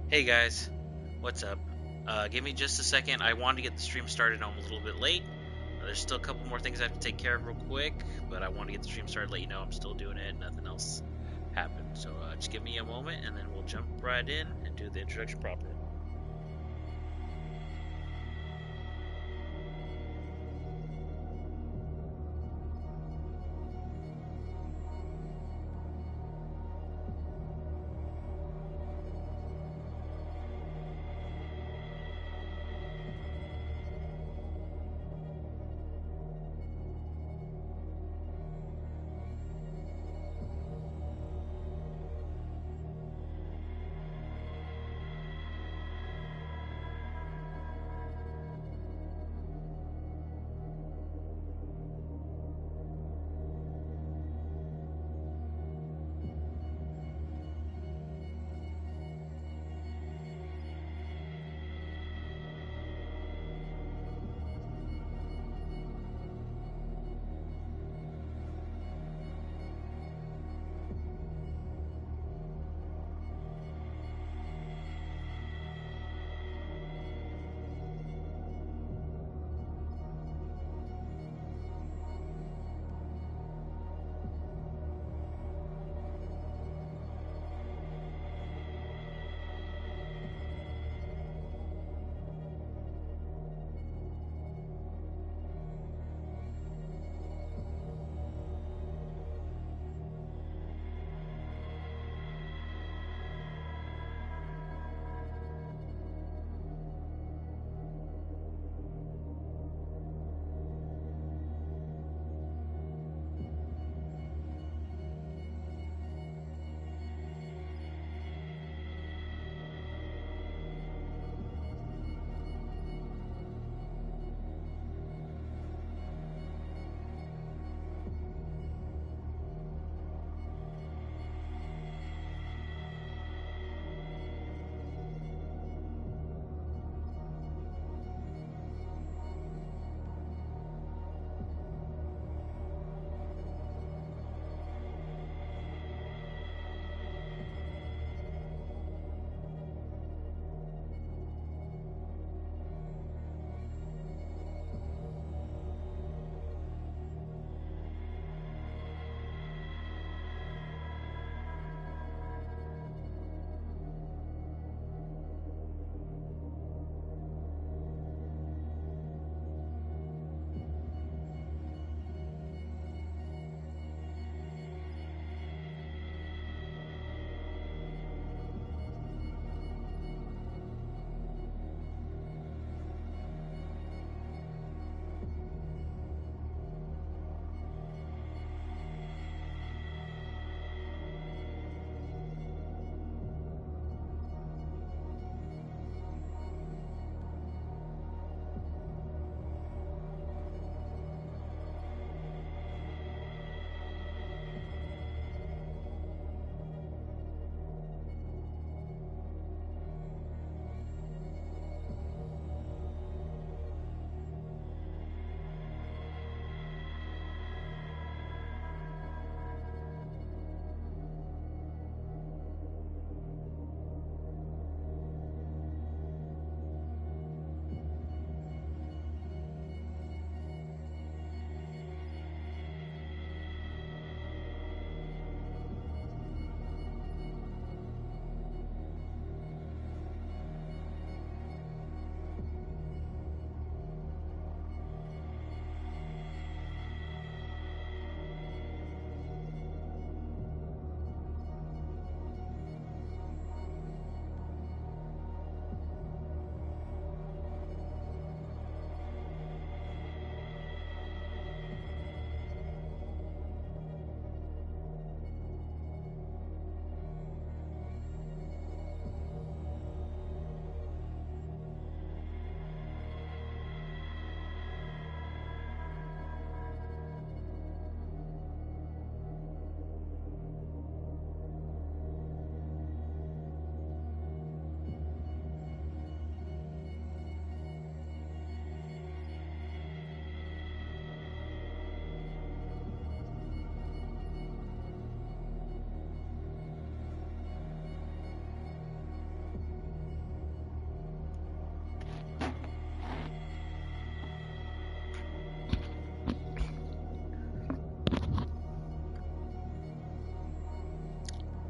Hey guys, what's up? Give me just a second. I wanted to get the stream started. I'm a little bit late. There's still a couple more things I have to take care of real quick, but I want to get the stream started. Let you know I'm still doing it. Nothing else happened. So just give me a moment, and then we'll jump right in and do the introduction proper.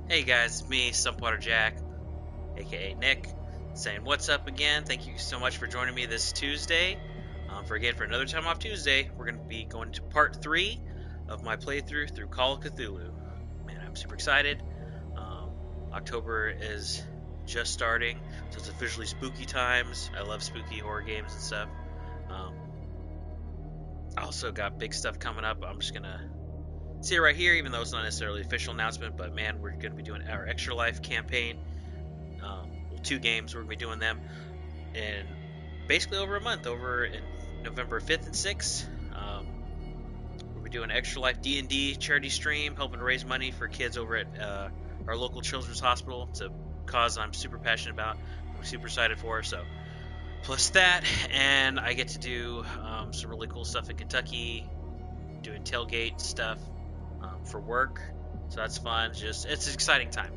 Hey guys, it's me, Stumpwater Jack, aka Nick, saying what's up again. Thank you so much for joining me this Tuesday. For another time off Tuesday, we're going to be going to part 3 of my playthrough through Call of Cthulhu. Man, I'm super excited. October is just starting, so it's officially spooky times. I love spooky horror games and stuff. I also got big stuff coming up. I'm just going to see it right here, even though it's not necessarily an official announcement, but man, we're going to be doing our Extra Life campaign. 2 games, we're going to be doing them in basically over a month, over in November 5th and 6th. We'll be doing Extra Life D&D charity stream, helping to raise money for kids over at our local children's hospital. It's a cause I'm super passionate about, I'm super excited for, so plus that, and I get to do some really cool stuff in Kentucky, doing tailgate stuff for work, so that's fun. It's an exciting time.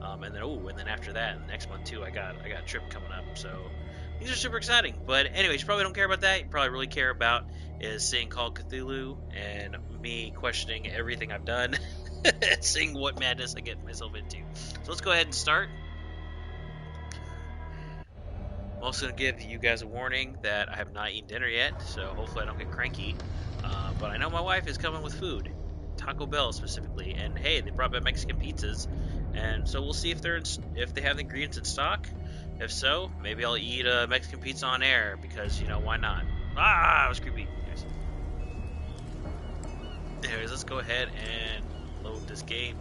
And then after that, next month too, I got a trip coming up. So these are super exciting. But anyways, you probably don't care about that. You probably really care about is seeing Call of Cthulhu and me questioning everything I've done, seeing what madness I get myself into. So let's go ahead and start. I'm also gonna give you guys a warning that I have not eaten dinner yet, so hopefully I don't get cranky. But I know my wife is coming with food. Taco Bell specifically, and hey, they brought back Mexican pizzas, and so we'll see if if they have the ingredients in stock. If so, maybe I'll eat a Mexican pizza on air because why not? Ah, it was creepy. Anyways, let's go ahead and load this game.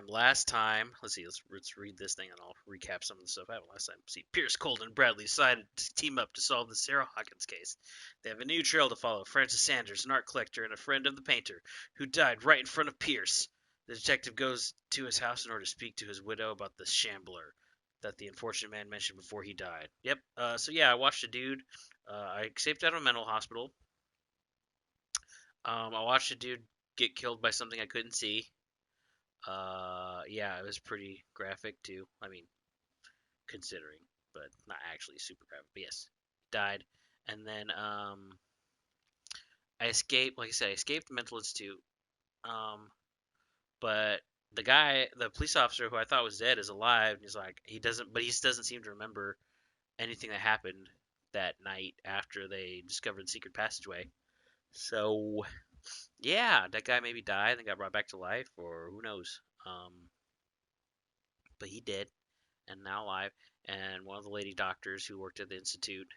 Last time, let's see, let's read this thing and I'll recap some of the stuff I happened last time. See, Pierce, Colton, and Bradley decided to team up to solve the Sarah Hawkins case. They have a new trail to follow. Francis Sanders, an art collector and a friend of the painter, who died right in front of Pierce. The detective goes to his house in order to speak to his widow about the shambler that the unfortunate man mentioned before he died. Yep. So yeah, I watched a dude. I escaped out of a mental hospital. I watched a dude get killed by something I couldn't see. Yeah, it was pretty graphic too. I mean, considering, but not actually super graphic. But yes, died. And then I escaped. Like I said, I escaped the mental institute. But the police officer who I thought was dead, is alive. And he's like, he doesn't seem to remember anything that happened that night after they discovered the secret passageway. So yeah, that guy maybe died and got brought back to life, or who knows. But he did, and now alive. And one of the lady doctors who worked at the institute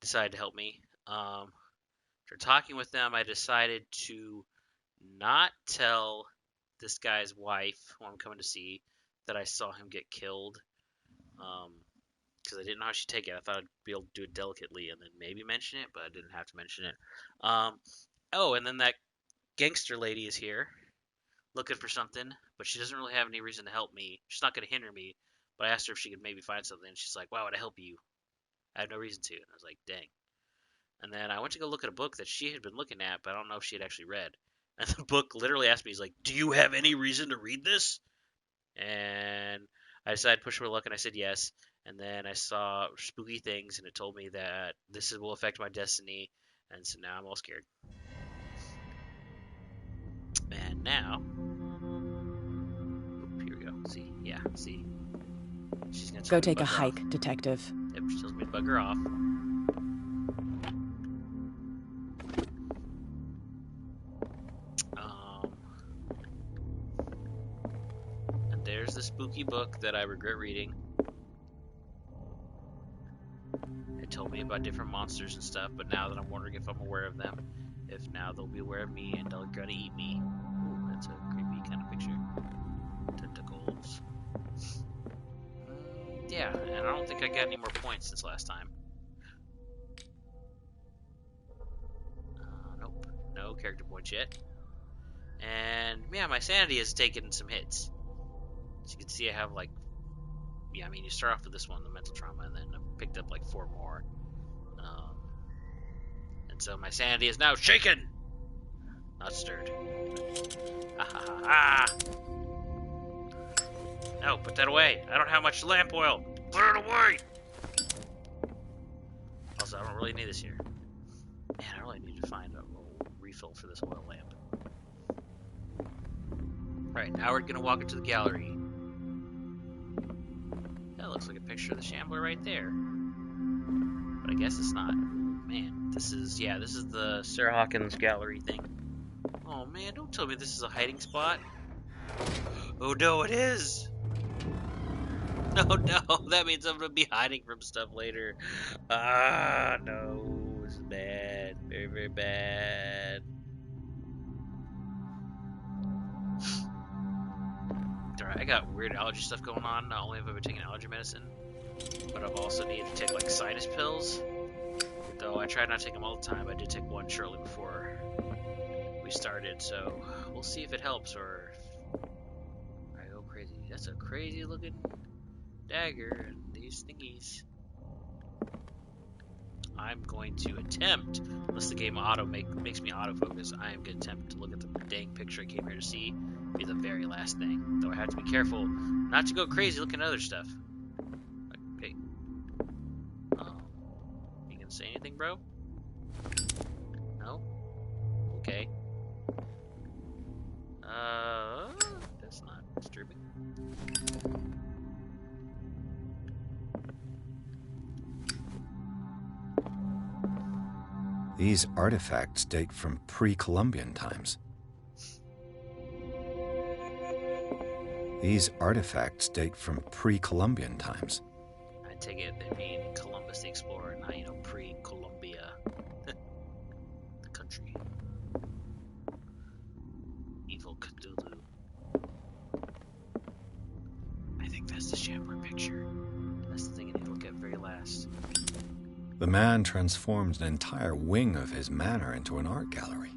decided to help me. After talking with them, I decided to not tell this guy's wife, who I'm coming to see, that I saw him get killed. Because I didn't know how she'd take it. I thought I'd be able to do it delicately and then maybe mention it, but I didn't have to mention it. And then that gangster lady is here looking for something, but she doesn't really have any reason to help me. She's not going to hinder me, but I asked her if she could maybe find something, and she's like, why would I help you? I have no reason to. And I was like, dang. And then I went to go look at a book that she had been looking at, but I don't know if she had actually read. And the book literally asked me, he's like, do you have any reason to read this? And I decided to push my luck, and I said yes. And then I saw spooky things, and it told me that will affect my destiny, and so now I'm all scared. And now, here we go. See, yeah, see. She's gonna go take a hike, detective. Yep, she tells me to bug her off. And there's the spooky book that I regret reading. It told me about different monsters and stuff, but now that I'm wondering if I'm aware of them, if now they'll be aware of me and they're gonna eat me. Ooh, that's a creepy kind of picture. Tentacles. Yeah, and I don't think I got any more points since last time. Nope, no character points yet. And yeah, my sanity has taken some hits. As you can see, I have like, yeah, I mean, you start off with this one, the mental trauma, and then I picked up like 4 more. And so my sanity is now shaken, not stirred. Ha ha ha ha! No, put that away. I don't have much lamp oil. Put it away! Also, I don't really need this here. Man, I really need to find a refill for this oil lamp. Alright, now we're gonna walk into the gallery. That looks like a picture of the Shambler right there. But I guess it's not. Man, this is the Sarah Hawkins gallery thing. Oh man, don't tell me this is a hiding spot. Oh no, it is! Oh no, that means I'm gonna be hiding from stuff later. Ah, no, this is bad. Very, very bad. Alright, I got weird allergy stuff going on. Not only have I been taking allergy medicine, but I've also needed to take like sinus pills. Though I try not to take them all the time. I did take one shortly before we started, so we'll see if it helps or if I go crazy. That's a crazy looking dagger and these thingies. I'm going to attempt, unless the game makes me autofocus, I am going to attempt to look at the dang picture I came here to see. Be the very last thing. Though I have to be careful not to go crazy looking at other stuff. Like, hey. You gonna say anything, bro? No? Okay. That's not disturbing. These artifacts date from pre-Columbian times. These artifacts date from pre-Columbian times. I take it they mean Columbus the Explorer, not, pre-Columbia. The country. Evil Cthulhu. I think that's the Shambler picture. That's the thing I need to look at very last. The man transforms an entire wing of his manor into an art gallery.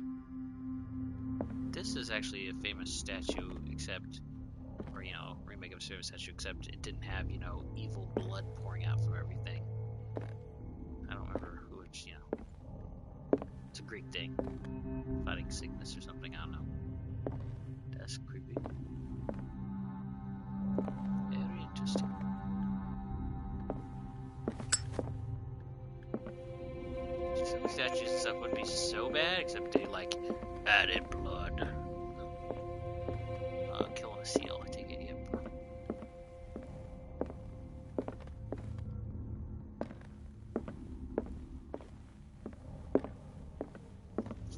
This is actually a famous statue, except, or, remake of a famous statue, except it didn't have, evil blood pouring out from everything. I don't remember who it's, it's a Greek thing. Fighting sickness or something, I don't know. That's creepy. Very interesting. Some statues and stuff would be so bad, except they added blood. Killing a seal, I take it, yep.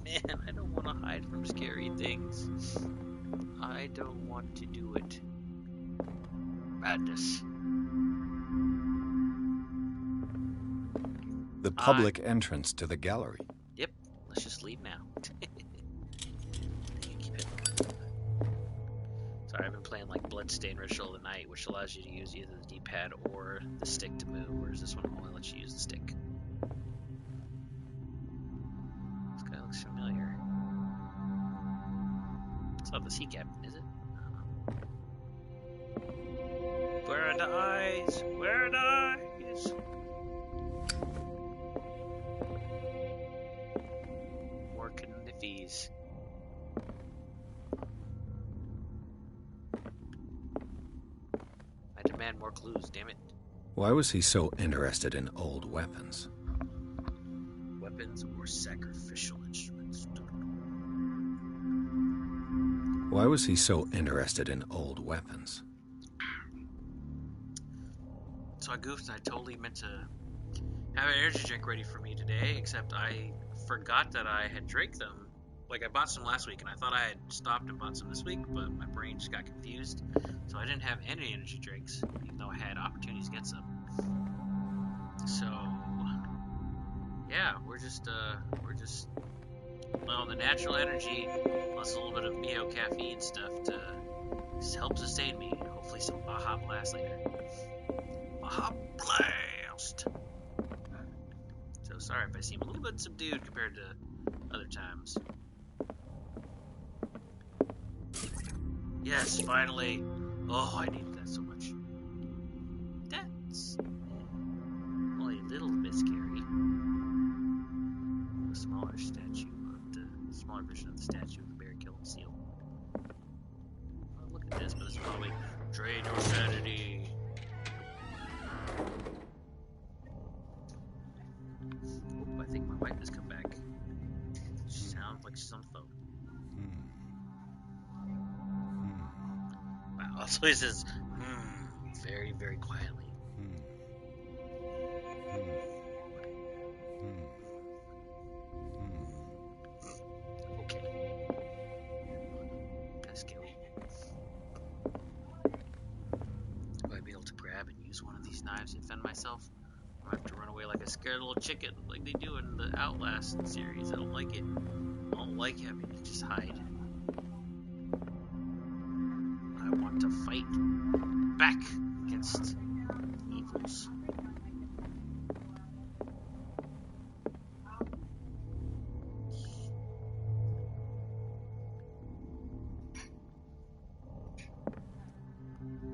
Man, I don't want to hide from scary things. I don't want to do it. Madness. The public entrance to the gallery. Yep, let's just leave now. Sorry, I've been playing Bloodstained Ritual of the Night, which allows you to use either the D-pad or the stick to move, whereas this one only lets you use the stick. This guy looks familiar. It's not the sea captain, is it? Where are the eyes? Where are the eyes? More kniffies. I demand more clues, damn it. Why was he so interested in old weapons? Weapons or sacrificial instruments. Why was he so interested in old weapons? So I goofed and I totally meant to have an energy drink ready for me today, except I forgot that I had drank them. I bought some last week and I thought I had stopped and bought some this week, but my brain just got confused. So I didn't have any energy drinks, even though I had opportunities to get some. So, yeah, we're just the natural energy plus a little bit of Mio caffeine stuff to help sustain me. Hopefully some Baja Blast later. Baja Blast! So sorry if I seem a little bit subdued compared to other times. Yes, finally! Oh, I needed that so much. That's only a little bit scary. A smaller statue of the smaller version of the statue of the bear killing seal. Oh, look at this, but it's probably drain your sanity. Oh, I think my wife has come back. She sounds like she's Also, he says, very, very quietly. Okay. Pesco. Will I be able to grab and use one of these knives and defend myself? Or I have to run away like a scared little chicken, like they do in the Outlast series. I don't like it. I don't like having to just hide. I want to fight back against evils.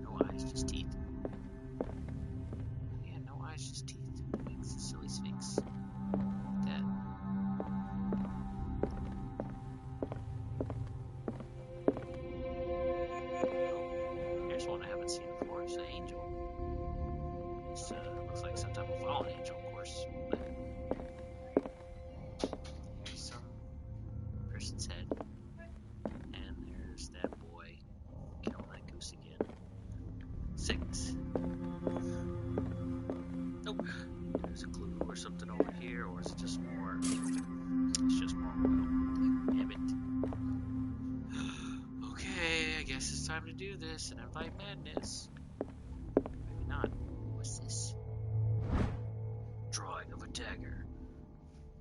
No eyes, just teeth. Yeah, no eyes, just teeth. It's a silly sphinx. That. Oh, here's one I haven't seen before. It's an angel. This looks like some type of fallen angel, of course. But here's some person's head. And there's that boy killing that goose again. 6. Nope. There's a clue or something over here, or is it just more? It's just more oil. Damn it. Okay, I guess it's time to do this and invite madness. Maybe not. What's this? Drawing of a dagger.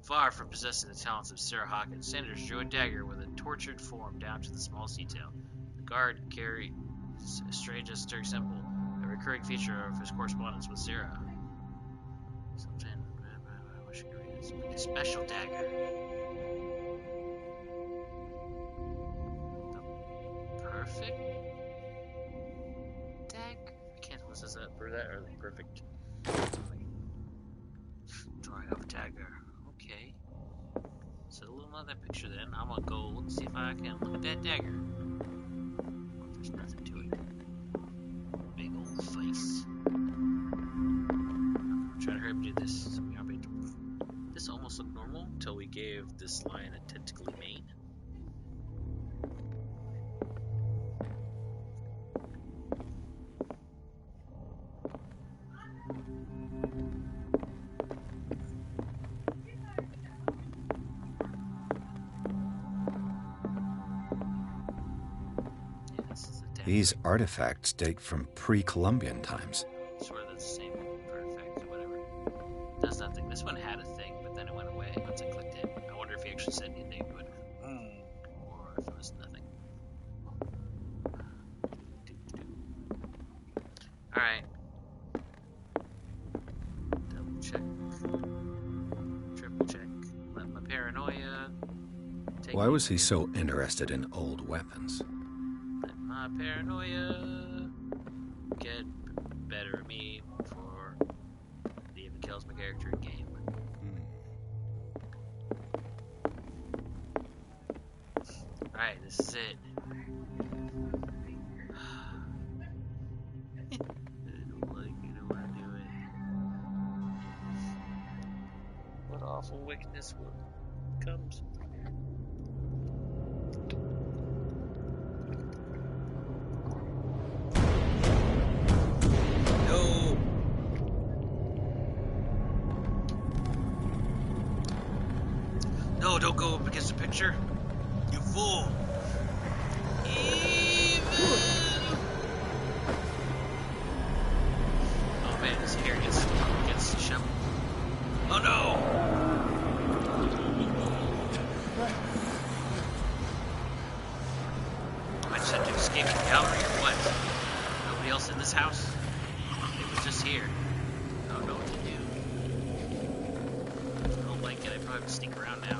Far from possessing the talents of Sarah Hawkins, Sanders drew a dagger with a tortured form down to the smallest detail. The guard carried a strange esoteric symbol, a recurring feature of his correspondence with Sarah. Something. I wish I could read this. A special dagger. The perfect dagger. I can't. What is that? For that or the perfect drawing of a dagger. Okay. So a little of that picture then. I'm gonna go look see if I can look at that dagger. Oh, there's nothing to it. Big old face. I'm trying to hurry up and do this. So this almost looked normal until we gave this lion a tentacly mane. These artifacts date from pre-Columbian times. I swear that's the same artifact or whatever. Does nothing. This one had a thing, but then it went away once I clicked it. I wonder if he actually said anything, but or if it was nothing. Alright. Double check. Triple check. Let my paranoia take Why was he so interested in old weapons? Let my paranoia get better at me before it even kills my character in game. Alright, this is it. I don't like it, I want to do it. What awful wickedness comes from here? No! No, don't go up against the picture. You fool! Evil! Oh man, his hair gets shoveled. Oh no! I just have to escape the gallery or what? Nobody else in this house? It was just here. I don't know what to do. I don't like it. I probably have to sneak around now.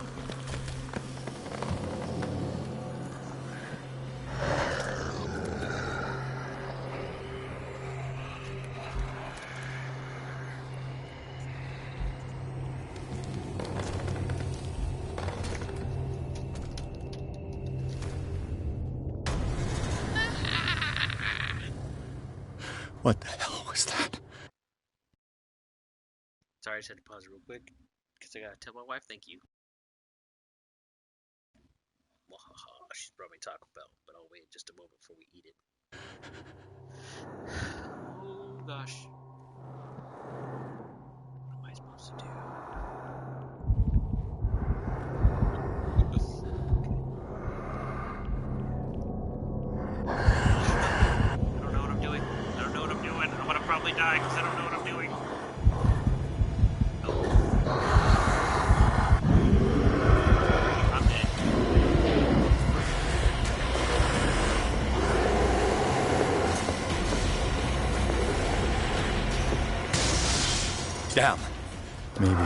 What the hell was that? Sorry, I just had to pause real quick because I gotta tell my wife thank you. she's brought me Taco Bell, but I'll wait just a moment before we eat it. Oh gosh. What am I supposed to do? I don't know what I'm doing. I don't know what I'm doing. I'm gonna probably die because I don't know what I'm doing. I'm dead. Damn. Maybe I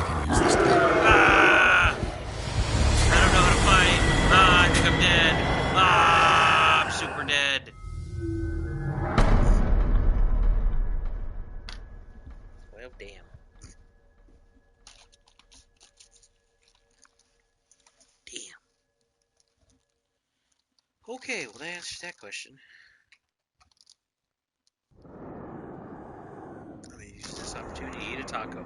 can use this thing. Ah! I don't know how to fight. Ah, I think I'm dead. Ah, I'm super dead. Well, damn. Damn. Okay, well that answers that question. Let me use this opportunity to eat a taco.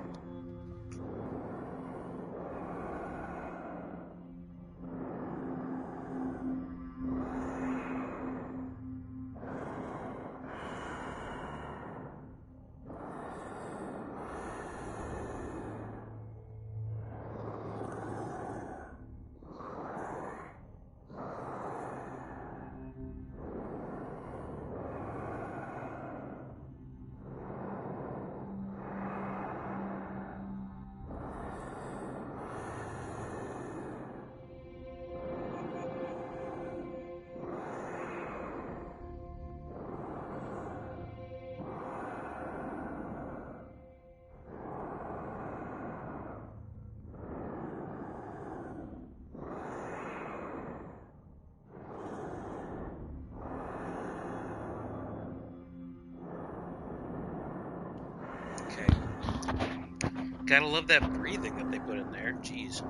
Gotta love that breathing that they put in there. Jeez.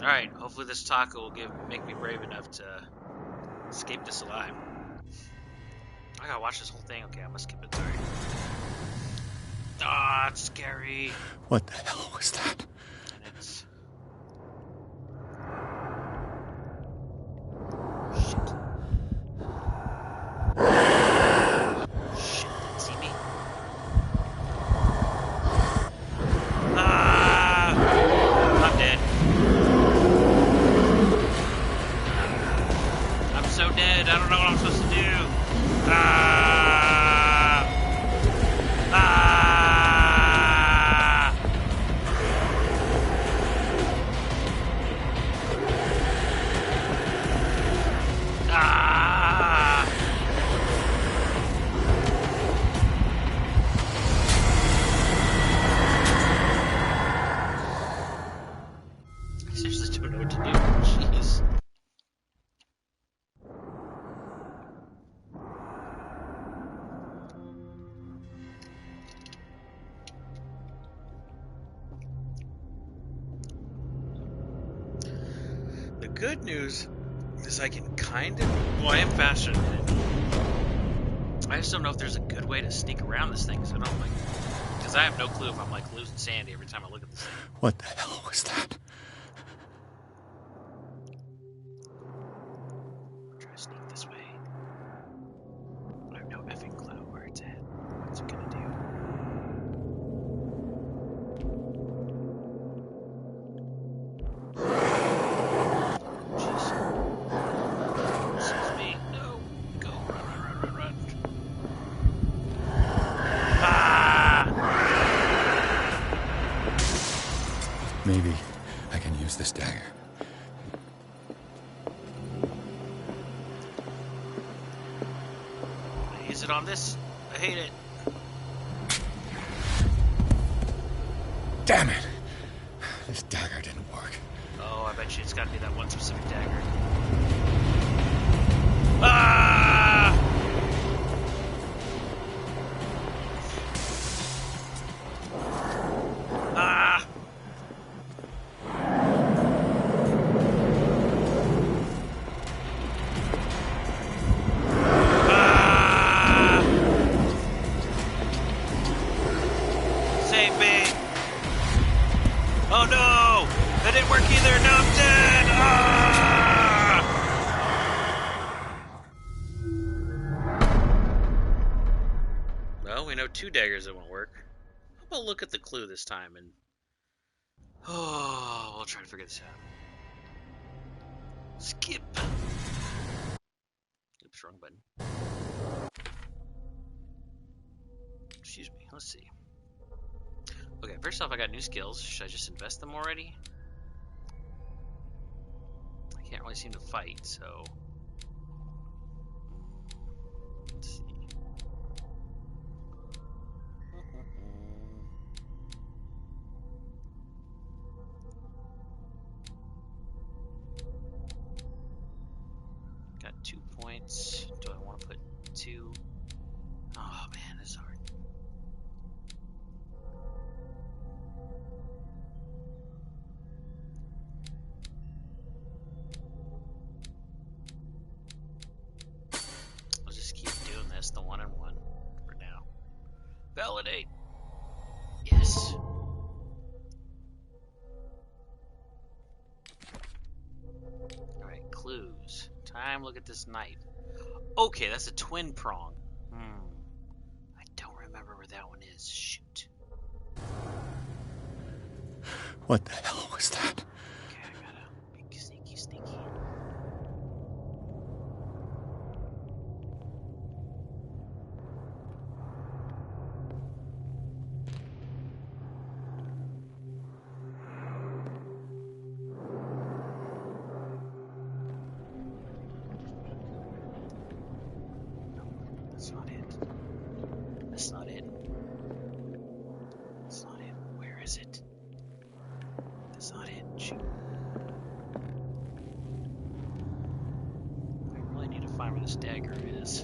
Alright, hopefully this taco will make me brave enough to escape this alive. I gotta watch this whole thing. Okay, I'm gonna skip it. Sorry. Ah, it's scary. What the hell was that? And it's... Shit, didn't see me. I'm dead. I'm so dead. I don't know what I'm supposed to do. I seriously don't know what to do. Jeez. The good news is I can kind of... Well, I am faster than it. I just don't know if there's a good way to sneak around this thing, so I don't like... Because I have no clue if I'm like losing sanity every time I look at this thing. What the hell was that? Try to sneak this way. I have no effing clue where it's at. What's it gonna do? Jeez. This is me. No. Go. Run. Ah! Maybe I can use this dagger. Use it on this. I hate it. Damn it! This dagger didn't work. Oh, I bet you it's gotta be that one specific dagger. Ah! Ah! Save me! Oh no! That didn't work either! Now I'm dead! Ah! 2 daggers, it won't work. How about look at the clue this time and... Oh, we'll try to figure this out. Skip. Oops, wrong button. Excuse me, let's see. Okay, first off, I got new skills. Should I just invest them already? I can't really seem to fight, so... Let's see. Got 2 points. Do I want to put 2? Oh man, this is hard. I'll just keep doing this, the 1 and 1 for now. Validate. Yes. Alright, clues. Time, look at this knife. Okay, that's a twin prong. I don't remember where that one is. Shoot. What the hell was that? Okay, I gotta be sneaky. That's not it. That's not it. That's not it. Where is it? That's not it. Shoot. I really need to find where this dagger is.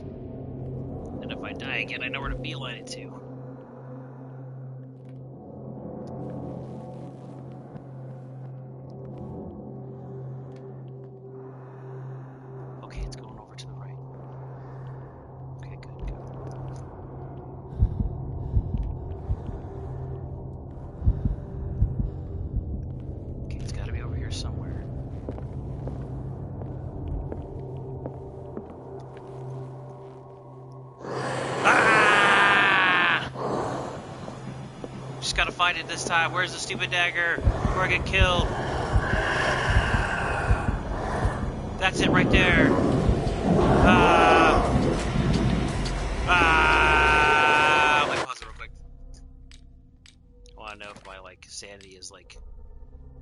And if I die again, I know where to beeline it to. Okay, it's going over to the right. Okay, good. Okay, it's gotta be over here somewhere. Ah! Just gotta find it this time. Where's the stupid dagger? Before I get killed. That's it right there. Wait, pause it real quick. I wanna know if my sanity is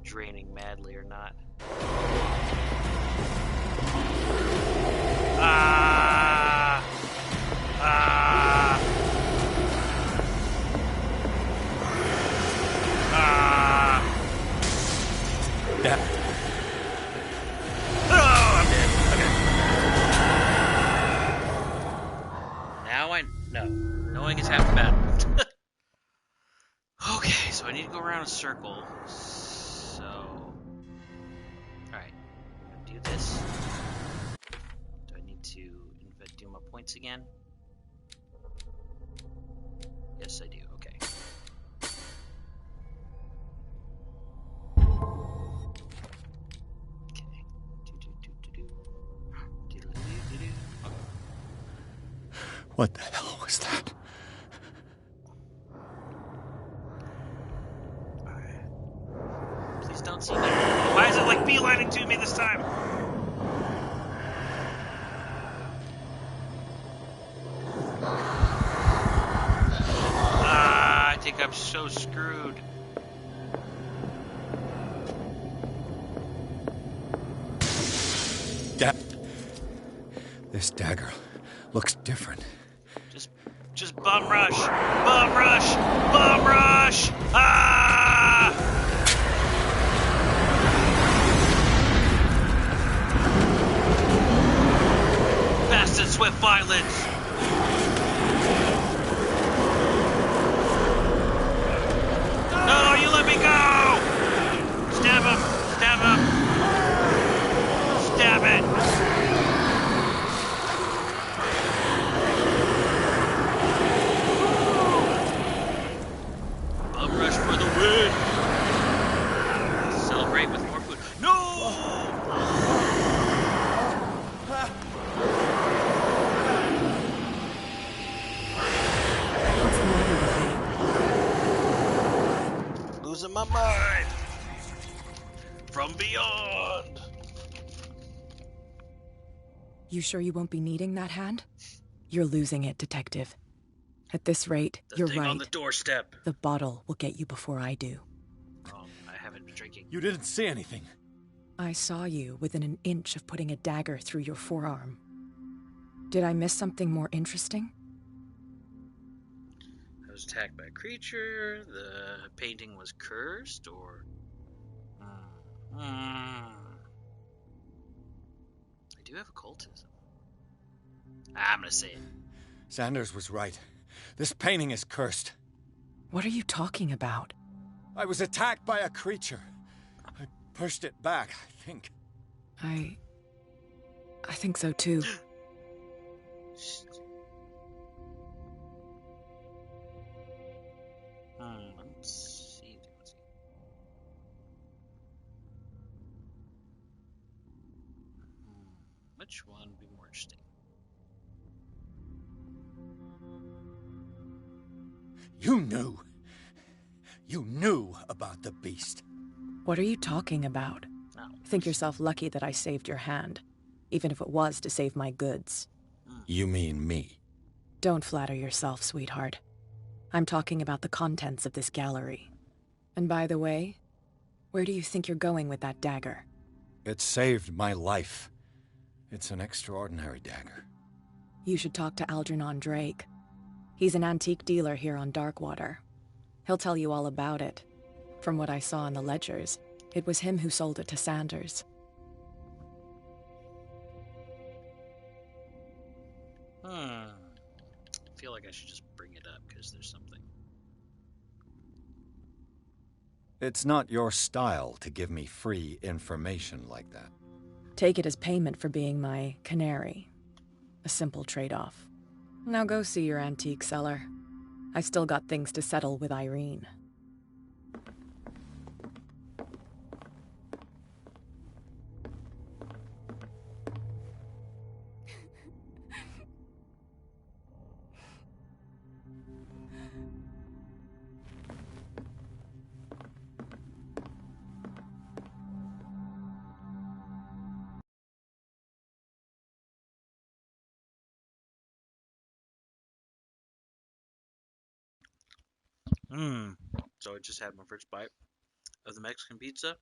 draining madly or not. That. Oh, I'm dead. Okay. Now I know. Knowing is half the battle. Okay, so I need to go around a circle. So, alright. I'm gonna do this. Do I need to do my points again? Yes, I do. Okay. What the hell was that? Alright. Please don't see that. Why is it beelining to me this time? I think I'm so screwed. This dagger looks different. Just bum rush! Bum rush! Bum rush! Ah! Fast and swift violence! No, you let me go! Stab him! Stab him! Stab it! For the win! Celebrate with more food. No! in my mind. From beyond. You sure you won't be needing that hand? You're losing it, Detective. At this rate, The you're thing right. on the doorstep. The bottle will get you before I do. Wrong. I haven't been drinking. You didn't see anything. I saw you within an inch of putting a dagger through your forearm. Did I miss something more interesting? I was attacked by a creature. The painting was cursed, or... I do have occultism. I'm gonna say it. Sanders was right. This painting is cursed. What are you talking about? I was attacked by a creature. I pushed it back, I think. I think so too. Let's see. Which one would be more interesting? You knew. You knew about the beast. What are you talking about? No. Think yourself lucky that I saved your hand, even if it was to save my goods. You mean me? Don't flatter yourself, sweetheart. I'm talking about the contents of this gallery. And by the way, where do you think you're going with that dagger? It saved my life. It's an extraordinary dagger. You should talk to Algernon Drake. He's an antique dealer here on Darkwater. He'll tell you all about it. From what I saw in the ledgers, it was him who sold it to Sanders. I feel like I should just bring it up because there's something. It's not your style to give me free information like that. Take it as payment for being my canary. A simple trade-off. Now go see your antique seller. I've still got things to settle with Irene. So I just had my first bite of the Mexican pizza.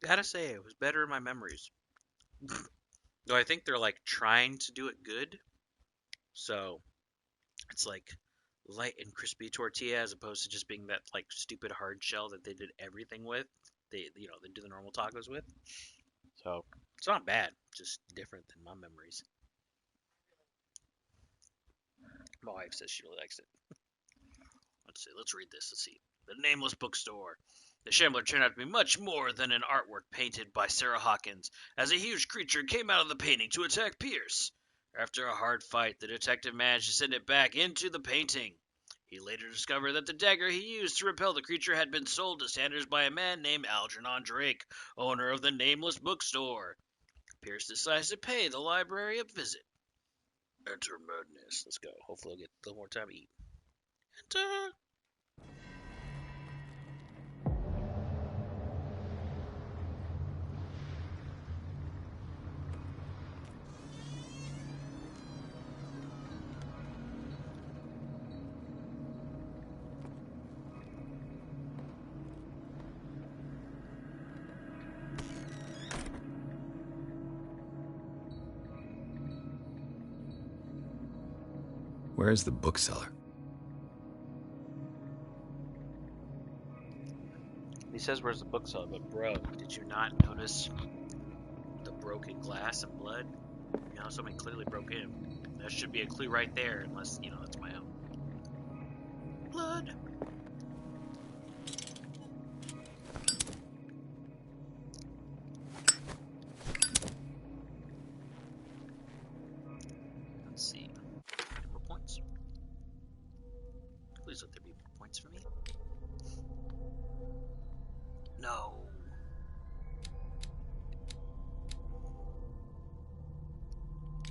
Gotta say, it was better in my memories. Though I think they're like trying to do it good. So it's like light and crispy tortilla as opposed to just being that like stupid hard shell that they did everything with. They do the normal tacos with. So it's not bad, just different than my memories. My wife says she really likes it. Let's see. Let's read this. Let's see. The Nameless Bookstore. The Shambler turned out to be much more than an artwork painted by Sarah Hawkins, as a huge creature came out of the painting to attack Pierce. After a hard fight, the detective managed to send it back into the painting. He later discovered that the dagger he used to repel the creature had been sold to Sanders by a man named Algernon Drake, owner of the Nameless Bookstore. Pierce decides to pay the library a visit. Enter madness. Let's go. Hopefully I'll get a little more time to eat. Enter. Where's the bookseller? He says, where's the bookseller? But bro, did you not notice the broken glass and blood? You know, somebody clearly broke in. That should be a clue right there, unless, that's my own. Blood. Let's see. More points. Please let there be more points for me. No.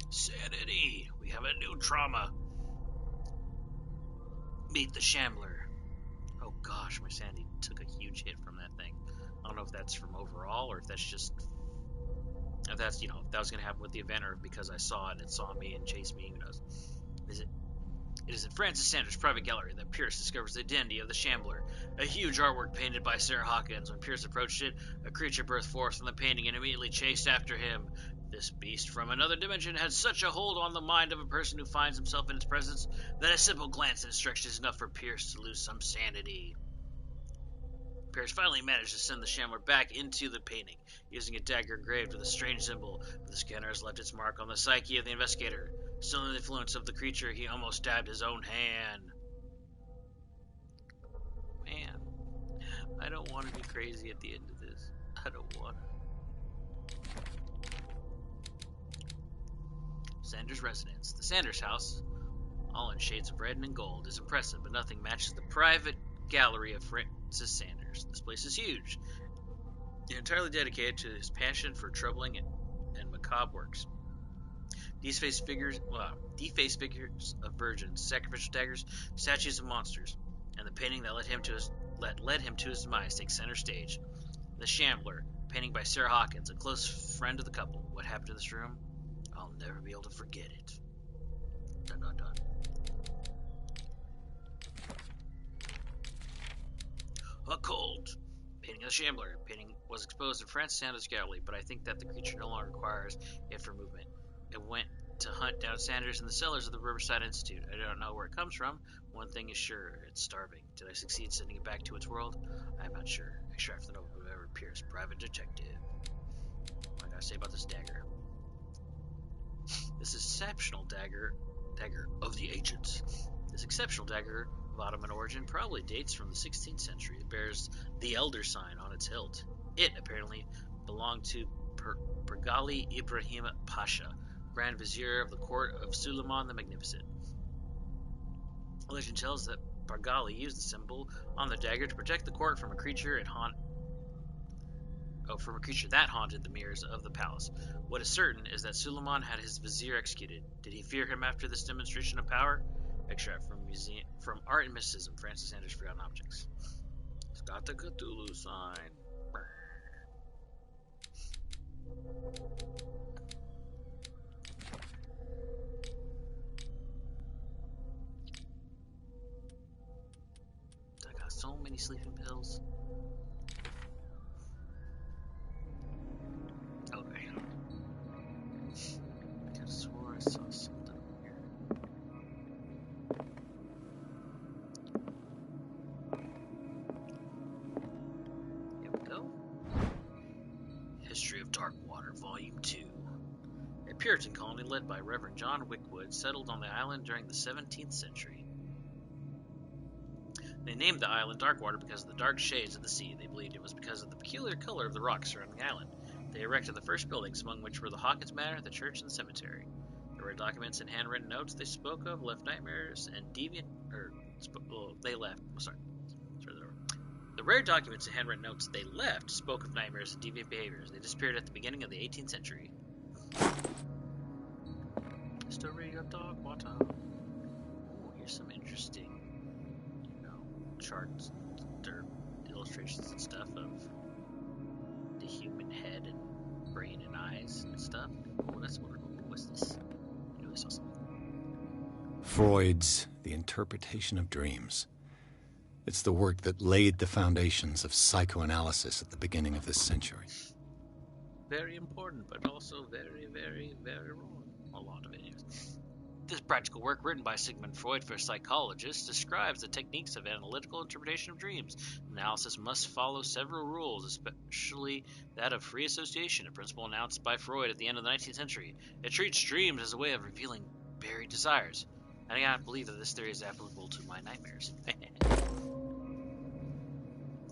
Sanity. We have a new trauma. Meet the Shambler. Oh gosh, my sanity took a huge hit from that thing. I don't know if that's from overall, or if that's just... If that's, if that was going to happen with the event, or because I saw it and it saw me and chased me, who knows. It is in Francis Sanders' private gallery that Pierce discovers the identity of the Shambler, a huge artwork painted by Sarah Hawkins. When Pierce approached it, a creature burst forth from the painting and immediately chased after him. This beast from another dimension had such a hold on the mind of a person who finds himself in its presence that a simple glance at its structure is enough for Pierce to lose some sanity. Pierce finally managed to send the Shambler back into the painting, using a dagger engraved with a strange symbol, but the scanner has left its mark on the psyche of the investigator. Still in the influence of the creature, he almost stabbed his own hand. Man, I don't want to be crazy at the end of this. I don't want to. Sanders' residence. The Sanders house, all in shades of red and gold, is impressive, but nothing matches the private gallery of Francis Sanders. This place is huge, entirely dedicated to his passion for troubling and macabre works. Defaced figures of virgins, sacrificial daggers, statues of monsters, and the painting that led him to his demise takes center stage. The Shambler, painting by Sarah Hawkins, a close friend of the couple. What happened to this room? I'll never be able to forget it. Dun dun dun. Occult. Painting of the Shambler. Painting was exposed in Francis Sanders' gallery, but I think that the creature no longer requires it for movement. It went to hunt down Sanders in the cellars of the Riverside Institute. I don't know where it comes from. One thing is sure, it's starving. Did I succeed in sending it back to its world? I'm not sure. Extract from the notebook of Reverend Pierce, private detective. What I gotta say about this dagger? This exceptional dagger of the ancients. This exceptional dagger of Ottoman origin probably dates from the 16th century. It bears the Elder sign on its hilt. It apparently belonged to Pergali Ibrahim Pasha, Grand Vizier of the court of Suleiman the Magnificent. Legend tells that Pergali used the symbol on the dagger to protect the court from a creature that haunted the mirrors of the palace. What is certain is that Suleiman had his vizier executed. Did he fear him after this demonstration of power? Extract from Art and Mysticism, Francis Sanders' Forgotten Objects. It's got the Cthulhu sign. I got so many sleeping pills. Okay. I could have swore I saw something here. Here we go. History of Darkwater, Volume 2. A Puritan colony led by Reverend John Wickwood settled on the island during the 17th century. They named the island Darkwater because of the dark shades of the sea. They believed it was because of the peculiar color of the rocks surrounding the island. They erected the first buildings, among which were the Hawkins Manor, the church, and the cemetery. There were documents and handwritten notes they spoke of, left nightmares and deviant, The rare documents and handwritten notes they left spoke of nightmares and deviant behaviors. They disappeared at the beginning of the 18th century. History of Darkwater. Oh, here's some interesting, charts or illustrations and stuff of the human head and brain and eyes and stuff. Oh, that's wonderful. What's this? I knew I saw something. Freud's The Interpretation of Dreams. It's the work that laid the foundations of psychoanalysis at the beginning of this century. Very important, but also very, very, very wrong. A lot of it is. This practical work, written by Sigmund Freud for psychologists, describes the techniques of analytical interpretation of dreams. Analysis must follow several rules, especially that of free association, a principle announced by Freud at the end of the 19th century. It treats dreams as a way of revealing buried desires. And I cannot believe that this theory is applicable to my nightmares.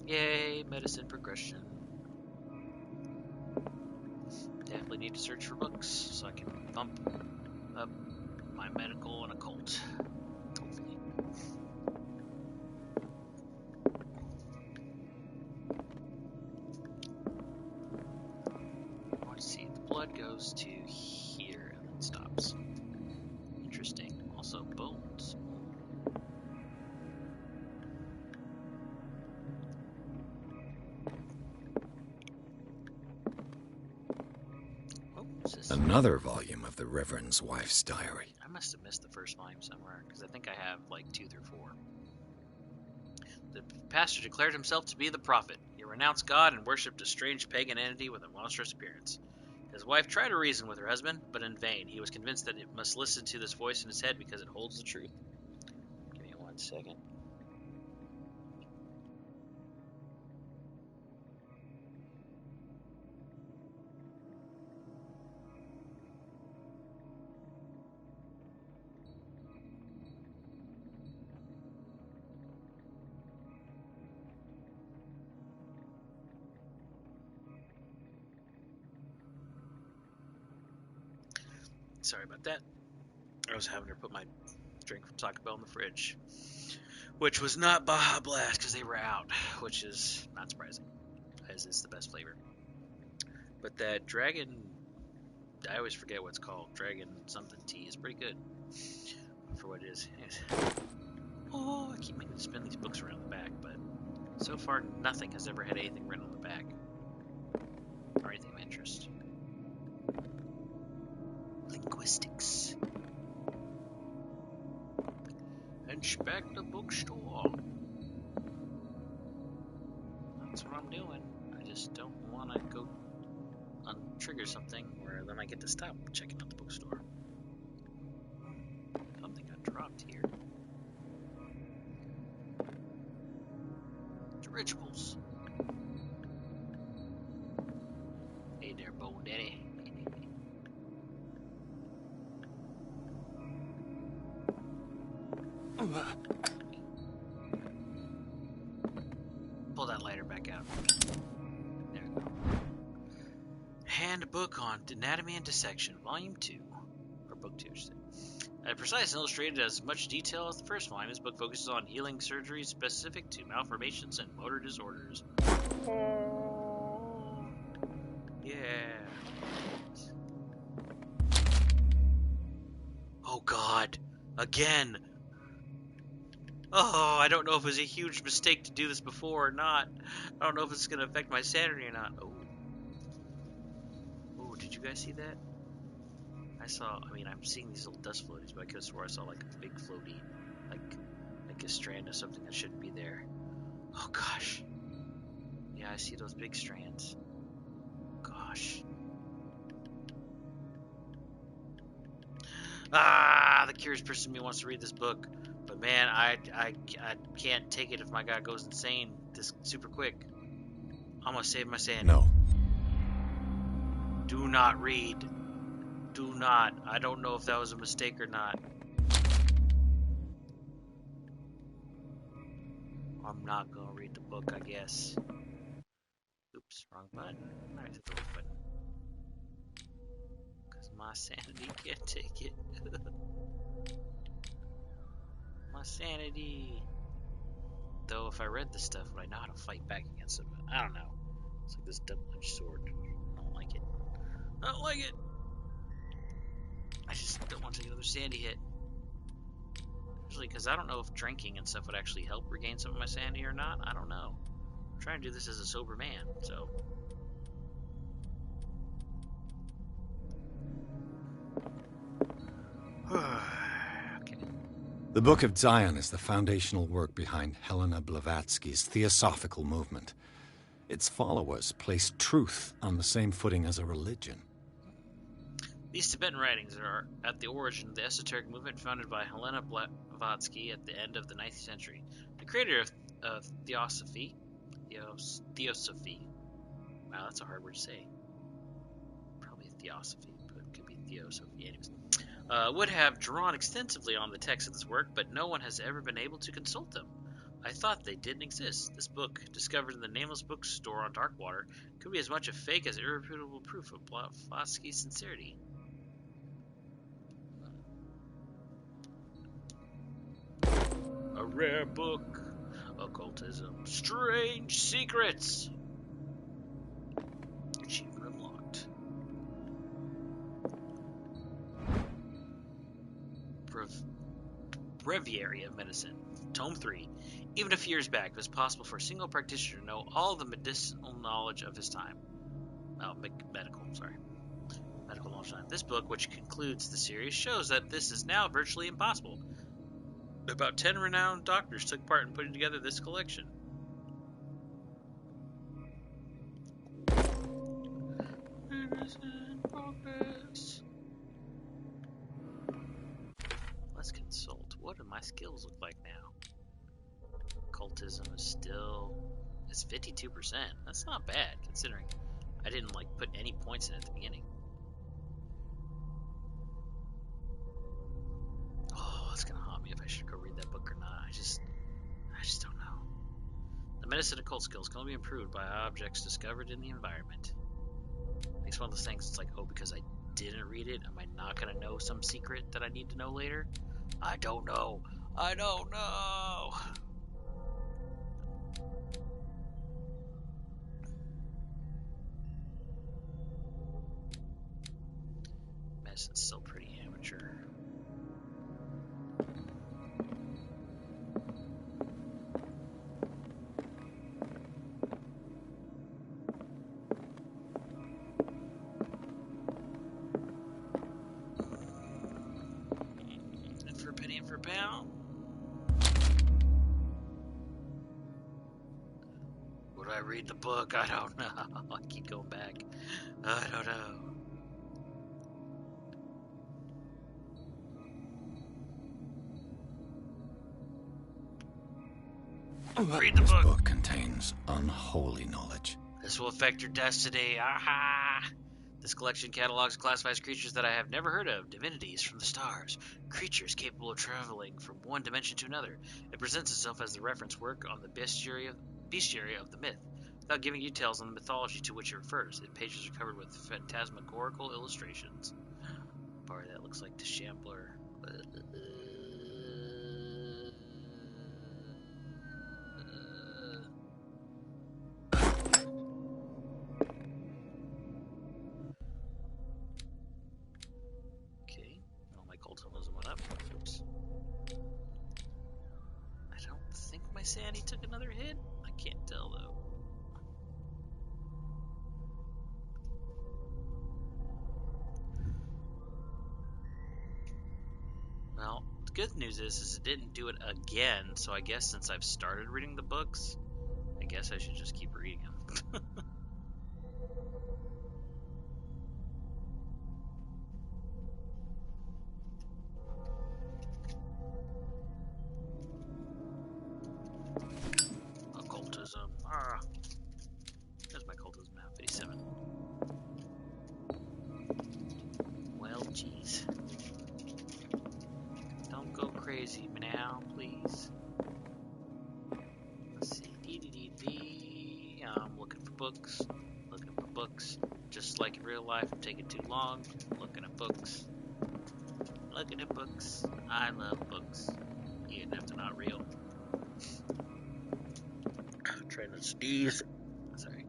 Yay, medicine progression. Definitely need to search for books so I can bump up my medical and occult. Hopefully. Let's see, the blood goes to here and then stops. Interesting. Also bones. Another volume of the Reverend's wife's diary. I must have missed the first volume somewhere, because I think I have like 2 through 4. The pastor declared himself to be the prophet. He renounced God and worshipped a strange pagan entity with a monstrous appearance. His wife tried to reason with her husband, but in vain. He was convinced that it must listen to this voice in his head because it holds the truth. Give me 1 second. Sorry about that. I was having her put my drink from Taco Bell in the fridge, which was not Baja Blast because they were out, which is not surprising, as it's the best flavor. But that dragon, I always forget what it's called. Dragon something tea is pretty good for what it is. Oh, I keep meaning to spin these books around the back, but so far nothing has ever had anything written on the back or anything of interest. Linguistics. Inspect the bookstore. That's what I'm doing. I just don't want to go trigger something where then I get to stop checking out the bookstore. Something got dropped here. Dirigibles. Hey there, Bone Daddy. Pull that lighter back out. There we go. Handbook on Anatomy and Dissection, Volume 2. Or Book 2, I should say. Precise and illustrated as much detail as the first volume, this book focuses on healing surgeries specific to malformations and motor disorders. Yeah. Oh god. Again. Oh, I don't know if it was a huge mistake to do this before or not. I don't know if it's going to affect my sanity or not. Oh. Oh, did you guys see that? I'm seeing these little dust floaties, but I could have swore I saw like a big floaty. Like a strand of something that shouldn't be there. Oh gosh. Yeah, I see those big strands. Gosh. Ah, the curious person in me wants to read this book. But man, I can't take it if my guy goes insane this super quick. I'm gonna save my sanity. No. Do not read. Do not. I don't know if that was a mistake or not. I'm not gonna read the book, I guess. Oops, wrong button. Alright, hit the right button. Because my sanity can't take it. My sanity. Though if I read this stuff, would I know how to fight back against it? I don't know. It's like this double-edged sword. I don't like it. I don't like it. I just don't want to take another sanity hit. Especially because I don't know if drinking and stuff would actually help regain some of my sanity or not. I don't know. I'm trying to do this as a sober man, so. Okay. The Book of Zion is the foundational work behind Helena Blavatsky's Theosophical movement. Its followers place truth on the same footing as a religion. These Tibetan writings are at the origin of the esoteric movement founded by Helena Blavatsky at the end of the 9th century. The creator of Theosophy. Wow, that's a hard word to say. Probably Theosophy, but it could be Theosophy. Anyways. Would have drawn extensively on the text of this work, but no one has ever been able to consult them. I thought they didn't exist. This book, discovered in the nameless bookstore on Darkwater, could be as much a fake as irrefutable proof of Blavatsky's sincerity. A rare book. Occultism. Strange secrets. Achievement unlocked. Breviary of Medicine. Tome 3. Even a few years back, it was possible for a single practitioner to know all the medicinal knowledge of his time. Oh, medical knowledge This book, which concludes the series, shows that this is now virtually impossible. About 10 renowned doctors took part in putting together this collection. Let's consult. What do my skills look like now? Occultism is still... It's 52%. That's not bad, considering I didn't, put any points in at the beginning. Oh, it's gonna haunt me if I should go read that book or not. I just don't know. The medicine occult skills can only be improved by objects discovered in the environment. It's one of those things, it's like, oh, because I didn't read it, am I not gonna know some secret that I need to know later? I don't know. I don't know. Medicine's still pretty amateur. And for a penny and for a pound. Would I read the book? I don't know. I keep going back. I don't know. Read the This book. book contains unholy knowledge. This will affect your destiny. Aha! This collection catalogs and classifies creatures that I have never heard of, divinities from the stars, creatures capable of traveling from one dimension to another. It presents itself as the reference work on the bestiary of the myth, without giving details on the mythology to which it refers. Its pages are covered with phantasmagorical illustrations. Bar that looks like the Shambler. Okay, well, my cultism went up. Oops. I don't think my sanity took another hit. I can't tell though. Well, the good news is it didn't do it again, so I guess since I've started reading the books, I guess I should just keep reading them. Occultism. Ah. There's my cultism now, 57. Well, jeez. Don't go crazy now, please. Let's see. I'm looking for books. Looking for books. Just like in real life, I'm taking too long. Looking at books. Looking at books. I love books. Even if they're not real. Trying to sneeze. Sorry.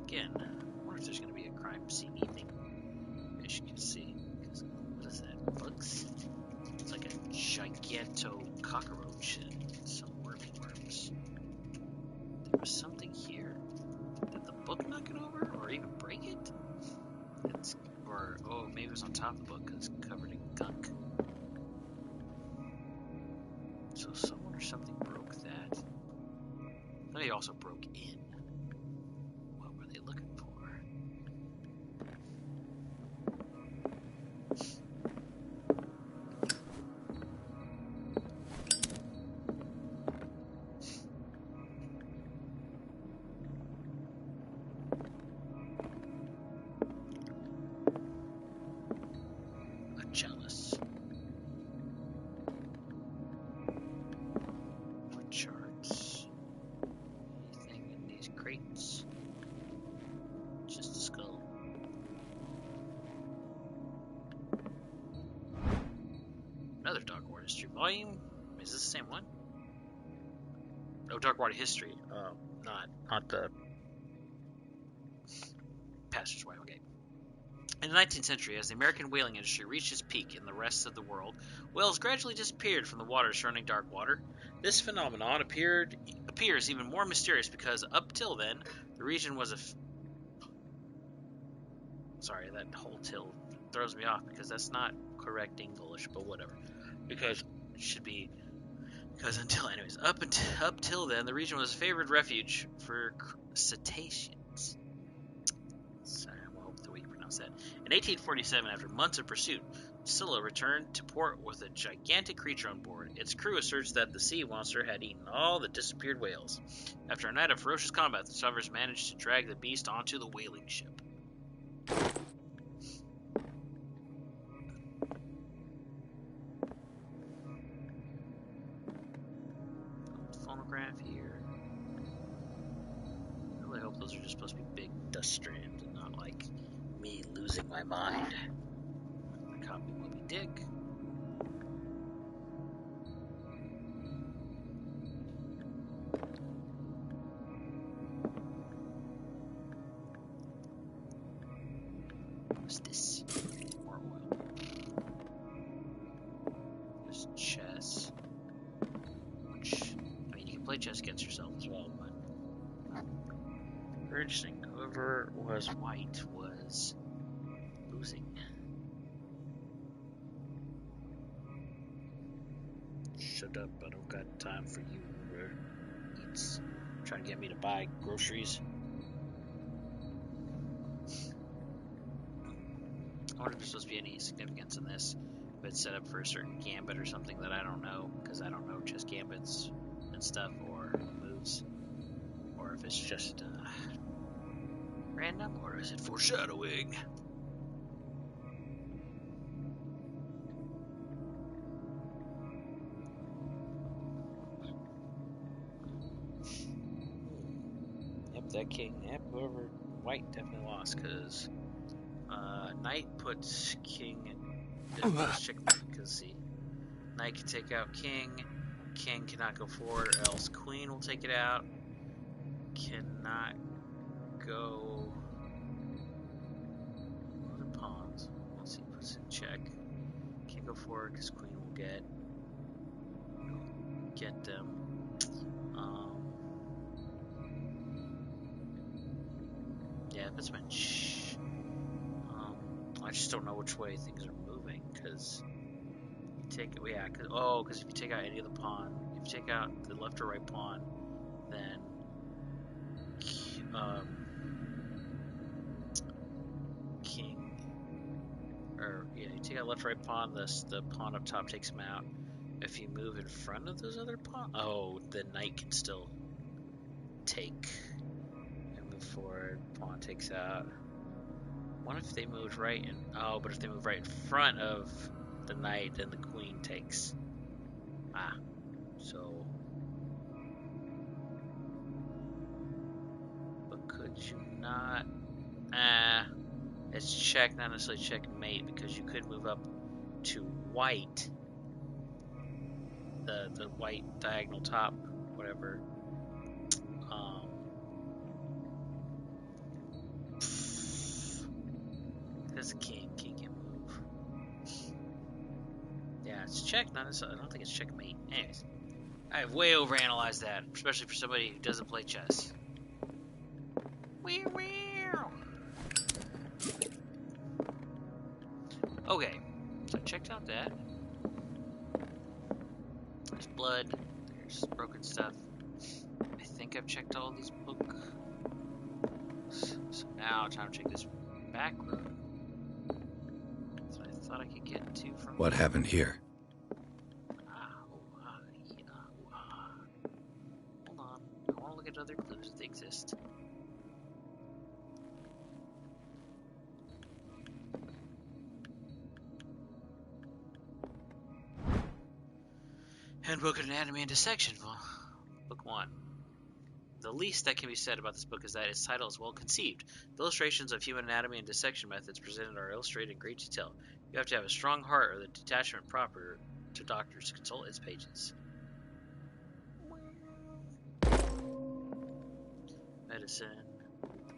Again, I wonder if there's going to be a crime scene thing. As you can see. What is that? Bugs? It's like a giganto cockroach and some wormy worms. There was something here. Did the book knock it over? Or even break it? Oh, maybe it was on top of the book because it's covered in gunk. So someone or something broke that. They also broke in. What were they looking for? A chalice. More charts. Anything in these crates? Just a skull. Another Darkwater history volume. Is this the same one? No, Darkwater history. Not the passageway. Okay. In the 19th century, as the American whaling industry reached its peak in the rest of the world, whales gradually disappeared from the waters surrounding Darkwater. This phenomenon appears even more mysterious because up till then, the region was Sorry, that whole till throws me off because that's not correct English, but whatever. Because it should be. Because up till then, the region was a favored refuge for cetaceans. Sorry, I hope that we can pronounce that. In 1847, after months of pursuit, Scylla returned to port with a gigantic creature on board. Its crew asserts that the sea monster had eaten all the disappeared whales. After a night of ferocious combat, the survivors managed to drag the beast onto the whaling ship. Phonograph here. I really hope those are just supposed to be big dust strands and not like me losing my mind. Copy Moby Dick. What's this? More oil. There's chess. Which, I mean, you can play chess against yourself as well, but very interesting. Whoever was white was losing. Shut up, I don't got time for you. Eats. Trying to get me to buy groceries. I wonder if there's supposed to be any significance in this. If it's set up for a certain gambit or something that I don't know, because I don't know chess gambits and stuff, or moves. Or if it's just random, or is it foreshadowing? Yep, that king, yep, whoever, white definitely lost, because knight puts king, checkmate, because see, knight can take out king cannot go forward, or else queen will take it out, cannot go, other pawns, let's see, puts in check, can't go forward, because queen will get them, yeah, that's my I just don't know which way things are moving, because you take it, yeah, because if you take out any of the pawn, if you take out the left or right pawn, then king, or yeah, you take out left or right pawn, the pawn up top takes him out. If you move in front of those other pawns, the knight can still take and move forward. Pawn takes out. What if they moved right in? Oh, but if they move right in front of the knight, then the queen takes. So. But could you not? It's check, not necessarily checkmate, because you could move up to white. The white diagonal top, whatever. There's a king can't move. Yeah, it's check, not necessarily. I don't think it's checkmate. Anyways, I've way overanalyzed that, especially for somebody who doesn't play chess. Okay, so I checked out that. There's blood, there's broken stuff. I think I've checked all these books. So now time to check this back road. So I thought I could get to from. What happened here? Hold on. I want to look at other clues if they exist. Handbook of Anatomy and Dissection. Book 1. The least that can be said about this book is that its title is well conceived. The illustrations of human anatomy and dissection methods presented are illustrated in great detail. You have to have a strong heart or the detachment proper to doctors to consult its pages. Medicine.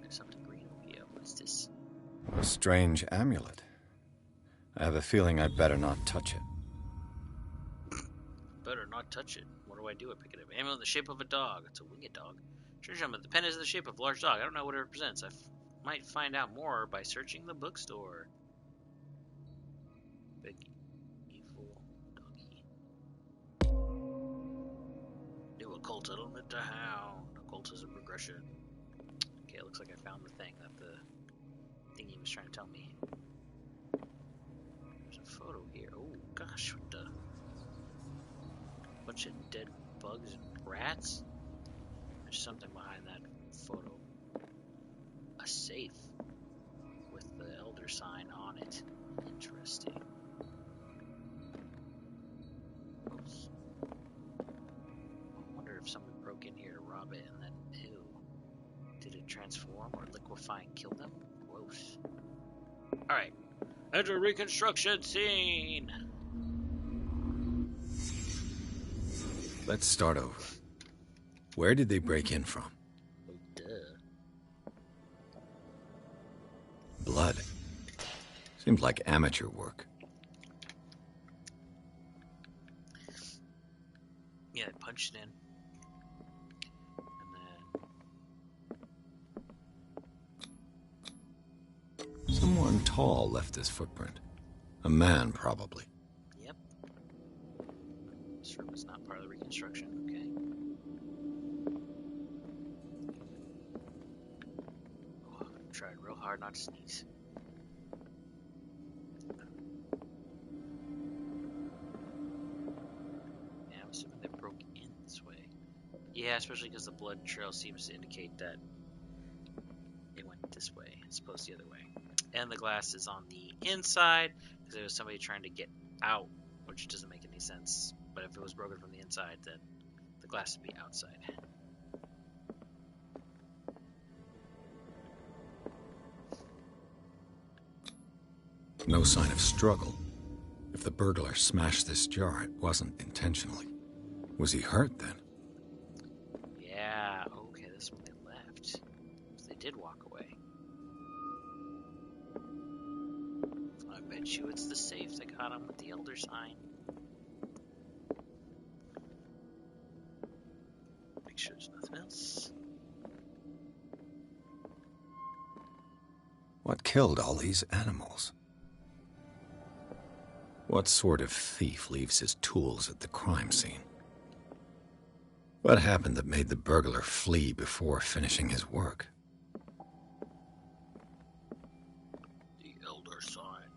There's something green over here. What's this? A strange amulet. I have a feeling I'd better not touch it. Better not touch it. What do I do? I pick it up. Amulet in the shape of a dog. It's a winged dog. Sure, gentlemen, the pen is in the shape of a large dog. I don't know what it represents. might find out more by searching the bookstore. Big evil doggy. New occult element to hound. Occultism progression. Okay, it looks like I found the thing that the thingy was trying to tell me. There's a photo here. Oh gosh, what the? Bunch of dead bugs and rats? There's something behind that photo. A safe with the elder sign on it. Interesting. Oops. I wonder if someone broke in here to rob it and then, ew. Did it transform or liquefy and kill them? Gross. Alright. Enter reconstruction scene! Let's start over. Where did they break in from? Oh, duh. Blood. Seemed like amateur work. Yeah, I punched it in. And then... Someone tall left this footprint. A man, probably. Yep. This room is not part of the reconstruction, okay. Oh, I tried real hard not to sneeze. Yeah, I'm assuming they broke in this way. Yeah, especially because the blood trail seems to indicate that it went this way as opposed to the other way. And the glass is on the inside because there was somebody trying to get out, which doesn't make any sense. But if it was broken from the inside, then the glass would be outside. No sign of struggle. If the burglar smashed this jar, it wasn't intentionally. Was he hurt then? Yeah, okay, this is when they left. So they did walk away. I bet you it's the safe that got him with the elder sign. Make sure there's nothing else. What killed all these animals? What sort of thief leaves his tools at the crime scene? What happened that made the burglar flee before finishing his work? The elder sign.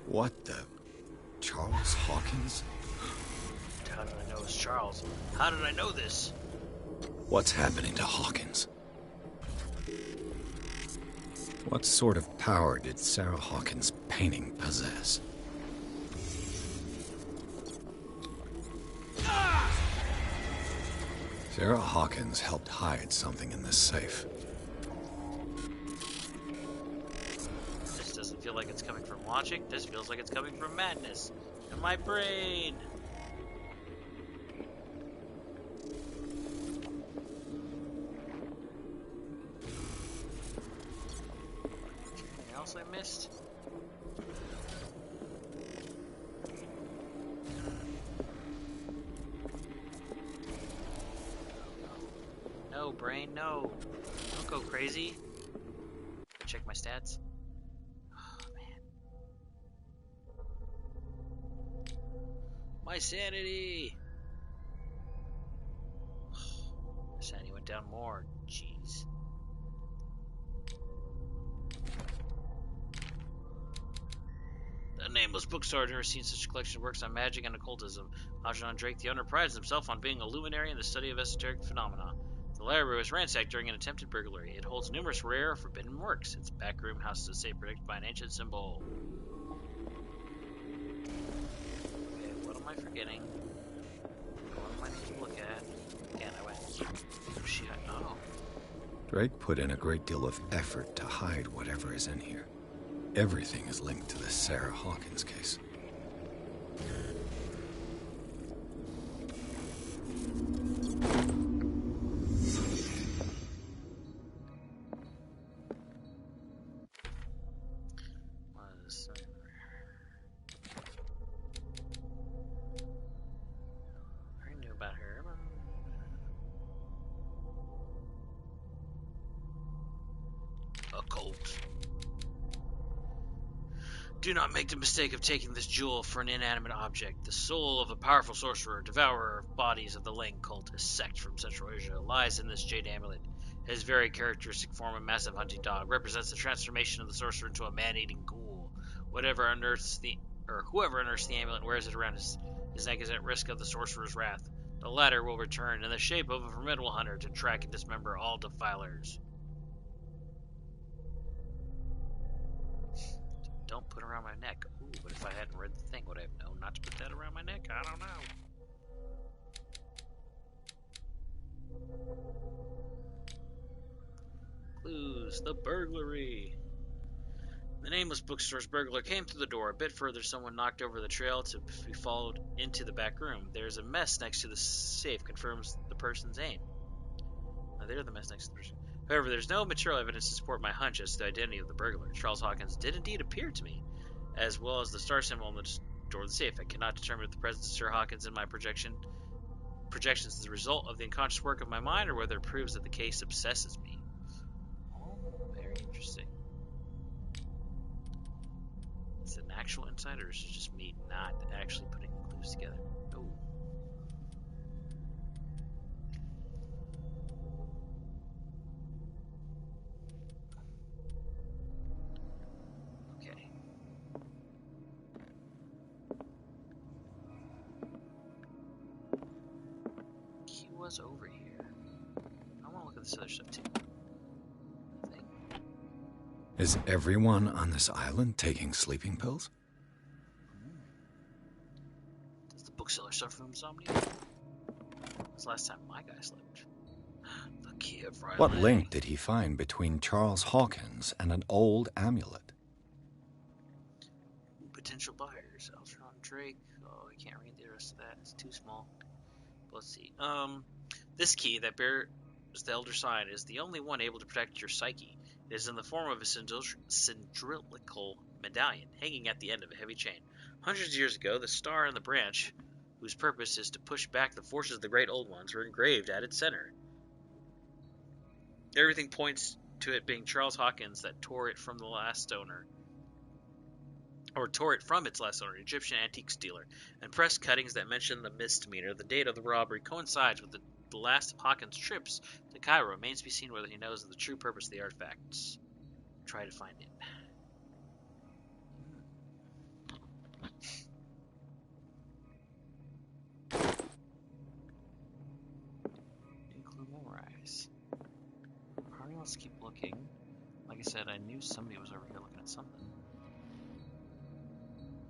What the? Charles Hawkins? How did I know it's Charles? How did I know this? What's happening to Hawkins? What sort of power did Sarah Hawkins' painting possess? Sarah Hawkins helped hide something in this safe. This doesn't feel like it's coming from logic. This feels like it's coming from madness. In my brain. Anything else I missed? No, brain, no. Don't go crazy. Check my stats. Oh, man. My sanity! My sanity went down more. Jeez. The nameless bookstore had never seen such a collection of works on magic and occultism. Algernon Drake, the owner, prides himself on being a luminary in the study of esoteric phenomena. The library was ransacked during an attempted burglary. It holds numerous rare, forbidden works. Its back room houses a safe protected by an ancient symbol. Okay, what am I forgetting? What am I need to look at? Again, I went. Oh, shit. Oh. Drake put in a great deal of effort to hide whatever is in here. Everything is linked to the Sarah Hawkins case. cult. Do not make the mistake of taking this jewel for an inanimate object. The soul of a powerful sorcerer, devourer of bodies of the Lang cult, a sect from Central Asia, lies in this jade amulet. His very characteristic form, a massive hunting dog, represents the transformation of the sorcerer into a man-eating ghoul. Whoever unearths the amulet wears it around his neck is at risk of the sorcerer's wrath. The latter will return in the shape of a formidable hunter to track and dismember all defilers. Don't put around my neck. Ooh, but if I hadn't read the thing, would I have known not to put that around my neck? I don't know. Clues. The burglary. The nameless bookstore's burglar came through the door. A bit further, someone knocked over the trail to be followed into the back room. There's a mess next to the safe, confirms the person's aim. Now, there's the mess next to the person. However, there's no material evidence to support my hunch as to the identity of the burglar. Charles Hawkins did indeed appear to me, as well as the star symbol on the door of the safe. I cannot determine if the presence of Sir Hawkins in my projections is the result of the unconscious work of my mind, or whether it proves that the case obsesses me. Oh, very interesting. Is it an actual insight, or is it just me not actually putting the clues together? Oh. Okay. He was over here. I want to look at this other stuff too. Is everyone on this island taking sleeping pills? Does the bookseller suffer from insomnia? That's the last time my guy slept. The key of Riley. What link did he find between Charles Hawkins and an old amulet? Potential buyers. Algernon Drake. Oh, I can't read the rest of that. It's too small. Let's see. This key that bears the Elder Sign is the only one able to protect your psyche. It is in the form of a cylindrical medallion hanging at the end of a heavy chain. Hundreds of years ago, the star and the branch, whose purpose is to push back the forces of the Great Old Ones, were engraved at its center. Everything points to it being Charles Hawkins that tore it from its last owner, an Egyptian antiques dealer, and press cuttings that mention the misdemeanor. The date of the robbery coincides with the last of Hawkins' trips to Cairo. It remains to be seen whether he knows of the true purpose of the artifacts. Try to find it. New clue memorize. Alright, let's keep looking. Like I said, I knew somebody was over here looking at something.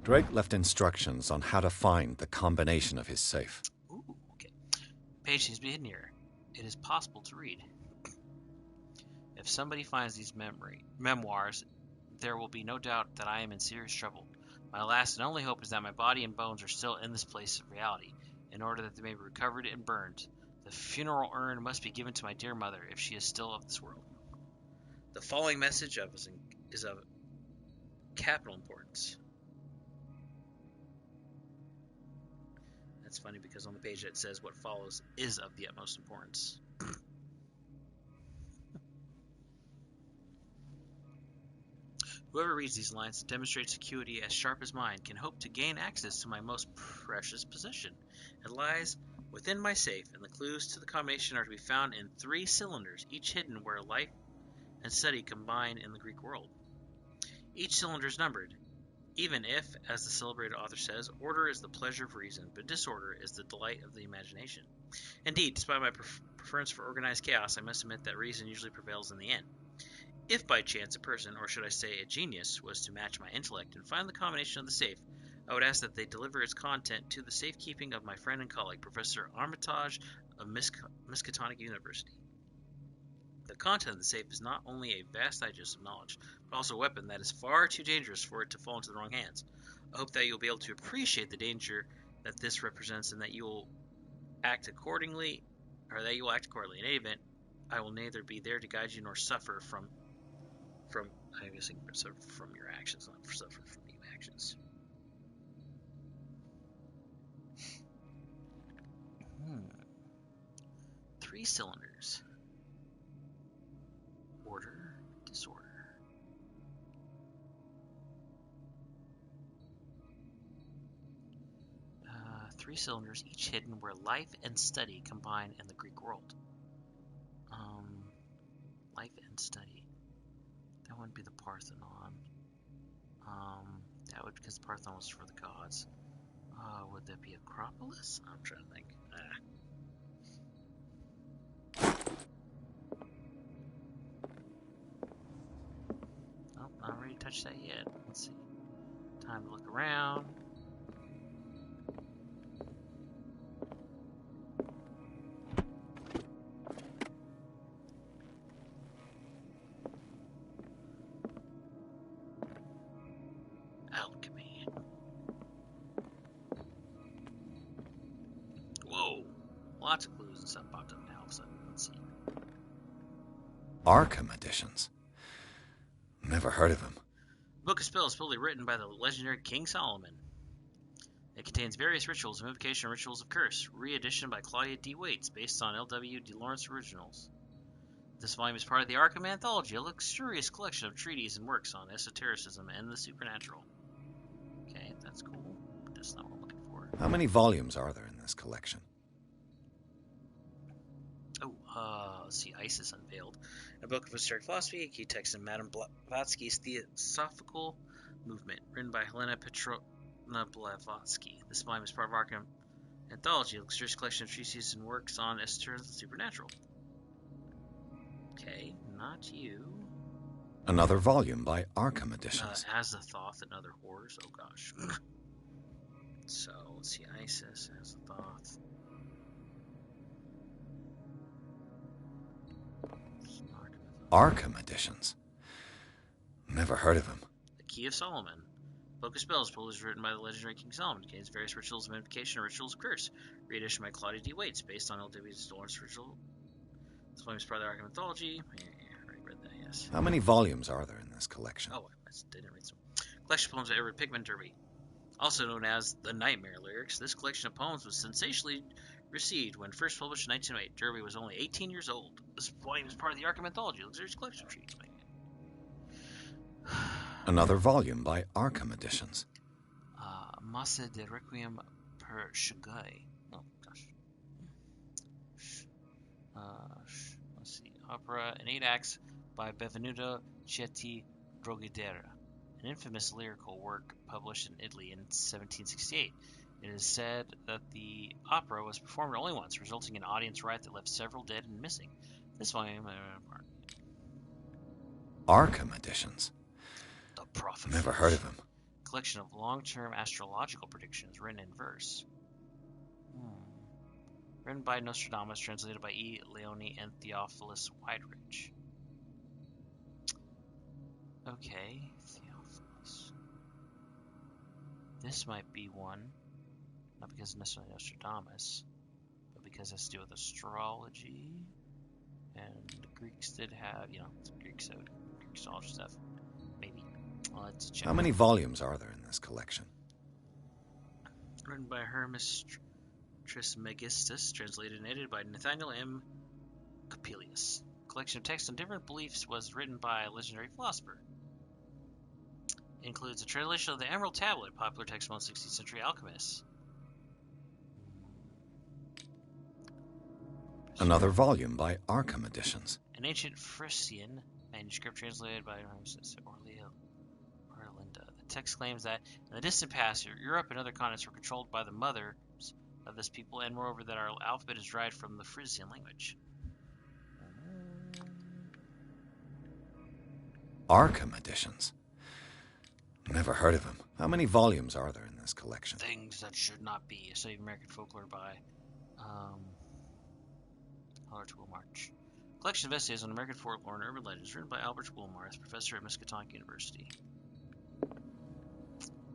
Drake left instructions on how to find the combination of his safe. Ooh, okay. Page seems to be hidden here. It is possible to read. If somebody finds these memoirs, there will be no doubt that I am in serious trouble. My last and only hope is that my body and bones are still in this place of reality, in order that they may be recovered and burned. The funeral urn must be given to my dear mother, if she is still of this world. The following message is of capital importance. That's funny because on the page it says what follows is of the utmost importance. Whoever reads these lines and demonstrates acuity as sharp as mine can hope to gain access to my most precious possession. It lies within my safe, and the clues to the combination are to be found in 3 cylinders, each hidden where life and study combine in the Greek world. Each cylinder is numbered, even if, as the celebrated author says, order is the pleasure of reason, but disorder is the delight of the imagination. Indeed, despite my preference for organized chaos, I must admit that reason usually prevails in the end. If by chance a person, or should I say a genius, was to match my intellect and find the combination of the safe, I would ask that they deliver its content to the safekeeping of my friend and colleague, Professor Armitage of Miskatonic University. The content of the safe is not only a vast digest of knowledge, but also a weapon that is far too dangerous for it to fall into the wrong hands. I hope that you'll be able to appreciate the danger that this represents, and that you will act accordingly. In any event, I will neither be there to guide you nor suffer from I'm guessing suffer from your actions, not suffer from the actions. 3 cylinders. Order, disorder. 3 cylinders, each hidden where life and study combine in the Greek world. Life and study. That wouldn't be the Parthenon. That would, because the Parthenon was for the gods. Would that be Acropolis? I'm trying to think. Oh, not ready to touch that yet. Let's see. Time to look around. Alchemy. Whoa! Lots of clues and stuff popped up now all of a sudden. Let's see. Arkham editions. Never heard of him. Book of Spells, fully written by the legendary King Solomon. It contains various rituals of invocation and rituals of curse, re-edition by Claudia D. Waits, based on L.W. de Lawrence originals. This volume is part of the Arkham Anthology, a luxurious collection of treatises and works on esotericism and the supernatural. Okay, that's cool. That's not what I'm looking for. How many volumes are there in this collection? Let's see. Isis Unveiled. A book of historic philosophy, a key text in Madame Blavatsky's Theosophical Movement, written by Helena Petrovna Blavatsky. This volume is part of Arkham Anthology, a luxurious collection of treatises and works on esotericism and supernatural. Okay, not you. Another volume by Arkham editions. Azathoth and Other Horrors. Oh gosh. So, let's see. Isis, Azathoth. Arkham editions. Never heard of him. The Key of Solomon. Book of Spells, published written by the legendary King Solomon, contains various rituals of invocation and rituals of curse. Reedition by Claudia D. Waits, based on L.W. de Lawrence original. This volume is part of the Arkham Anthology. Yeah, I already read that, yes. How many volumes are there in this collection? Oh, I didn't read some. Collection of poems by Edward Pigman Derby. Also known as the Nightmare Lyrics, this collection of poems was sensationally received when first published in 1908. Derby was only 18 years old. This volume is part of the Arkham Anthology, luxurious collection of treatises. Another volume by Arkham editions. Massa de Requiem per Shugai. Oh, gosh. Let's see. Opera in 8 acts by Benvenuto Ceti Drogadera, an infamous lyrical work published in Italy in 1768. It is said that the opera was performed only once, resulting in audience riot that left several dead and missing. This volume... Arkham editions. The Prophet. Never heard of him. Collection of long-term astrological predictions written in verse. Written by Nostradamus, translated by E. Leone and Theophilus Wideridge. Okay, Theophilus. This might be one, not because necessarily Nostradamus, but because it has to do with astrology. And the Greeks did have, Greek astrology stuff. Maybe. Let's check. How many volumes are there in this collection? Written by Hermes Trismegistus, translated and edited by Nathaniel M. Coppelius. Collection of texts on different beliefs was written by a legendary philosopher. It includes a translation of the Emerald Tablet, popular text among 16th century alchemists. Another volume by Arkham editions. An ancient Frisian manuscript translated by Orlinda. The text claims that in the distant past, Europe and other continents were controlled by the mothers of this people, and moreover that our alphabet is derived from the Frisian language. Arkham editions. Never heard of him. How many volumes are there in this collection? Things That Should Not Be, a study of American folklore by Albert Wilmarch. Collection of essays on American folklore and urban legends written by Albert Wilmarch, professor at Miskatonic University.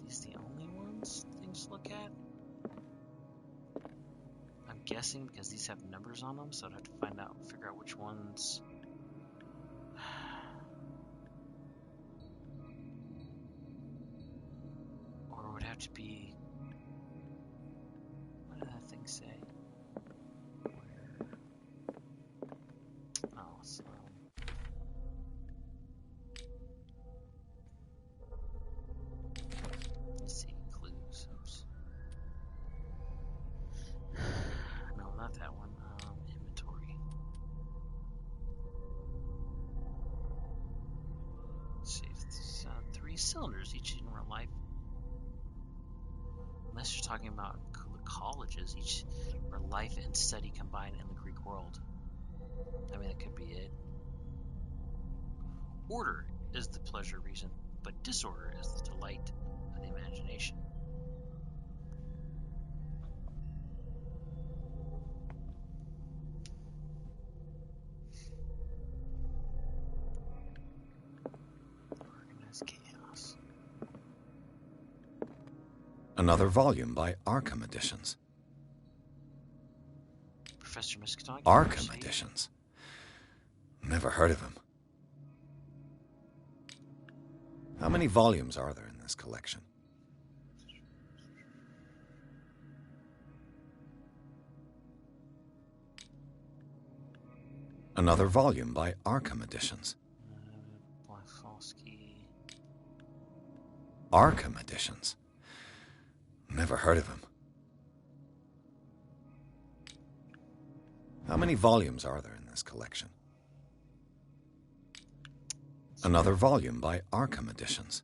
These the only ones things to look at? I'm guessing because these have numbers on them, so I'd have to figure out which ones. Or it would have to be. What did that thing say? Let's see, clues. Oops. many cylinders, each in real life. Unless you're talking about the colleges, each where life and study combined in the Greek world. I mean, that could be it. Order is the pleasure reason, but disorder is the delight of the imagination. Organized chaos. Another volume by Arkham Editions. Professor Miskatonic. Arkham Editions. Never heard of him. How many volumes are there in this collection? Another volume by Arkham Editions. Blafowski. Arkham Editions. Never heard of him. How many volumes are there in this collection? Another volume by Arkham Editions.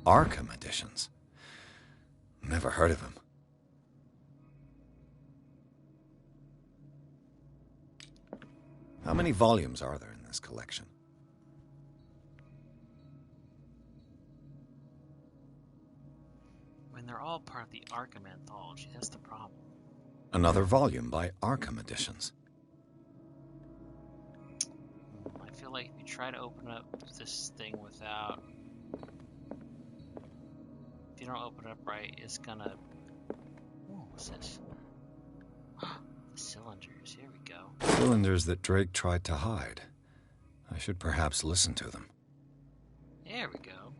Arkham Editions. Never heard of him. How many volumes are there in this collection? When they're all part of the Arkham anthology, that's the problem. Another volume by Arkham Editions. I feel like if you try to open up this thing without... If you don't open it up right, it's gonna... Ooh, what's this? The cylinders, here we go. Cylinders that Drake tried to hide. I should perhaps listen to them. There we go.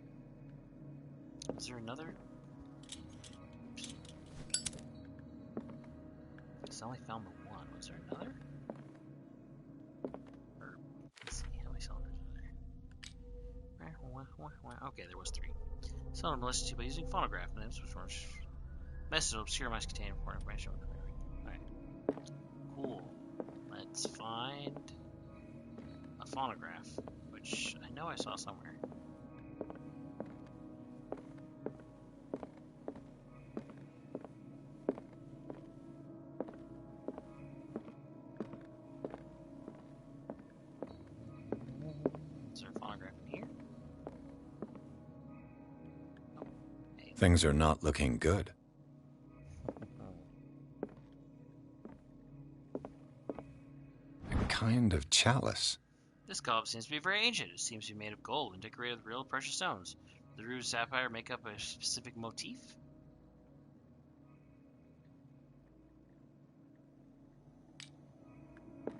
Is there another? Oops. I only found the one. Was there another? Or, let's see, how many cylinders are there? Okay, there was 3. Cylinder listened to by using phonograph names, which were messages obscure mice contain important information. Alright. Cool. Let's find a phonograph, which I know I saw somewhere. Things are not looking good. A kind of chalice. This globe seems to be very ancient. It seems to be made of gold and decorated with real precious stones. The ruby sapphire make up a specific motif? I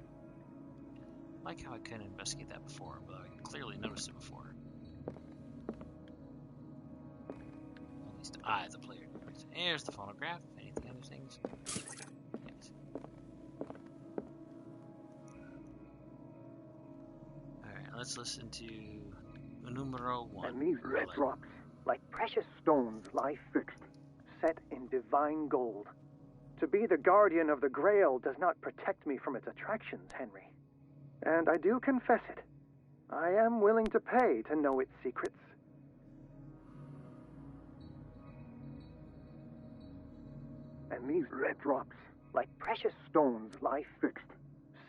like how I couldn't investigate that before, but I clearly noticed it before. At least I, the player. Here's the phonograph. Anything other things? Yes. Alright, let's listen to numero 1. And these red rocks, like precious stones, lie fixed, set in divine gold. To be the guardian of the Grail does not protect me from its attractions, Henry. And I do confess it. I am willing to pay to know its secrets. And these red rocks, like precious stones, lie fixed,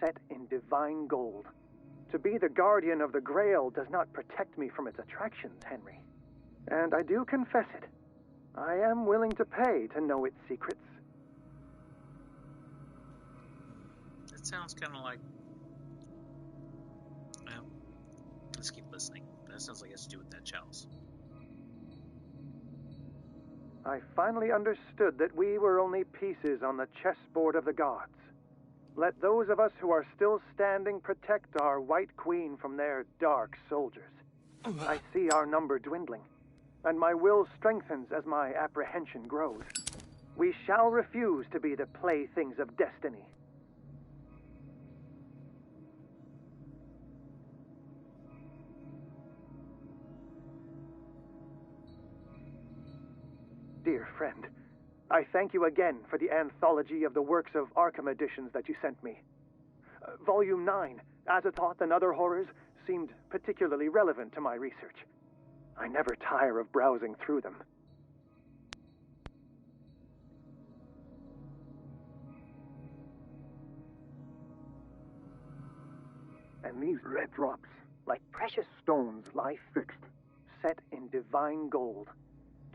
set in divine gold. To be the guardian of the Grail does not protect me from its attractions, Henry. And I do confess it. I am willing to pay to know its secrets. That sounds kind of like... Well, let's keep listening. That sounds like it has to do with that chalice. I finally understood that we were only pieces on the chessboard of the gods. Let those of us who are still standing protect our White Queen from their dark soldiers. I see our number dwindling, and my will strengthens as my apprehension grows. We shall refuse to be the playthings of destiny. Dear friend, I thank you again for the anthology of the works of Arkham editions that you sent me. Volume 9, Azathoth and other horrors seemed particularly relevant to my research. I never tire of browsing through them. And these red drops, like precious stones, lie fixed, set in divine gold.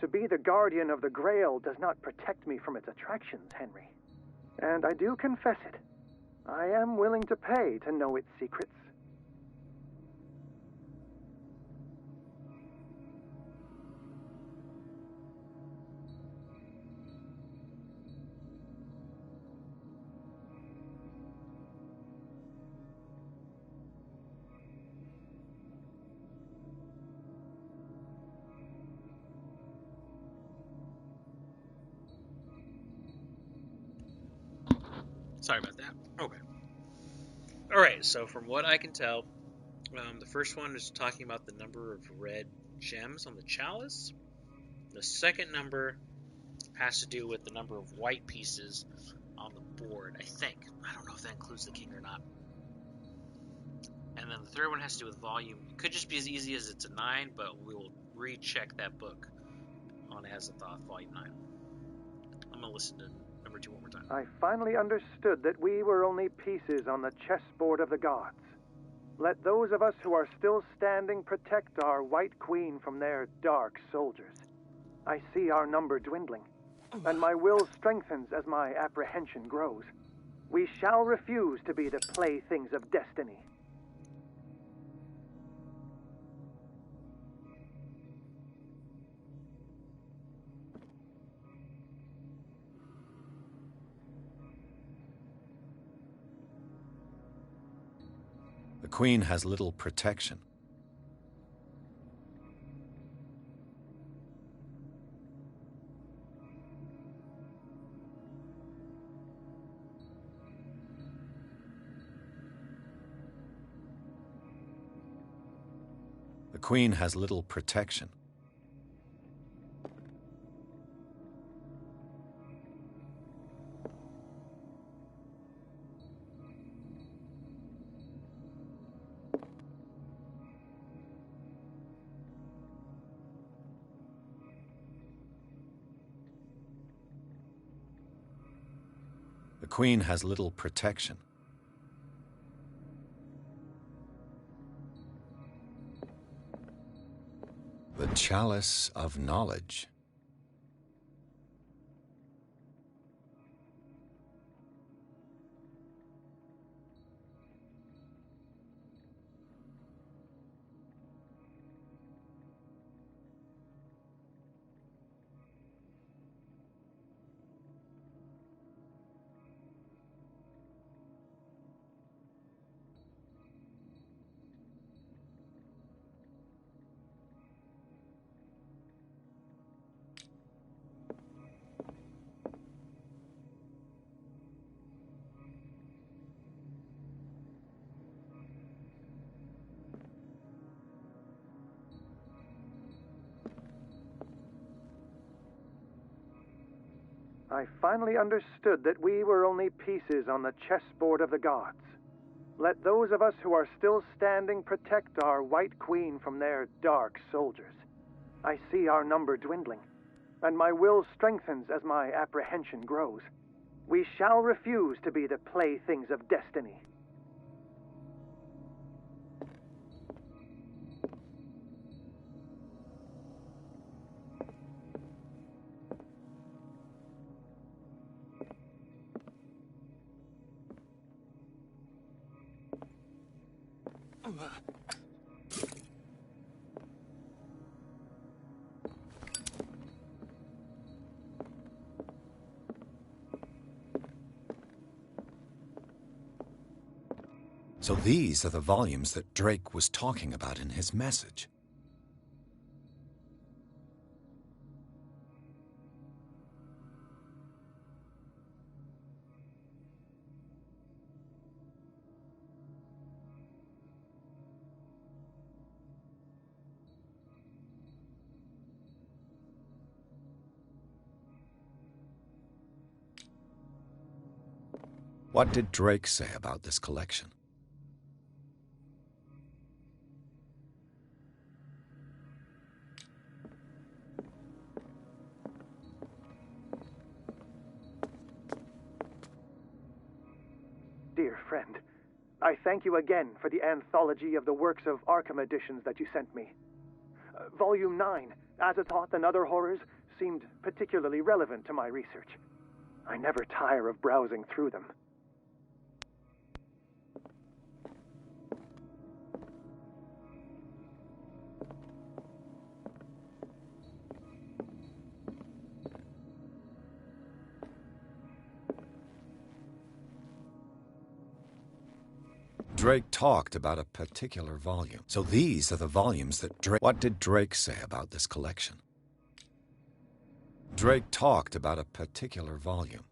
To be the guardian of the Grail does not protect me from its attractions, Henry. And I do confess it. I am willing to pay to know its secrets. Sorry about that. Okay. Alright, so from what I can tell, the first one is talking about the number of red gems on the chalice. The second number has to do with the number of white pieces on the board, I think. I don't know if that includes the king or not. And then the third one has to do with volume. It could just be as easy as it's a 9, but we will recheck that book on Azathoth, Volume 9. I'm going to listen to number 2 one more time. I finally understood that we were only pieces on the chessboard of the gods. Let those of us who are still standing protect our White Queen from their dark soldiers. I see our number dwindling, and my will strengthens as my apprehension grows. We shall refuse to be the playthings of destiny. The Queen has little protection. The Queen has little protection. The Queen has little protection. The Chalice of Knowledge. I finally understood that we were only pieces on the chessboard of the gods. Let those of us who are still standing protect our White Queen from their dark soldiers. I see our number dwindling, and my will strengthens as my apprehension grows. We shall refuse to be the playthings of destiny. So these are the volumes that Drake was talking about in his message. What did Drake say about this collection? friend. I thank you again for the anthology of the works of Arkham editions that you sent me. Volume 9, Azathoth and Other Horrors, seemed particularly relevant to my research. I never tire of browsing through them. Drake talked about a particular volume. So these are the volumes that Drake... What did Drake say about this collection? Drake talked about a particular volume.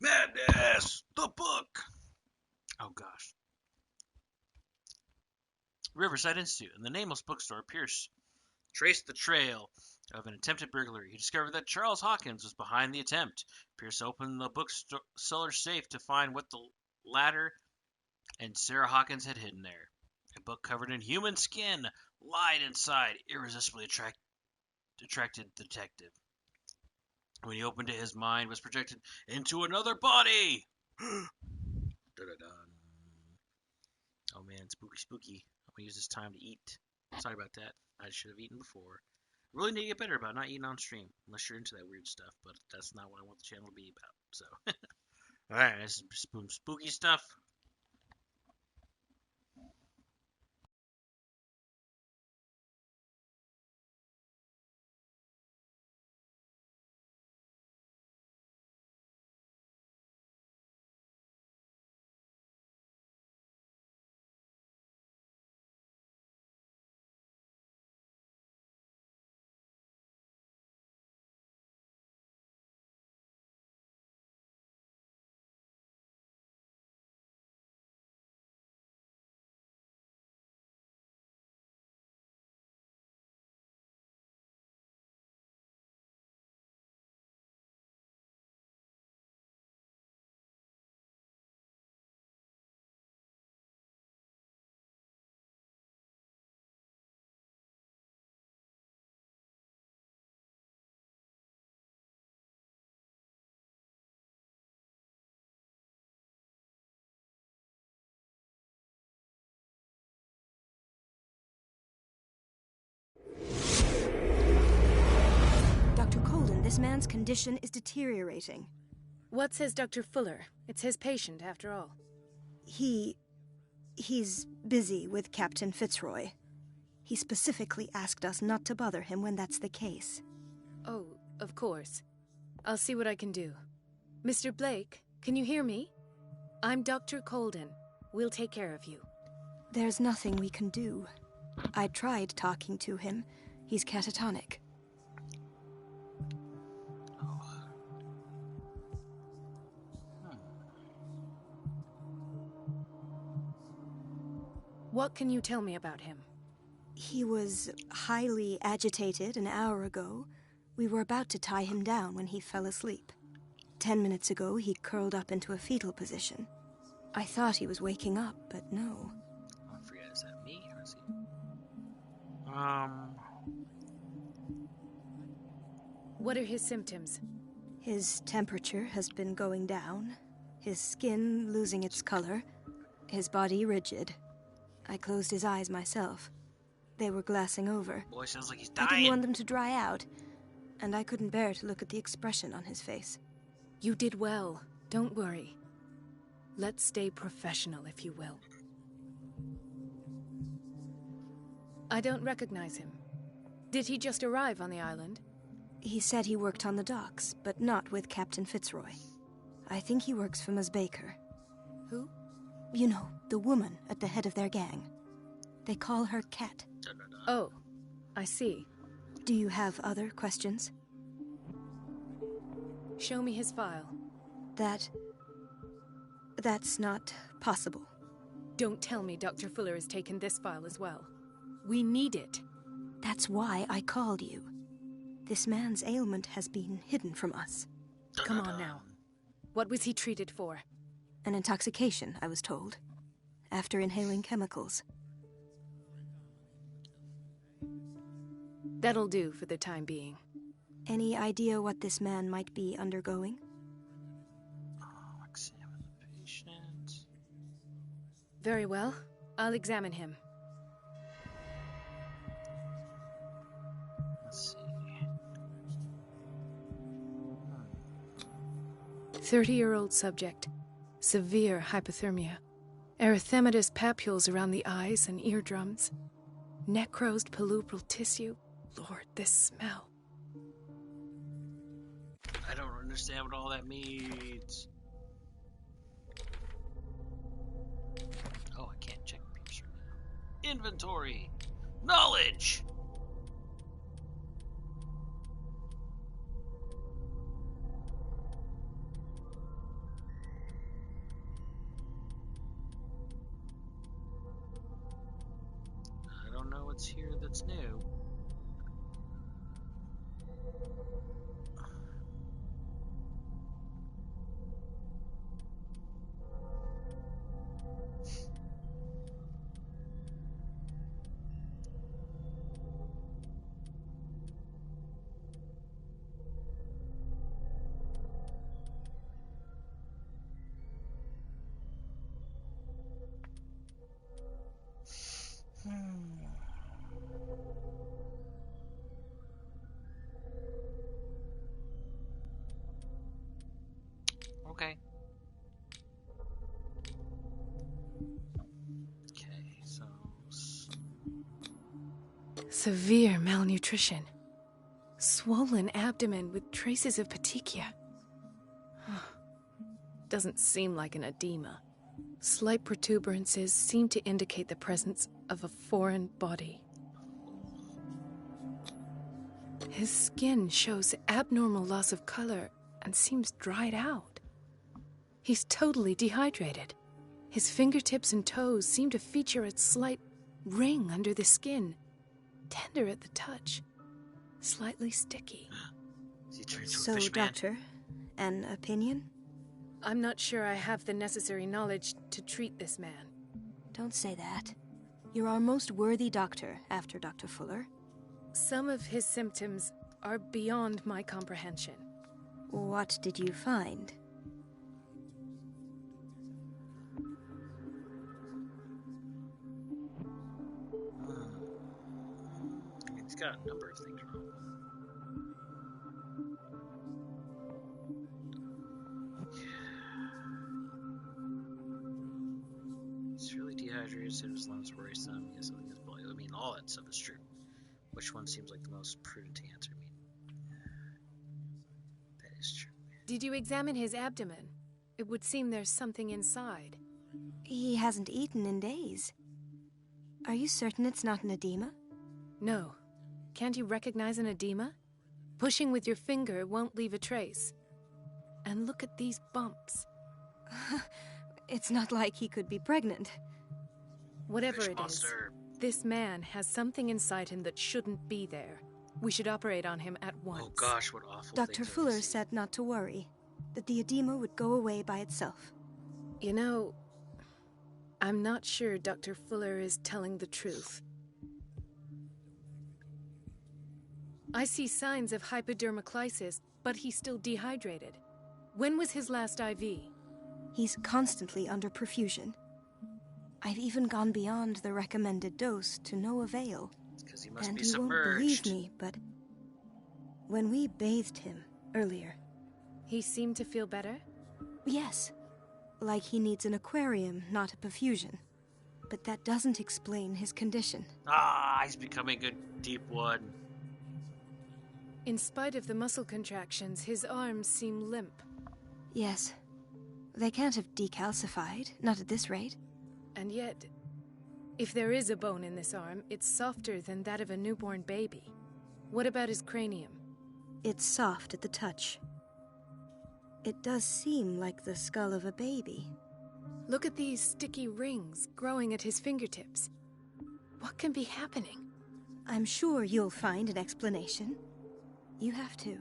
Madness! The book! Oh gosh. Riverside Institute and the nameless bookstore Pierce traced the trail of an attempted burglary. He discovered that Charles Hawkins was behind the attempt. Pierce opened the bookseller's safe to find what the latter and Sarah Hawkins had hidden there. A book covered in human skin lied inside, irresistibly attracted the detective. When he opened it, his mind was projected into another body. Oh man, spooky, spooky. I'm gonna use this time to eat. Sorry about that. I should have eaten before. Really need to get better about not eating on stream, unless you're into that weird stuff, but that's not what I want the channel to be about. So, alright, this is some spooky stuff. Dr. Colden, this man's condition is deteriorating. What says Dr. Fuller? It's his patient, after all. He's busy with Captain Fitzroy. He specifically asked us not to bother him when that's the case. Oh, of course. I'll see what I can do. Mr. Blake, can you hear me? I'm Dr. Colden. We'll take care of you. There's nothing we can do. I tried talking to him. He's catatonic. What can you tell me about him? He was highly agitated an hour ago. We were about to tie him down when he fell asleep. 10 minutes ago, he curled up into a fetal position. I thought he was waking up, but no. I forget, is that me or is he? What are his symptoms? His temperature has been going down, his skin losing its color, his body rigid. I closed his eyes myself. They were glassing over. Boy, sounds like he's I dying. didn't want them to dry out, and I couldn't bear to look at the expression on his face. You did well. Don't worry. Let's stay professional, if you will. I don't recognize him. Did he just arrive on the island? He said he worked on the docks, but not with Captain Fitzroy. I think he works for Ms. Baker. Who? You know, the woman at the head of their gang. They call her Cat. Oh, I see. Do you have other questions? Show me his file. That's not possible. Don't tell me Dr. Fuller has taken this file as well. We need it. That's why I called you. This man's ailment has been hidden from us. Come on now. What was he treated for? An intoxication, I was told. After inhaling chemicals. That'll do for the time being. Any idea what this man might be undergoing? Examine the patient. Very well. I'll examine him. Let's see. 30-year-old subject. Severe hypothermia. Erythematous papules around the eyes and eardrums. Necrosed palpebral tissue. Lord, this smell. I don't understand what all that means. Oh, I can't check the picture now. Inventory. Knowledge. I don't know what's here that's new. Okay. Okay, so... Severe malnutrition. Swollen abdomen with traces of petechia. Doesn't seem like an edema. Slight protuberances seem to indicate the presence of a foreign body. His skin shows abnormal loss of color and seems dried out. He's totally dehydrated. His fingertips and toes seem to feature a slight ring under the skin, tender at the touch, slightly sticky. Is he turned into a So, fish man? Doctor, an opinion? I'm not sure I have the necessary knowledge to treat this man. Don't say that. You're our most worthy doctor after Dr. Fuller. Some of his symptoms are beyond my comprehension. What did you find? He's got a number of things wrong. He's really dehydrated, said his lungs worrisome, he has something in his belly. I mean, all that stuff is true. Which one seems like the most prudent to answer? I mean, that is Did you examine his abdomen? It would seem there's something inside. He hasn't eaten in days. Are you certain it's not an edema? No. Can't you recognize an edema? Pushing with your finger won't leave a trace. And look at these bumps. It's not like he could be pregnant. Whatever Fish it monster. is, this man has something inside him that shouldn't be there. We should operate on him at once. Oh gosh, what awful Dr. things Fuller I've seen. said not to worry, that the edema would go away by itself. You know, I'm not sure Dr. Fuller is telling the truth. I see signs of hypodermoclysis, but he's still dehydrated. When was his last IV? He's constantly under perfusion. I've even gone beyond the recommended dose to no avail. Because he must And be you won't believe submerged. me, but when we bathed him earlier, He seemed to feel better? yes, like he needs an aquarium, not a perfusion. But that doesn't explain his condition. Ah, he's becoming a deep one. In spite of the muscle contractions, his arms seem limp. Yes, they can't have decalcified, not at this rate. And yet, if there is a bone in this arm, it's softer than that of a newborn baby. What about his cranium? It's soft at the touch. It does seem like the skull of a baby. Look at these sticky rings growing at his fingertips. What can be happening? I'm sure you'll find an explanation. You have to.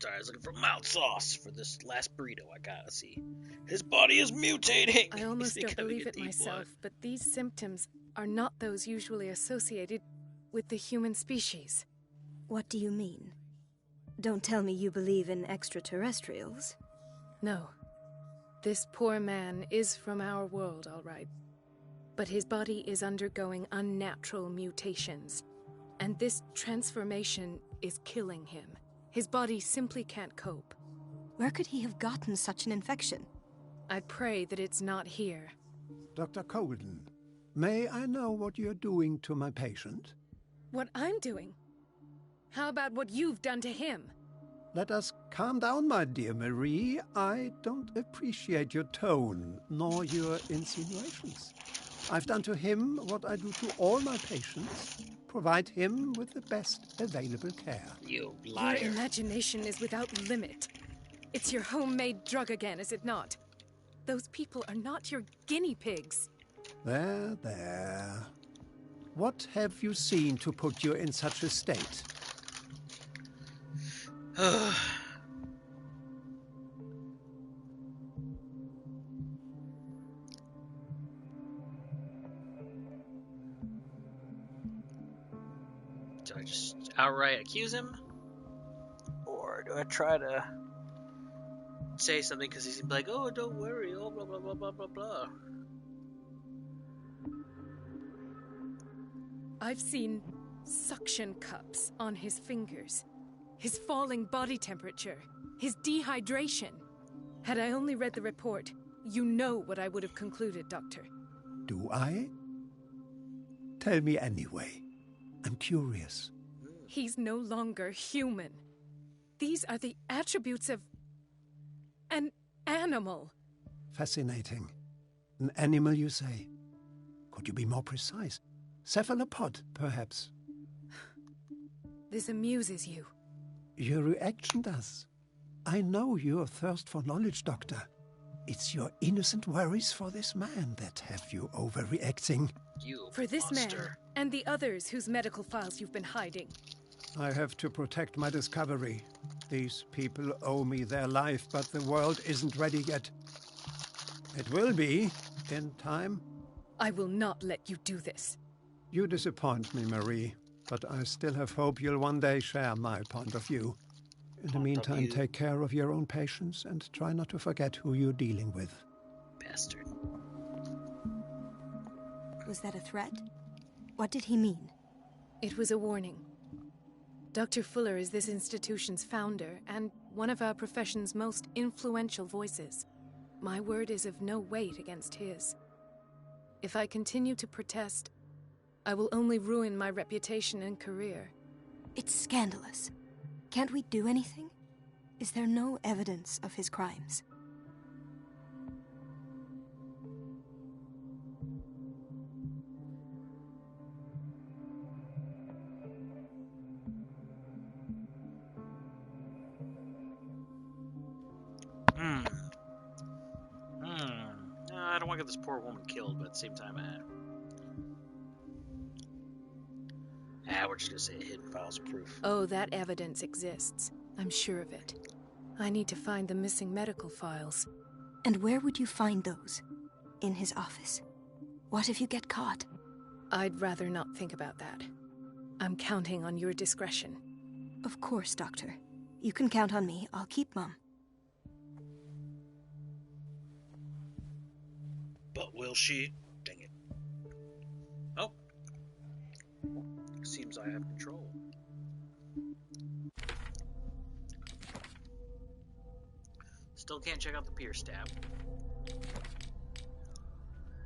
Sorry, I was looking for mouth sauce for this last burrito I gotta see. His body is mutating! I almost He's don't becoming believe a it deep myself, one. but these symptoms are not those usually associated with the human species. What do you mean? Don't tell me you believe in extraterrestrials. No. This poor man is from our world, all right. But his body is undergoing unnatural mutations. And this transformation is killing him. His body simply can't cope. Where could he have gotten such an infection? I pray that it's not here. Dr. Colden, may I know what you're doing to my patient? What I'm doing? How about what you've done to him? Let us calm down, my dear Marie. I don't appreciate your tone, nor your insinuations. I've done to him what I do to all my patients. Provide him with the best available care. You Your liar. imagination is without limit. It's your homemade drug again, is it not? Those people are not your guinea pigs. There, there. What have you seen to put you in such a state? Do I just outright accuse him? Or do I try to say something because he's like, oh, don't worry, oh, blah, blah, blah, blah, blah, blah. I've seen suction cups on his fingers, his falling body temperature, his dehydration. Had I only read the report, you know what I would have concluded, Doctor. Do I? Tell me anyway. I'm curious. He's no longer human. These are the attributes of an animal. Fascinating. An animal, you say? Could you be more precise? Cephalopod, perhaps? This amuses you. Your reaction does. I know your thirst for knowledge, Doctor. It's your innocent worries for this man that have you overreacting. You For this monster. man and the others whose medical files you've been hiding. I have to protect my discovery. These people owe me their life, but the world isn't ready yet. It will be, in time. I will not let you do this. You disappoint me, Marie, but I still have hope you'll one day share my point of view. In the meantime, take care of your own patients and try not to forget who you're dealing with. Bastard. Was that a threat? What did he mean? It was a warning. Dr. Fuller is this institution's founder and one of our profession's most influential voices. My word is of no weight against his. If I continue to protest, I will only ruin my reputation and career. It's scandalous. Can't we do anything? Is there no evidence of his crimes? I don't want to get this poor woman killed, but at the same time, we're just gonna say hidden files proof. Oh, that evidence exists. I'm sure of it. I need to find the missing medical files. And where would you find those? In his office? What if you get caught? I'd rather not think about that. I'm counting on your discretion. Of course, Doctor. You can count on me. I'll keep Mum. But will she? Dang it. Oh. Seems I have control. Still can't check out the Pierce stab.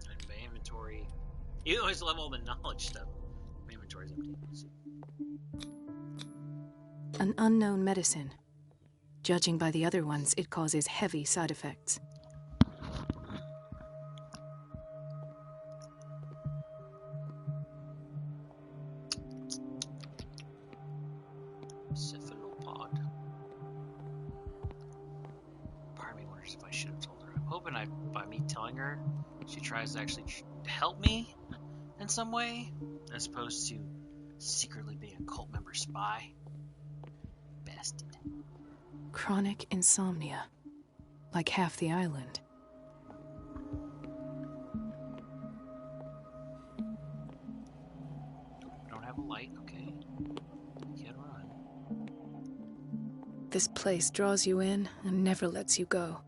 And my inventory. You always love all the knowledge stuff. My inventory's empty. Let's see. An unknown medicine. Judging by the other ones, it causes heavy side effects. Cephalopod. Part of me wonders if I should have told her. I'm hoping by me telling her, she tries to actually help me in some way, as opposed to secretly being a cult member spy. Bastard. Chronic insomnia. Like half the island. Don't have a light, okay. Can't run. This place draws you in and never lets you go.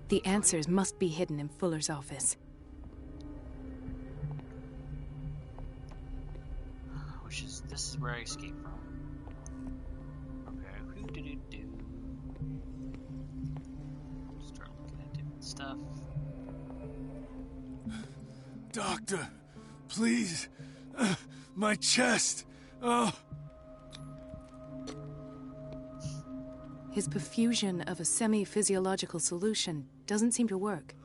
The answers must be hidden in Fuller's office. This is where I escaped from. Okay. Start looking at different stuff. Doctor, please. My chest. Oh. His perfusion of a semi-physiological solution doesn't seem to work.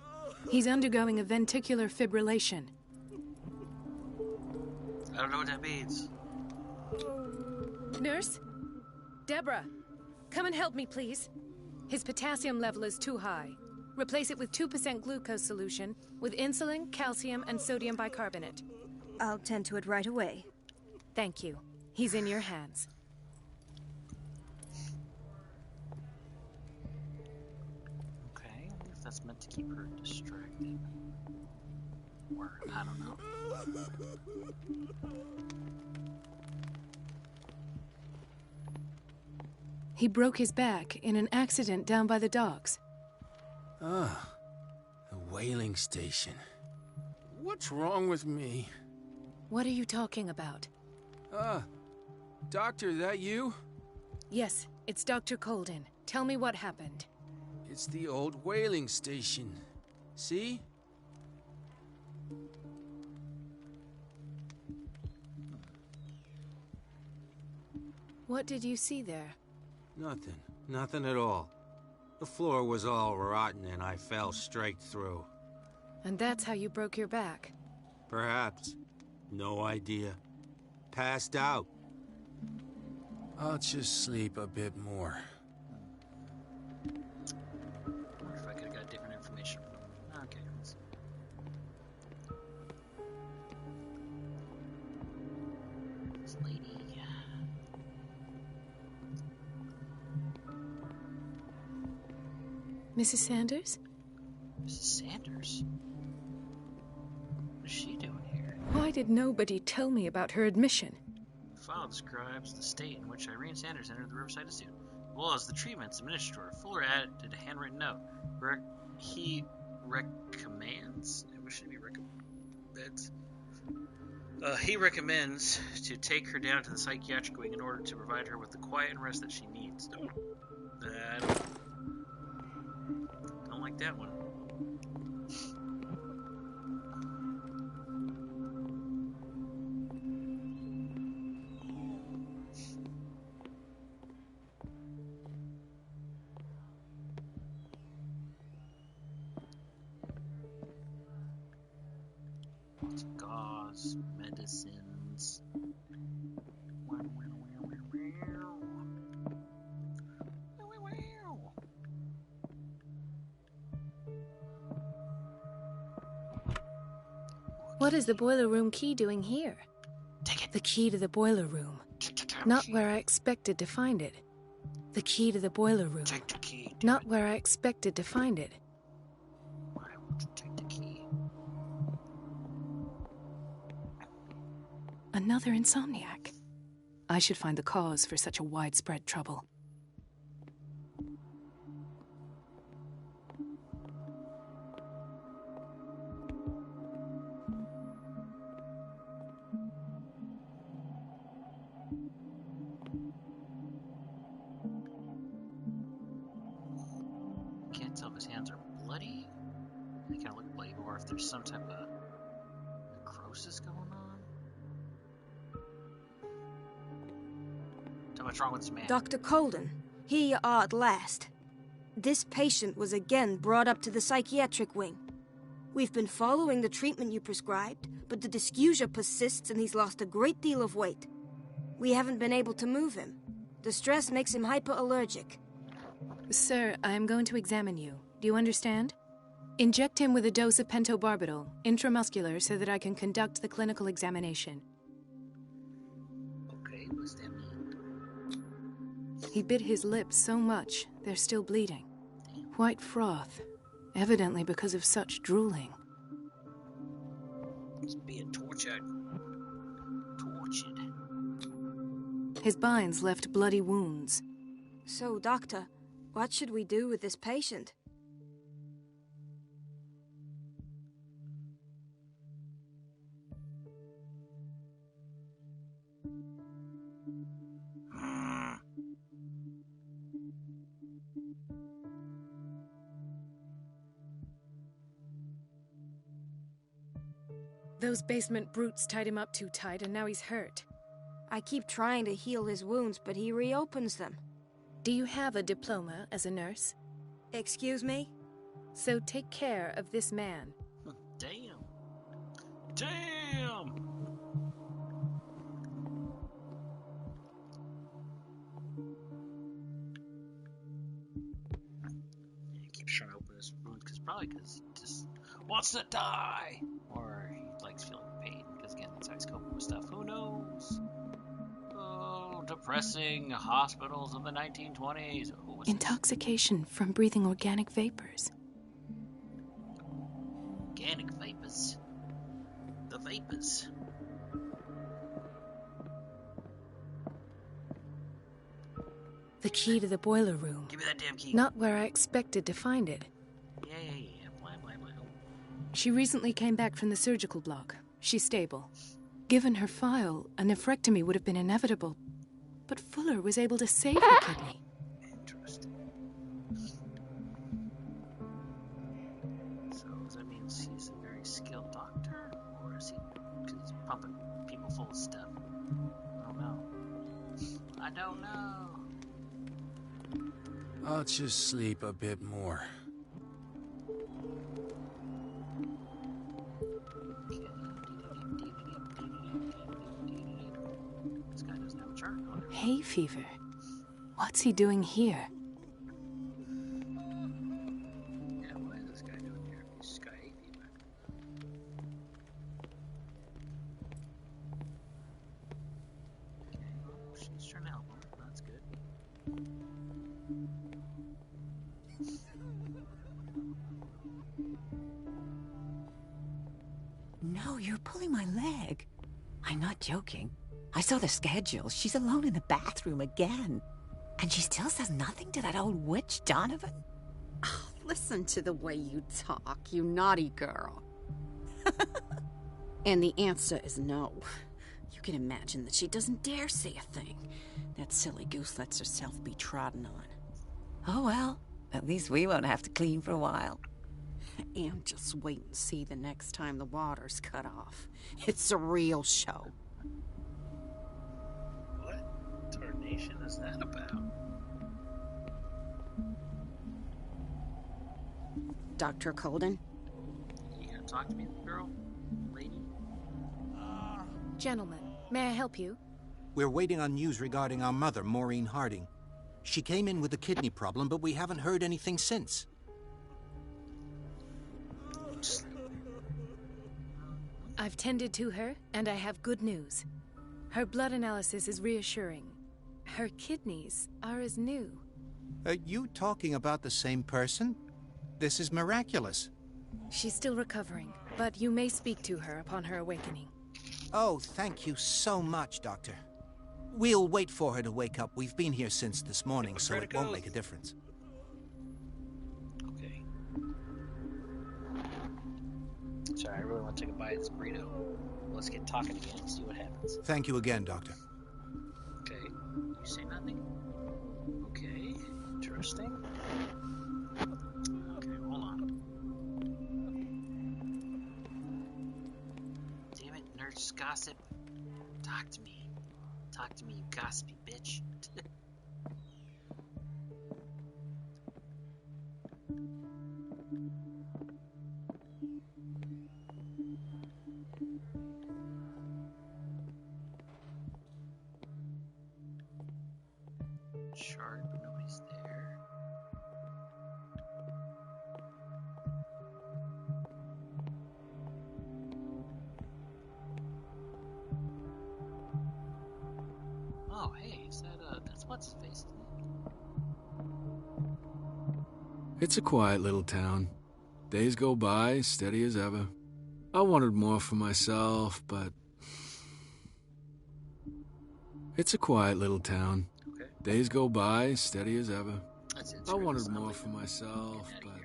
He's undergoing a ventricular fibrillation. I don't know what that means. Nurse? Deborah, come and help me, please. His potassium level is too high. Replace it with 2% glucose solution with insulin, calcium, and sodium bicarbonate. I'll tend to it right away. Thank you. He's in your hands. Okay, I wonder if that's meant to keep her distracted. Or, I don't know. He broke his back in an accident down by the docks. Ah, the whaling station. What's wrong with me? What are you talking about? Doctor, that you? Yes, it's Dr. Colden. Tell me what happened. It's the old whaling station. See? What did you see there? Nothing. Nothing at all. The floor was all rotten and I fell straight through. And that's how you broke your back? Perhaps. No idea. Passed out. I'll just sleep a bit more. I wonder if I could have got different information from him. Okay, let's see. This lady. Mrs. Sanders? Mrs. Sanders? What is she doing here? Why did nobody tell me about her admission? The file describes the state in which Irene Sanders entered the Riverside Institute, as well as the treatments administered. Fuller added a handwritten note. He recommends. What should it be? He recommends to take her down to the psychiatric wing in order to provide her with the quiet and rest that she needs. I don't like that one. Gauze, medicines. What is the boiler room key doing here? Take it. The key to the boiler room. Not where I expected to find it. The key to the boiler room. Take the key. Not where I expected to find it. Why won't you take the key? Another insomniac. I should find the cause for such a widespread trouble. Can't tell if his hands are bloody. They kind of look bloody, or if there's some type of necrosis going on. Tell me what's wrong with this man. Dr. Colden, here you are at last. This patient was again brought up to the psychiatric wing. We've been following the treatment you prescribed, but the dysgeusia persists and he's lost a great deal of weight. We haven't been able to move him. The stress makes him hyperallergic. Sir, I am going to examine you. Do you understand? Inject him with a dose of pentobarbital, intramuscular, so that I can conduct the clinical examination. Okay, what's that mean? He bit his lips so much, they're still bleeding. White froth, evidently because of such drooling. He's being tortured. Tortured. His binds left bloody wounds. So, Doctor, what should we do with this patient? Those basement brutes tied him up too tight, and now he's hurt. I keep trying to heal his wounds, but he reopens them. Do you have a diploma as a nurse? Excuse me? So take care of this man. Damn. Damn! He keeps trying to open his wounds, probably because he just wants to die! Or he likes feeling pain, because again, that's how he's coping with stuff. Who knows? Oh, depressing hospitals of the 1920s. Oh, what's Intoxication from breathing organic vapors. organic vapors? The vapors. The key to the boiler room. Give me that damn key. Not where I expected to find it. Yeah. Blah. She recently came back from the surgical block. She's stable. Given her file, a nephrectomy would have been inevitable. But Fuller was able to save her kidney. Interesting. So that means he's a very skilled doctor? Or is he because he's pumping people full of stuff? I don't know. I'll just sleep a bit more. This guy doesn't have a chart on him. Hay fever. What's he doing here? Yeah, what is this guy doing here? He's just got hay fever. Okay, well, she's trying to help him. That's good. No, you're pulling my leg. I'm not joking. I saw the schedule. She's alone in the bathroom again. And she still says nothing to that old witch, Donovan. Oh, listen to the way you talk, you naughty girl. And the answer is no. You can imagine that she doesn't dare say a thing. That silly goose lets herself be trodden on. Oh well, at least we won't have to clean for a while. And just wait and see the next time the water's cut off. It's a real show. What tarnation is that about? Dr. Colden? You gonna talk to me, girl? Lady? Gentlemen, may I help you? We're waiting on news regarding our mother, Maureen Harding. She came in with a kidney problem, but we haven't heard anything since. I've tended to her, and I have good news. Her blood analysis is reassuring. Her kidneys are as new. Are you talking about the same person? This is miraculous. She's still recovering, but you may speak to her upon her awakening. Oh, thank you so much, Doctor. We'll wait for her to wake up. We've been here since this morning, so it won't make a difference. Okay. Sorry, I really want to take a bite of this burrito. Let's get talking again and see what happens. Thank you again, Doctor. Okay. You say nothing? Okay. Interesting. Okay, hold on. Damn it, nurse gossip. Talk to me. Talk to me, you gossipy bitch. Shard, but nobody's there. Oh, hey, is that's what's his face, isn't it? It's a quiet little town. Days go by, steady as ever. I wanted more for myself, but... It's a quiet little town. Okay. Days go by, steady as ever. That's I wanted more for myself, but...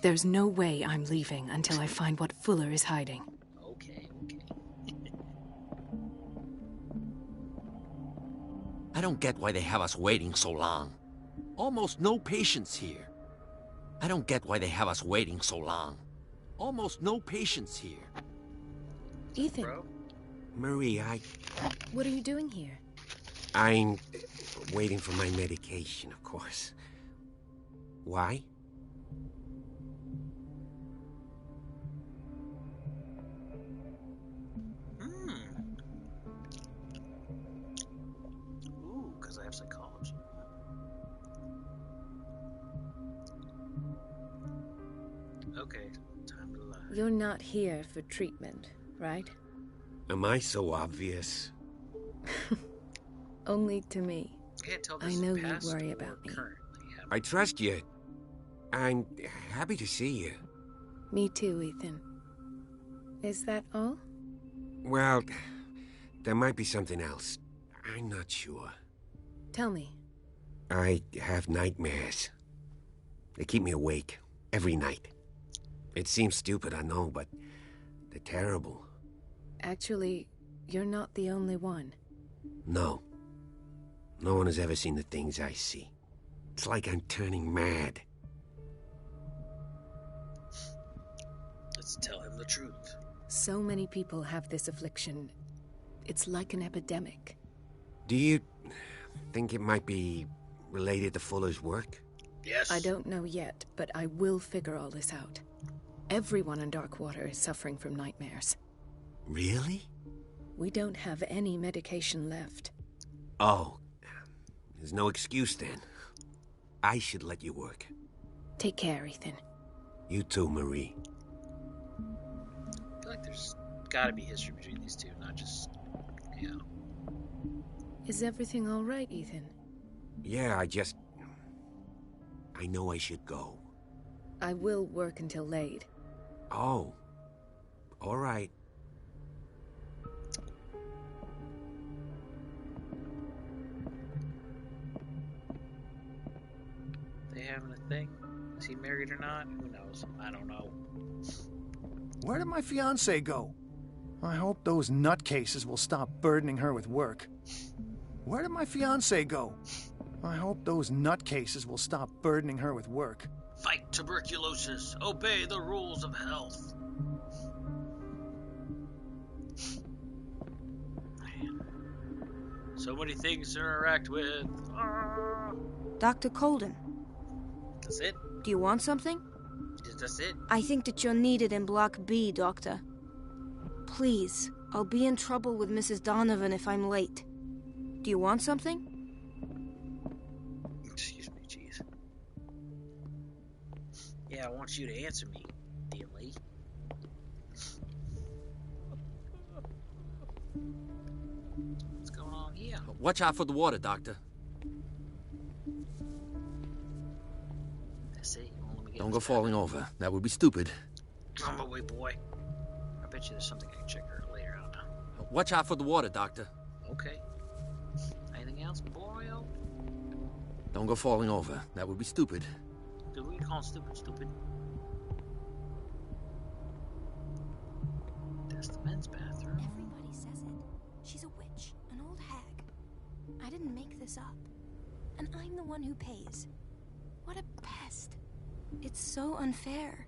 There's no way I'm leaving until I find what Fuller is hiding. Okay. I don't get why they have us waiting so long. Almost no patients here. I don't get why they have us waiting so long. Almost no patients here. Ethan. Bro? Marie, What are you doing here? I'm waiting for my medication, of course. Why? Ooh, because I have psychology. Okay, time to lie. You're not here for treatment, right? Am I so obvious? Only to me. I can't tell if I this know is you past worry or about me. currently happening. I trust you. I'm happy to see you. Me too, Ethan. Is that all? Well, there might be something else. I'm not sure. Tell me. I have nightmares. They keep me awake every night. It seems stupid, I know, but they're terrible. Actually, you're not the only one. No. No one has ever seen the things I see. It's like I'm turning mad. Let's tell him the truth. So many people have this affliction. It's like an epidemic. Do you think it might be related to Fuller's work? Yes. I don't know yet, but I will figure all this out. Everyone in Darkwater is suffering from nightmares. Really? We don't have any medication left. Oh. There's no excuse then. I should let you work. Take care, Ethan. You too, Marie. I feel like there's gotta be history between these two, not just, you know. Is everything all right, Ethan? Yeah, I know I should go. I will work until late. Oh. All right. They having a thing? Is he married or not? Who knows? I don't know. Where did my fiancé go? I hope those nutcases will stop burdening her with work. Where did my fiancé go? I hope those nutcases will stop burdening her with work. Fight tuberculosis. Obey the rules of health. Man. So many things to interact with. Dr. Colden. That's it? Do you want something? That's it? I think that you're needed in Block B, Doctor. Please, I'll be in trouble with Mrs. Donovan if I'm late. Do you want something? Excuse me, jeez. Yeah, I want you to answer me, dear lady. What's going on here? Watch out for the water, Doctor. That's it. You won't let me get Don't go falling over. That would be stupid. On my way, boy. I bet you there's something I can check her later. I don't know. Watch out for the water, Doctor. Okay. Anything else, boy? Don't go falling over. That would be stupid. Dude, we call stupid stupid. That's the men's bathroom. Everybody says it. She's a witch, an old hag. I didn't make this up. And I'm the one who pays. What a pest. It's so unfair.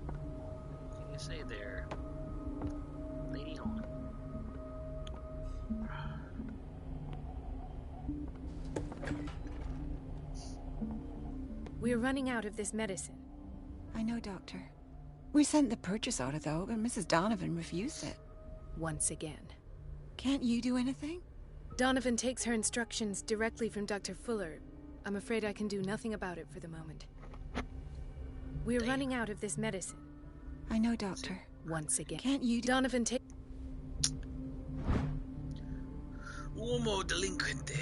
What can you say there, Lady Hon? We're running out of this medicine. I know, Doctor. We sent the purchase order, though, but Mrs. Donovan refused it. Once again. Can't you do anything? Donovan takes her instructions directly from Dr. Fuller. I'm afraid I can do nothing about it for the moment. We're running out of this medicine. I know, Doctor. Once again. Can't you do... Donovan take... Uomo delinquente.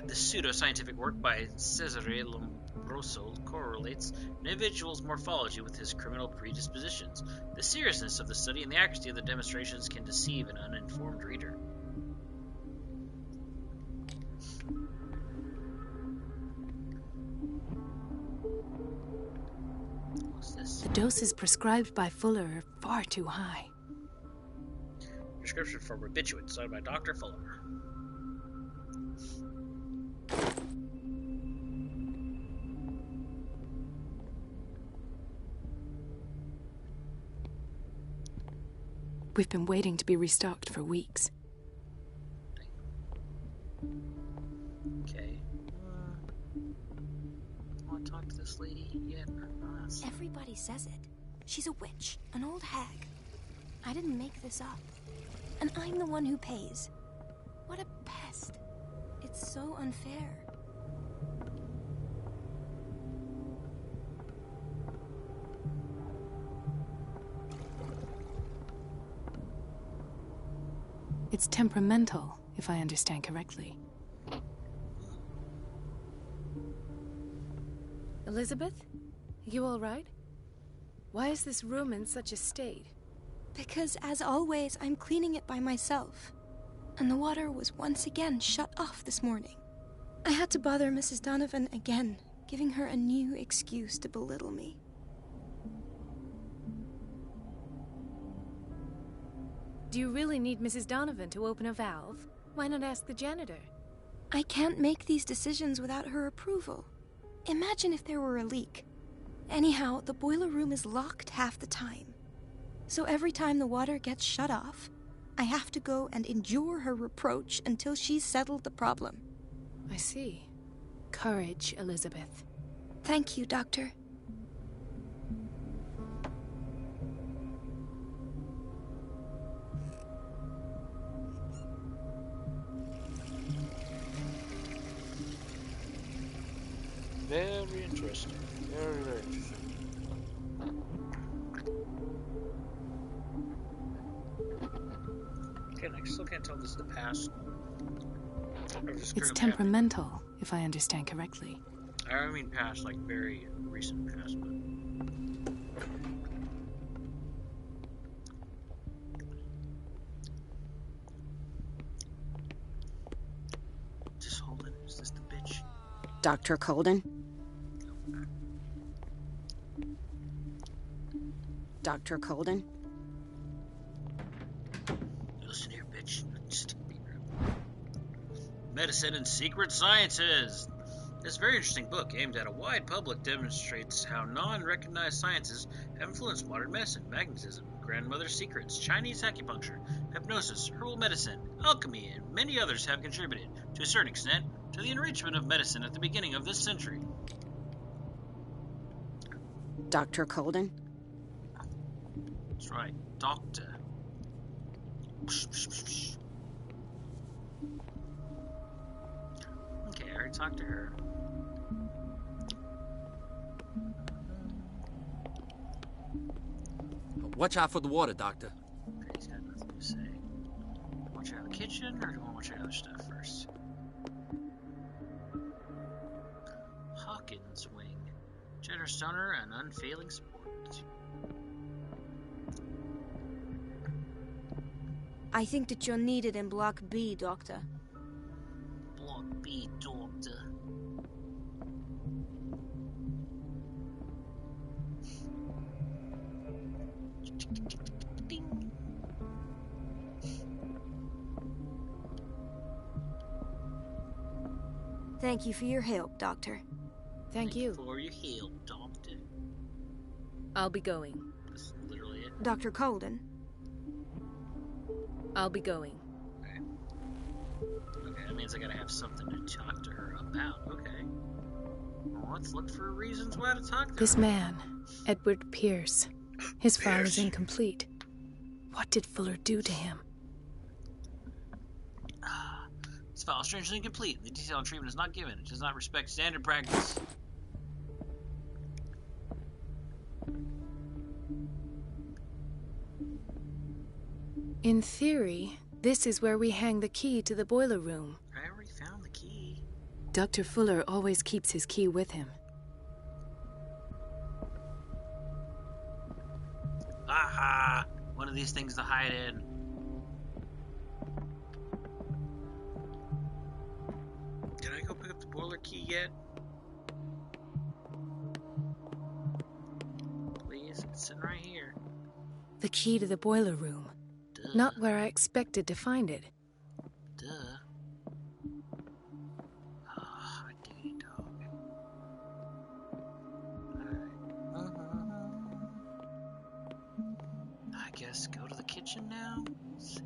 The pseudo-scientific work by Cesare Lombroso correlates an individual's morphology with his criminal predispositions. The seriousness of the study and the accuracy of the demonstrations can deceive an uninformed reader. What's this? The doses prescribed by Fuller are far too high. Prescription for barbiturate signed by Dr. Fuller. We've been waiting to be restocked for weeks. Okay. Want to talk to this lady yet? Everybody says it. She's a witch, an old hag. I didn't make this up. And I'm the one who pays. What a pest. It's so unfair. It's temperamental, if I understand correctly. Elizabeth? You all right? Why is this room in such a state? Because, as always, I'm cleaning it by myself. And the water was once again shut off this morning. I had to bother Mrs. Donovan again, giving her a new excuse to belittle me. Do you really need Mrs. Donovan to open a valve? Why not ask the janitor? I can't make these decisions without her approval. Imagine if there were a leak. Anyhow, the boiler room is locked half the time. So every time the water gets shut off, I have to go and endure her reproach until she's settled the problem. I see. Courage, Elizabeth. Thank you, Doctor. Very interesting. Very, very interesting. I still can't tell if this is the past. Or if It's temperamental, if I understand correctly. I don't mean past, like very recent past, but... Just hold it. Is this the bitch? Dr. Colden? Dr. Colden? Medicine and Secret Sciences. This very interesting book, aimed at a wide public, demonstrates how non-recognized sciences have influenced modern medicine, magnetism, grandmother secrets, Chinese acupuncture, hypnosis, herbal medicine, alchemy, and many others have contributed, to a certain extent, to the enrichment of medicine at the beginning of this century. Dr. Colden? That's right, Doctor. Okay, I already talked to her. Watch out for the water, Doctor. Okay, he's got nothing to say. Watch out the kitchen, or do you want to watch out other stuff first? Hawkins wing. Generous donor and unfailing support. I think that you're needed in Block B, Doctor. Block B, Doctor. Ding. Thank you for your help, Doctor. Thank you. For your help, Doctor. I'll be going. That's literally it. Dr. Colden? I'll be going. Okay. Okay, that means I gotta have something to talk to her about. Okay. Well, let's look for reasons why to talk to her. This man, Edward Pierce. His file is incomplete. What did Fuller do to him? This file is strangely incomplete. The detailed treatment is not given. It does not respect standard practice. In theory, this is where we hang the key to the boiler room. I already found the key. Dr. Fuller always keeps his key with him. Aha! One of these things to hide in. Did I go pick up the boiler key yet? Please, it's sitting right here. The key to the boiler room. Duh. Not where I expected to find it. Duh. Ah, diggity dog. Alright. I guess go to the kitchen now. Let's see.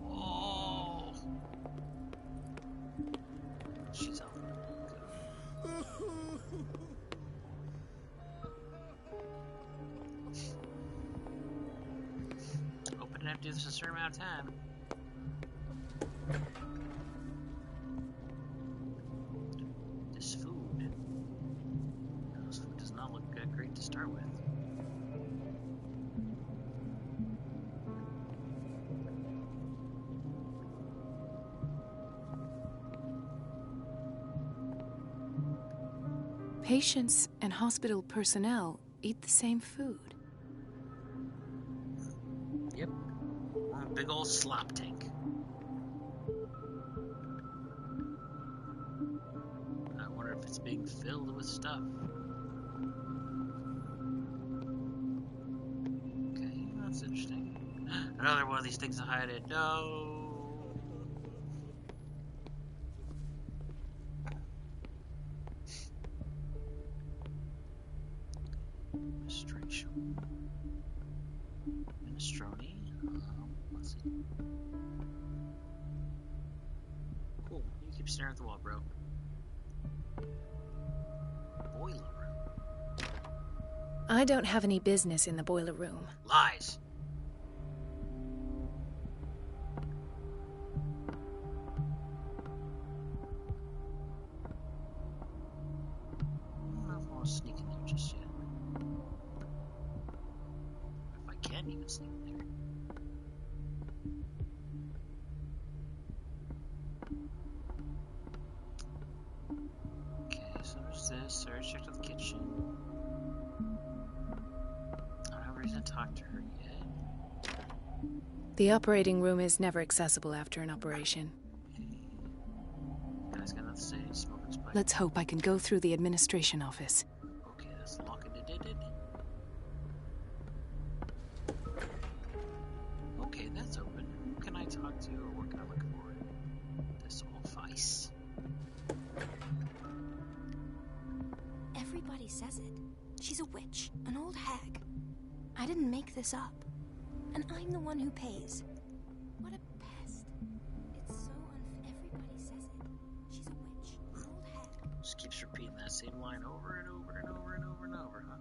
Oh. She's out. Open and empty this a certain amount of time. This food. This food does not look great to start with. Patients and hospital personnel eat the same food. Yep. One big old slop tank. I wonder if it's being filled with stuff. Okay, that's interesting. Another one of these things to hide in. No. Minestrone. Let's see. Cool. You keep staring at the wall, bro. Boiler room. I don't have any business in the boiler room. Lies. I don't know if I want to sneak in there just yet. If I can even sneak in there. Okay, so there's this. I already checked out the kitchen. I don't have a reason to talk to her yet. The operating room is never accessible after an operation. Guys got nothing to say. Smoking spice. Let's hope I can go through the administration office. Okay, that's locking it. Okay, that's open. Everybody says it. She's a witch, an old hag. I didn't make this up. And I'm the one who pays. What a pest. It's so everybody says it. She's a witch, an old hag. Just keeps repeating that same line over and over and over and over and over, huh?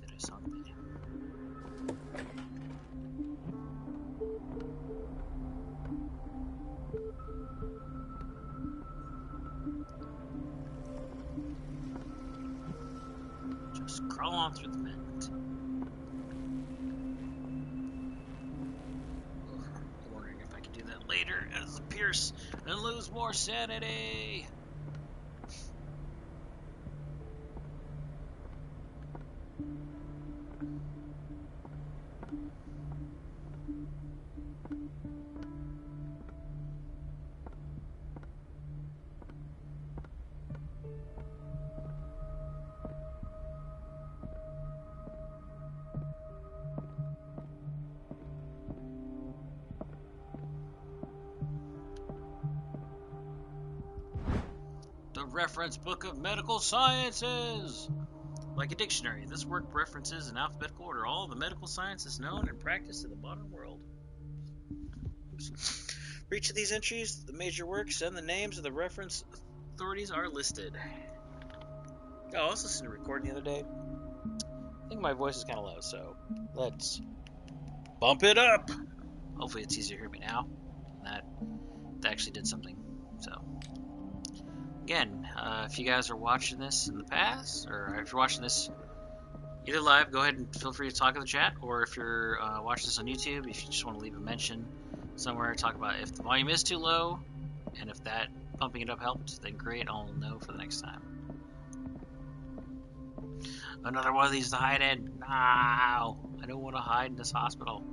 Interesante. Just crawl on through the vent. I'm wondering if I can do that later as a Pierce and lose more sanity. The Reference Book of Medical Sciences! Like a dictionary, this work references in alphabetical order all the medical sciences known and practiced in the modern world. For each of these entries, the major works and the names of the reference authorities are listed. Oh, I was listening to a recording the other day. I think my voice is kind of low, so let's bump it up! Hopefully it's easier to hear me now. That actually did something, so... Again, if you guys are watching this in the past, or if you're watching this either live, go ahead and feel free to talk in the chat, or if you're watching this on YouTube, if you just want to leave a mention somewhere, talk about if the volume is too low, and if that pumping it up helped, then great, I'll know for the next time. Another one of these to hide in. No, I don't want to hide in this hospital.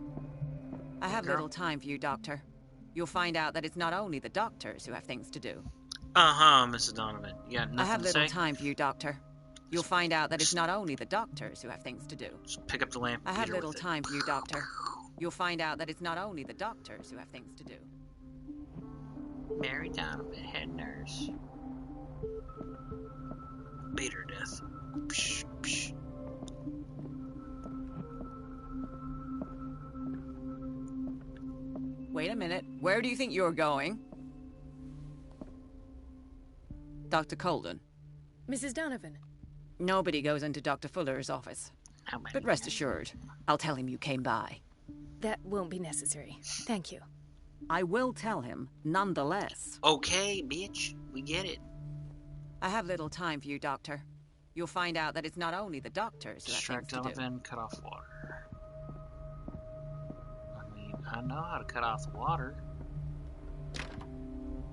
I have little time for you, Doctor. You'll find out that it's not only the doctors who have things to do. Uh-huh, Mrs. Donovan. You got nothing to say? I have little time for you, Doctor. You'll find out that it's not only the doctors who have things to do. Just pick up the lamp. I have little time for you, Doctor. You'll find out that it's not only the doctors who have things to do. Mary Donovan, head nurse. Beat her to death. Psh, psh. Wait a minute. Where do you think you're going? Dr. Colden. Mrs. Donovan. Nobody goes into Dr. Fuller's office. But rest assured, I'll tell him you came by. That won't be necessary. Thank you. I will tell him, nonetheless. Okay, bitch. We get it. I have little time for you, Doctor. You'll find out that it's not only the doctors who have things to do. Distract Donovan, cut off water. I mean, I know how to cut off the water.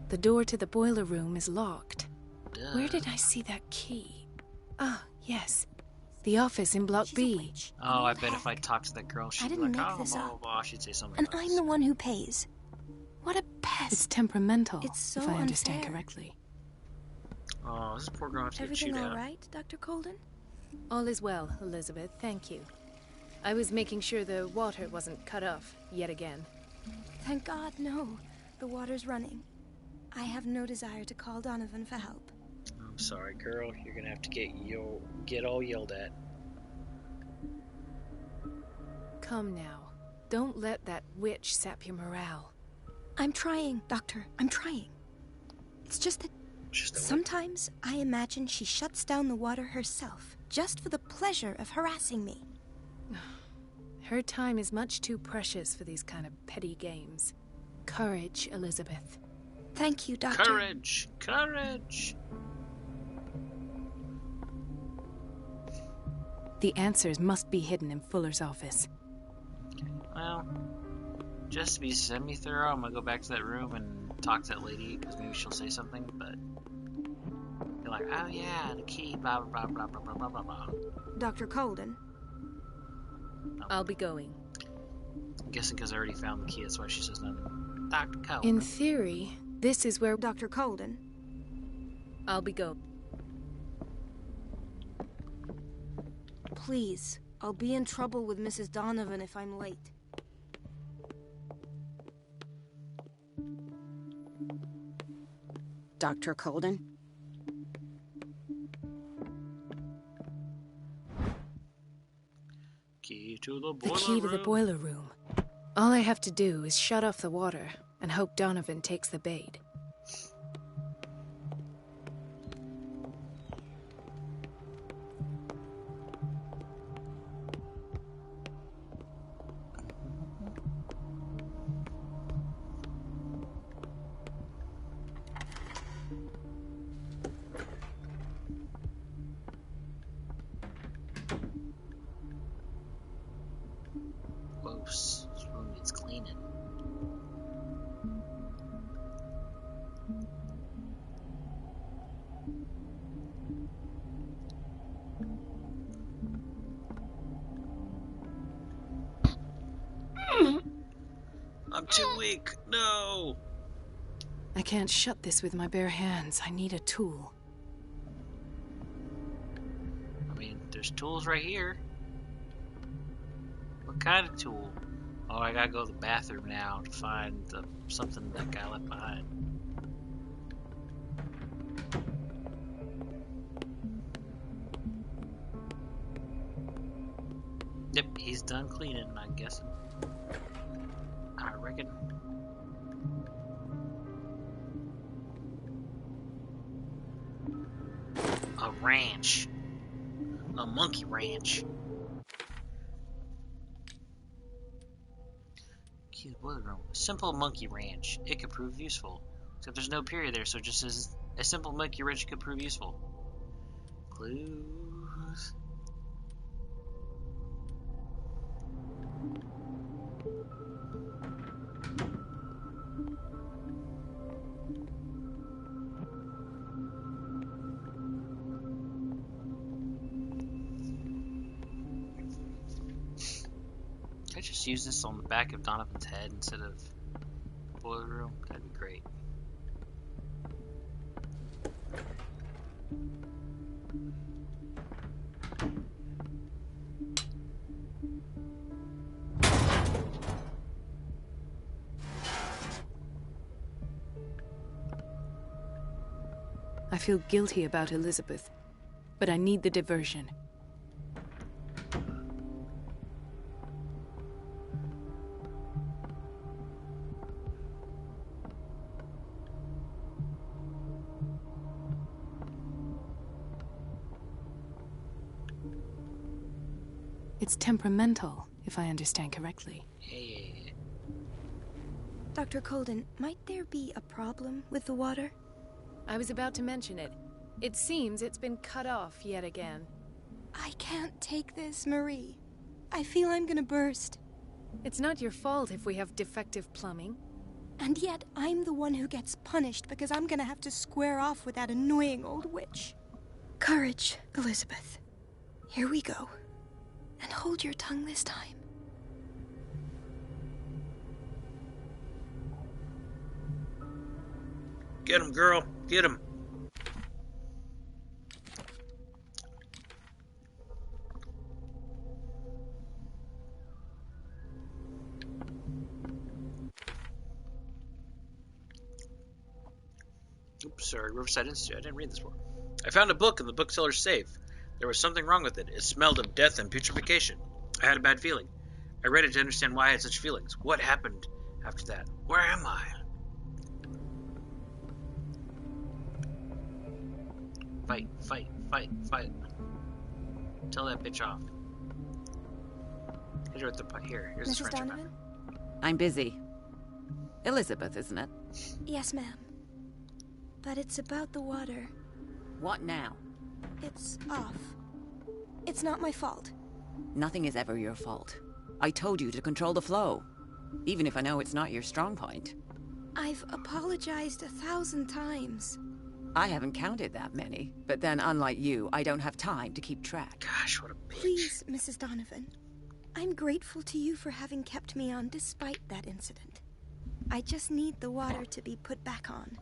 The door to the boiler room is locked. Duh. Where did I see that key? Ah, yes. The office in Block B. Oh, I bet if I talked to that girl, she'd be like, oh, blah, blah, blah. She'd say something And else. I'm the one who pays. What a pest. It's temperamental, It's so if I understand unfair. correctly. Oh, this poor girl has to get Everything chewed all out. right, Dr. Colden? All is well, Elizabeth. Thank you. I was making sure the water wasn't cut off yet again. Thank God, no. The water's running. I have no desire to call Donovan for help. I'm sorry, girl. You're gonna have to get all yelled at. Come now. Don't let that witch sap your morale. I'm trying, Doctor. I'm trying. It's just that sometimes I imagine she shuts down the water herself, just for the pleasure of harassing me. Her time is much too precious for these kind of petty games. Courage, Elizabeth. Thank you, Doctor. Courage! Courage! The answers must be hidden in Fuller's office. Well, just to be semi-thorough, I'm gonna go back to that room and talk to that lady, because maybe she'll say something, but... You're like, oh yeah, the key, blah, blah, blah, blah, blah, blah, blah, blah. Dr. Colden. I'll be going. I'm guessing because I already found the key, that's why she says nothing. Dr. Colden. In theory, this is where... Dr. Colden. I'll be going. Please, I'll be in trouble with Mrs. Donovan if I'm late. Dr. Colden? Key to the The boiler key to the room. boiler room. All I have to do is shut off the water and hope Donovan takes the bait. Gross. This room needs cleaning. I'm too weak. No. I can't shut this with my bare hands. I need a tool. I mean, there's tools right here. What kind of tool? Oh, I gotta go to the bathroom now to find something that guy left behind. Yep, he's done cleaning, I'm guessing. I reckon. A ranch. A monkey ranch. Key to the boiler room. Simple monkey ranch. It could prove useful. Except there's no period there, so just as a simple monkey ranch could prove useful. Clues. Can I just use this on the back of Donovan's head instead of the boiler room? That'd be great. I feel guilty about Elizabeth, but I need the diversion. It's temperamental, if I understand correctly. Hey. Dr. Colden, might there be a problem with the water? I was about to mention it. It seems it's been cut off yet again. I can't take this, Marie. I feel I'm gonna burst. It's not your fault if we have defective plumbing. And yet, I'm the one who gets punished because I'm gonna have to square off with that annoying old witch. Courage, Elizabeth. Here we go. And hold your tongue this time. Get him, girl. Get him. Oops, sorry, Riverside Institute. I didn't read this one. I found a book in the bookseller's safe. There was something wrong with it. It smelled of death and putrefaction. I had a bad feeling. I read it to understand why I had such feelings. What happened after that? Where am I? Fight, fight, fight, fight. Tell that bitch off. Hit her with the pipe. Here's the Mrs. furniture Donovan? map. I'm busy. Elizabeth, isn't it? Yes, ma'am. But it's about the water. What now? It's off. It's not my fault. Nothing is ever your fault. I told you to control the flow, even if I know it's not your strong point. I've apologized 1,000 times. I haven't counted that many, but then unlike you, I don't have time to keep track. Gosh, what a bitch. Please, Mrs. Donovan. I'm grateful to you for having kept me on despite that incident. I just need the water to be put back on.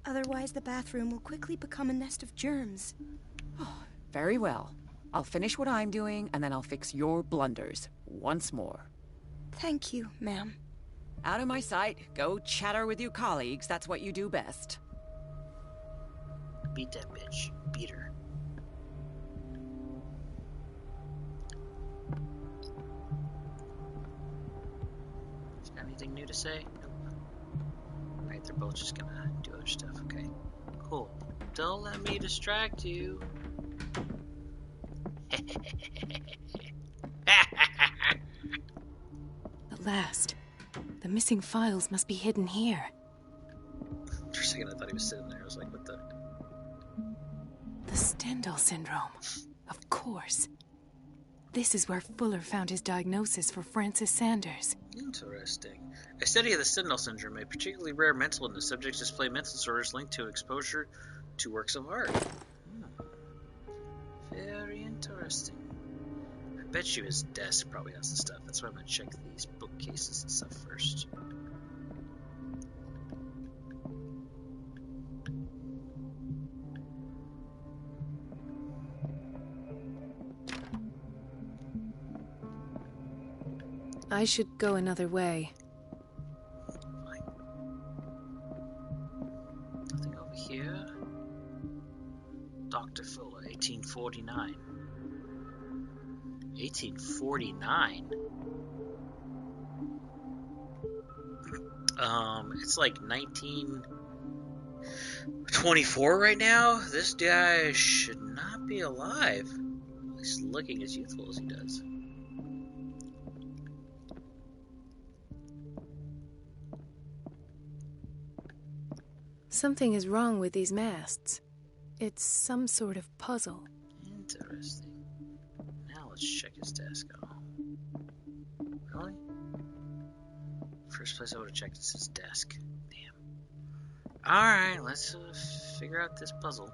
Otherwise, the bathroom will quickly become a nest of germs. Oh, very well. I'll finish what I'm doing, and then I'll fix your blunders once more. Thank you, ma'am. Out of my sight. Go chatter with your colleagues. That's what you do best. Beat that bitch. Beat her. Got anything new to say? Nope. Alright, they're both just gonna do other stuff. Okay. Cool. Don't let me distract you. At last. The missing files must be hidden here. For a second I thought he was sitting there. I was like, what the... The Stendhal syndrome. Of course. This is where Fuller found his diagnosis for Francis Sanders. Interesting. A study of the Stendhal syndrome, a particularly rare mental illness. Subjects display mental disorders linked to exposure to works of art. Very interesting. I bet you his desk probably has the stuff. That's why I'm going to check these bookcases and stuff first. I should go another way. Fine. Nothing over here. Dr. Fuller, 1849. 1849? It's like 1924 right now? This guy should not be alive. He's looking as youthful as he does. Something is wrong with these masts. It's some sort of puzzle. Interesting. Now let's check his desk. Oh. Really? First place I would have checked is his desk. Damn. Alright, let's figure out this puzzle.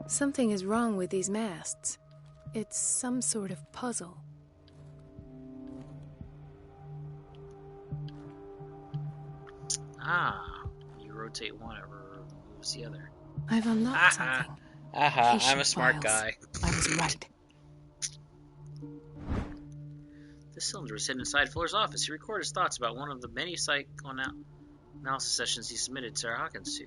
Something is wrong with these masts. It's some sort of puzzle. Ah. You rotate one, it moves the other. I've unlocked something. I'm a smart guy. I was right. This cylinder was hidden inside Fuller's office. He recorded his thoughts about one of the many psychoanalysis sessions he submitted Sarah Hawkins to.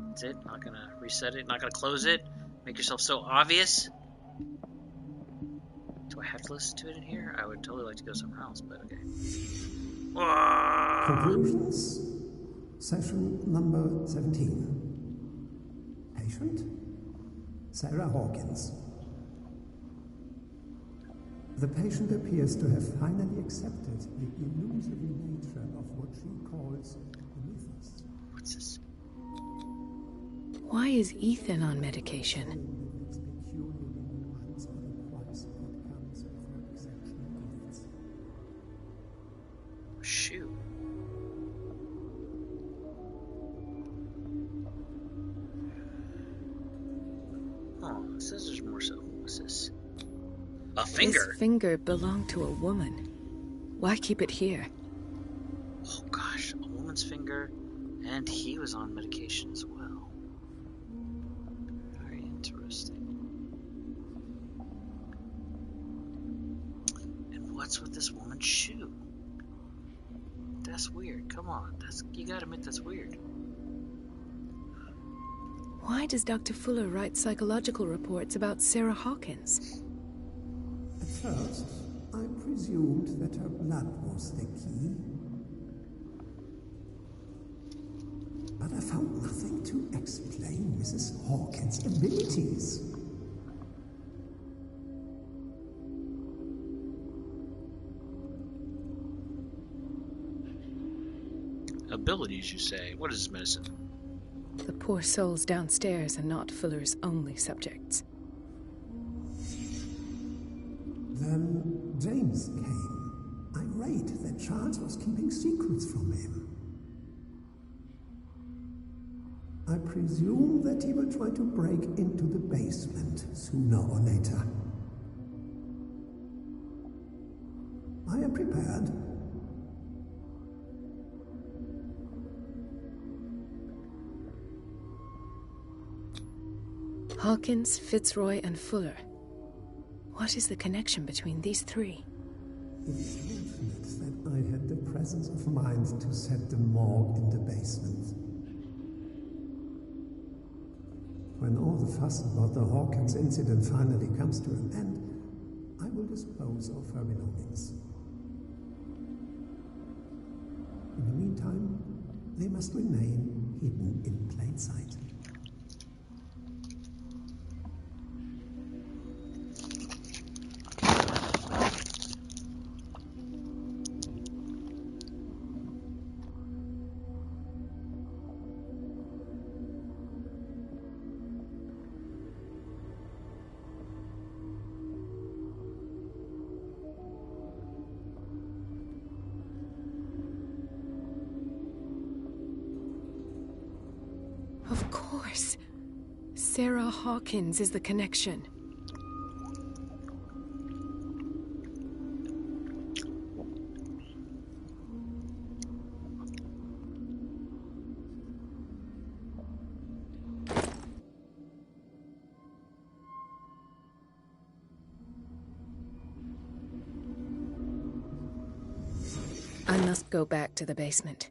That's it? Not gonna reset it? Not gonna close it? Make yourself so obvious? Do I have to listen to it in here? I would totally like to go somewhere else, but okay. Conclusions. Session number 17. Patient? Sarah Hawkins. The patient appears to have finally accepted the illusory nature of what she calls the mythos. What's this? Why is Ethan on medication? Shoot. Oh, it says there's more so. What's this? A finger? This finger belonged to a woman. Why keep it here? Oh gosh, a woman's finger, and he was on medication as well. Very interesting. And what's with this woman's shoe? That's weird. Come on, you gotta admit that's weird. Why does Dr. Fuller write psychological reports about Sarah Hawkins? At first, I presumed that her blood was the key. But I found nothing to explain Mrs. Hawkins' abilities. Abilities, you say? What is this medicine? The poor souls downstairs are not Fuller's only subjects. Then James came, irate that Charles was keeping secrets from him. I presume that he will try to break into the basement sooner or later. I am prepared. Hawkins, Fitzroy, and Fuller. What is the connection between these three? It's fortunate that I had the presence of mind to set the morgue in the basement. When all the fuss about the Hawkins incident finally comes to an end, I will dispose of her belongings. In the meantime, they must remain hidden in plain sight. Of course. Sarah Hawkins is the connection. I must go back to the basement.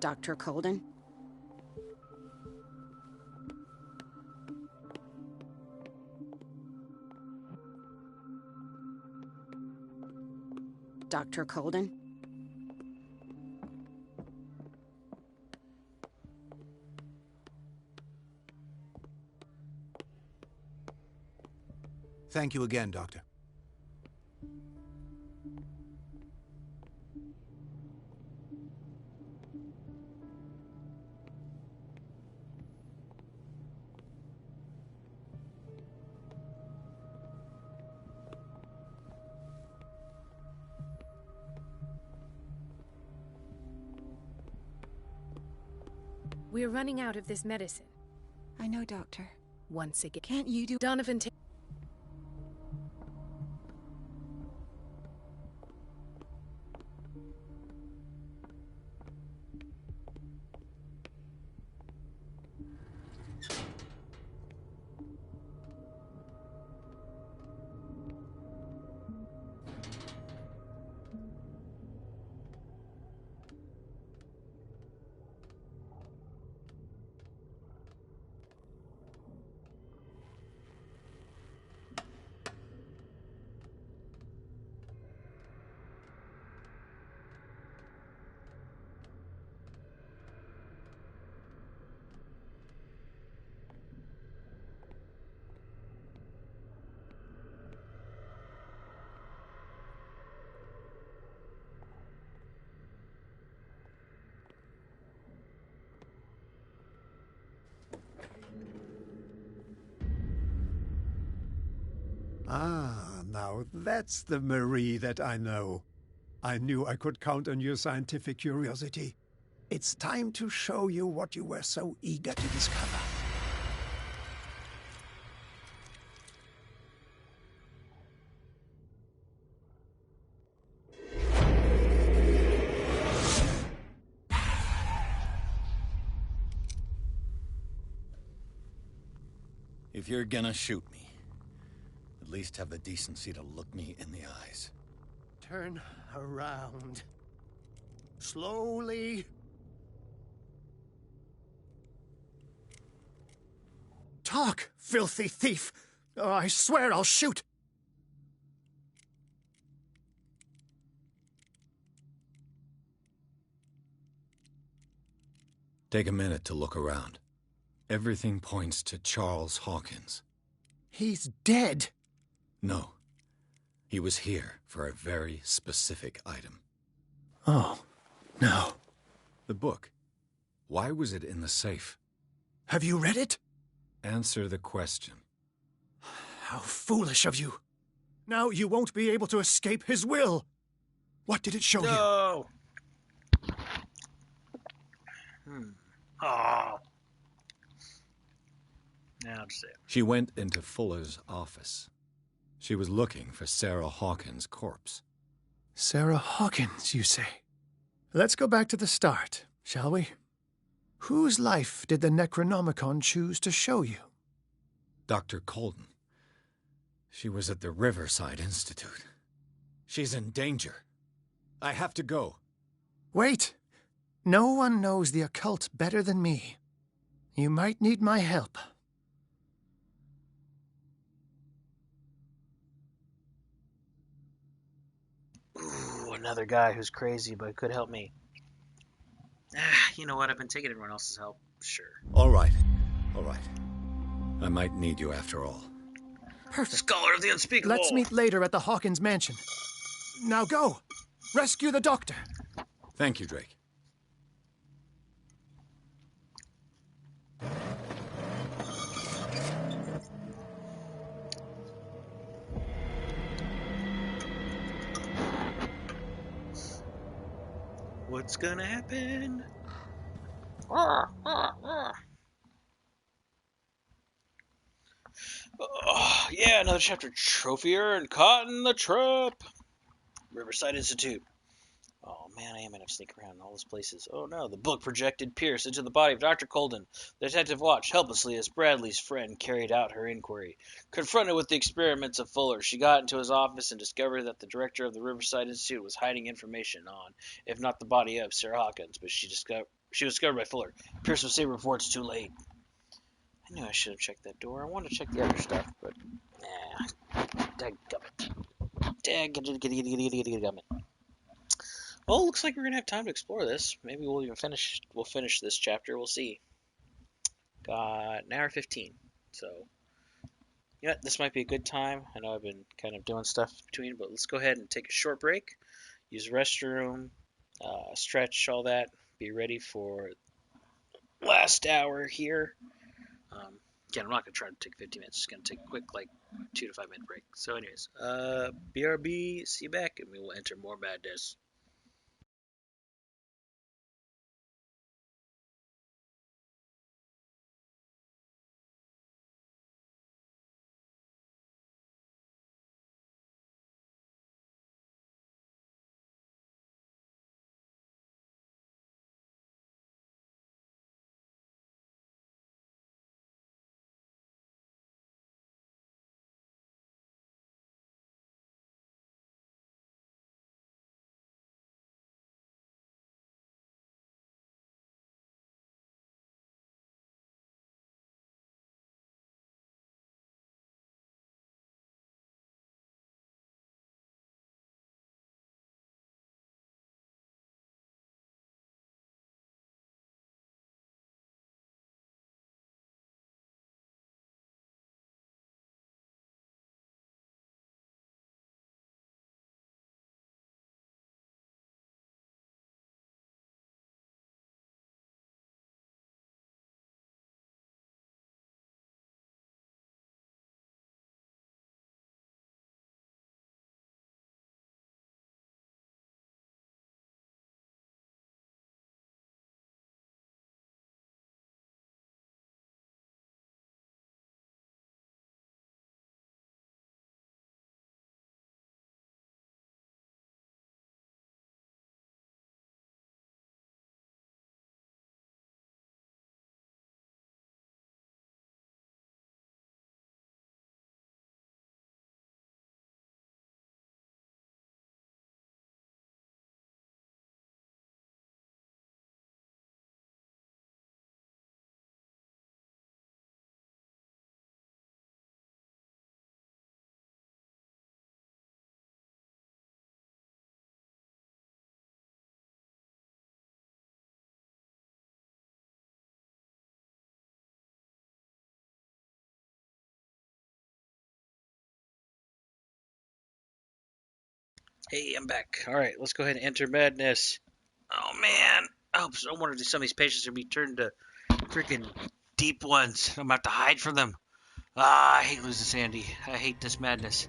Dr. Colden? Dr. Colden? Thank you again, Doctor. We're running out of this medicine. I know, Doctor. Once again. Can't you do... Donovan, Ah, now that's the Marie that I know. I knew I could count on your scientific curiosity. It's time to show you what you were so eager to discover. If you're gonna shoot me, at least have the decency to look me in the eyes. Turn around. Slowly. Talk, filthy thief! Oh, I swear I'll shoot! Take a minute to look around. Everything points to Charles Hawkins. He's dead! No. He was here for a very specific item. Oh, no. The book. Why was it in the safe? Have you read it? Answer the question. How foolish of you. Now you won't be able to escape his will. What did it show you? No! Oh. Now I'll just say it. She went into Fuller's office. She was looking for Sarah Hawkins' corpse. Sarah Hawkins, you say? Let's go back to the start, shall we? Whose life did the Necronomicon choose to show you? Dr. Colden. She was at the Riverside Institute. She's in danger. I have to go. Wait. No one knows the occult better than me. You might need my help. Ooh, another guy who's crazy but could help me. You know what? I've been taking everyone else's help. Sure. All right. All right. I might need you after all. Perfect. Scholar of the unspeakable. Let's meet later at the Hawkins mansion. Now go. Rescue the doctor. Thank you, Drake. What's gonna happen? Oh, yeah, another chapter. Trophier and caught in the trap. Riverside Institute. Oh man, I am gonna sneak around in all these places. Oh no, the book projected Pierce into the body of Dr. Colden. The detective watched helplessly as Bradley's friend carried out her inquiry. Confronted with the experiments of Fuller, she got into his office and discovered that the director of the Riverside Institute was hiding information on, if not the body of, Sarah Hawkins, but she was discovered by Fuller. Pierce was saved before it's too late. I knew I should have checked that door. I wanted to check the other stuff, but dadgummit. Dadgummit. Well, looks like we're gonna have time to explore this. Maybe we'll finish this chapter. We'll see. Got an hour 15. So, yeah, this might be a good time. I know I've been kind of doing stuff between, but let's go ahead and take a short break. Use the restroom, stretch, all that. Be ready for last hour here. Again, I'm not gonna try to take 15 minutes. Just gonna take a quick, 2 to 5 minute break. So, anyways, BRB, see you back, and we will enter more madness. Hey, I'm back. Alright, let's go ahead and enter madness. Oh, man. I wonder if some of these patients are going to be turned to freaking deep ones. I'm going to have to hide from them. I hate losing Sandy. I hate this madness.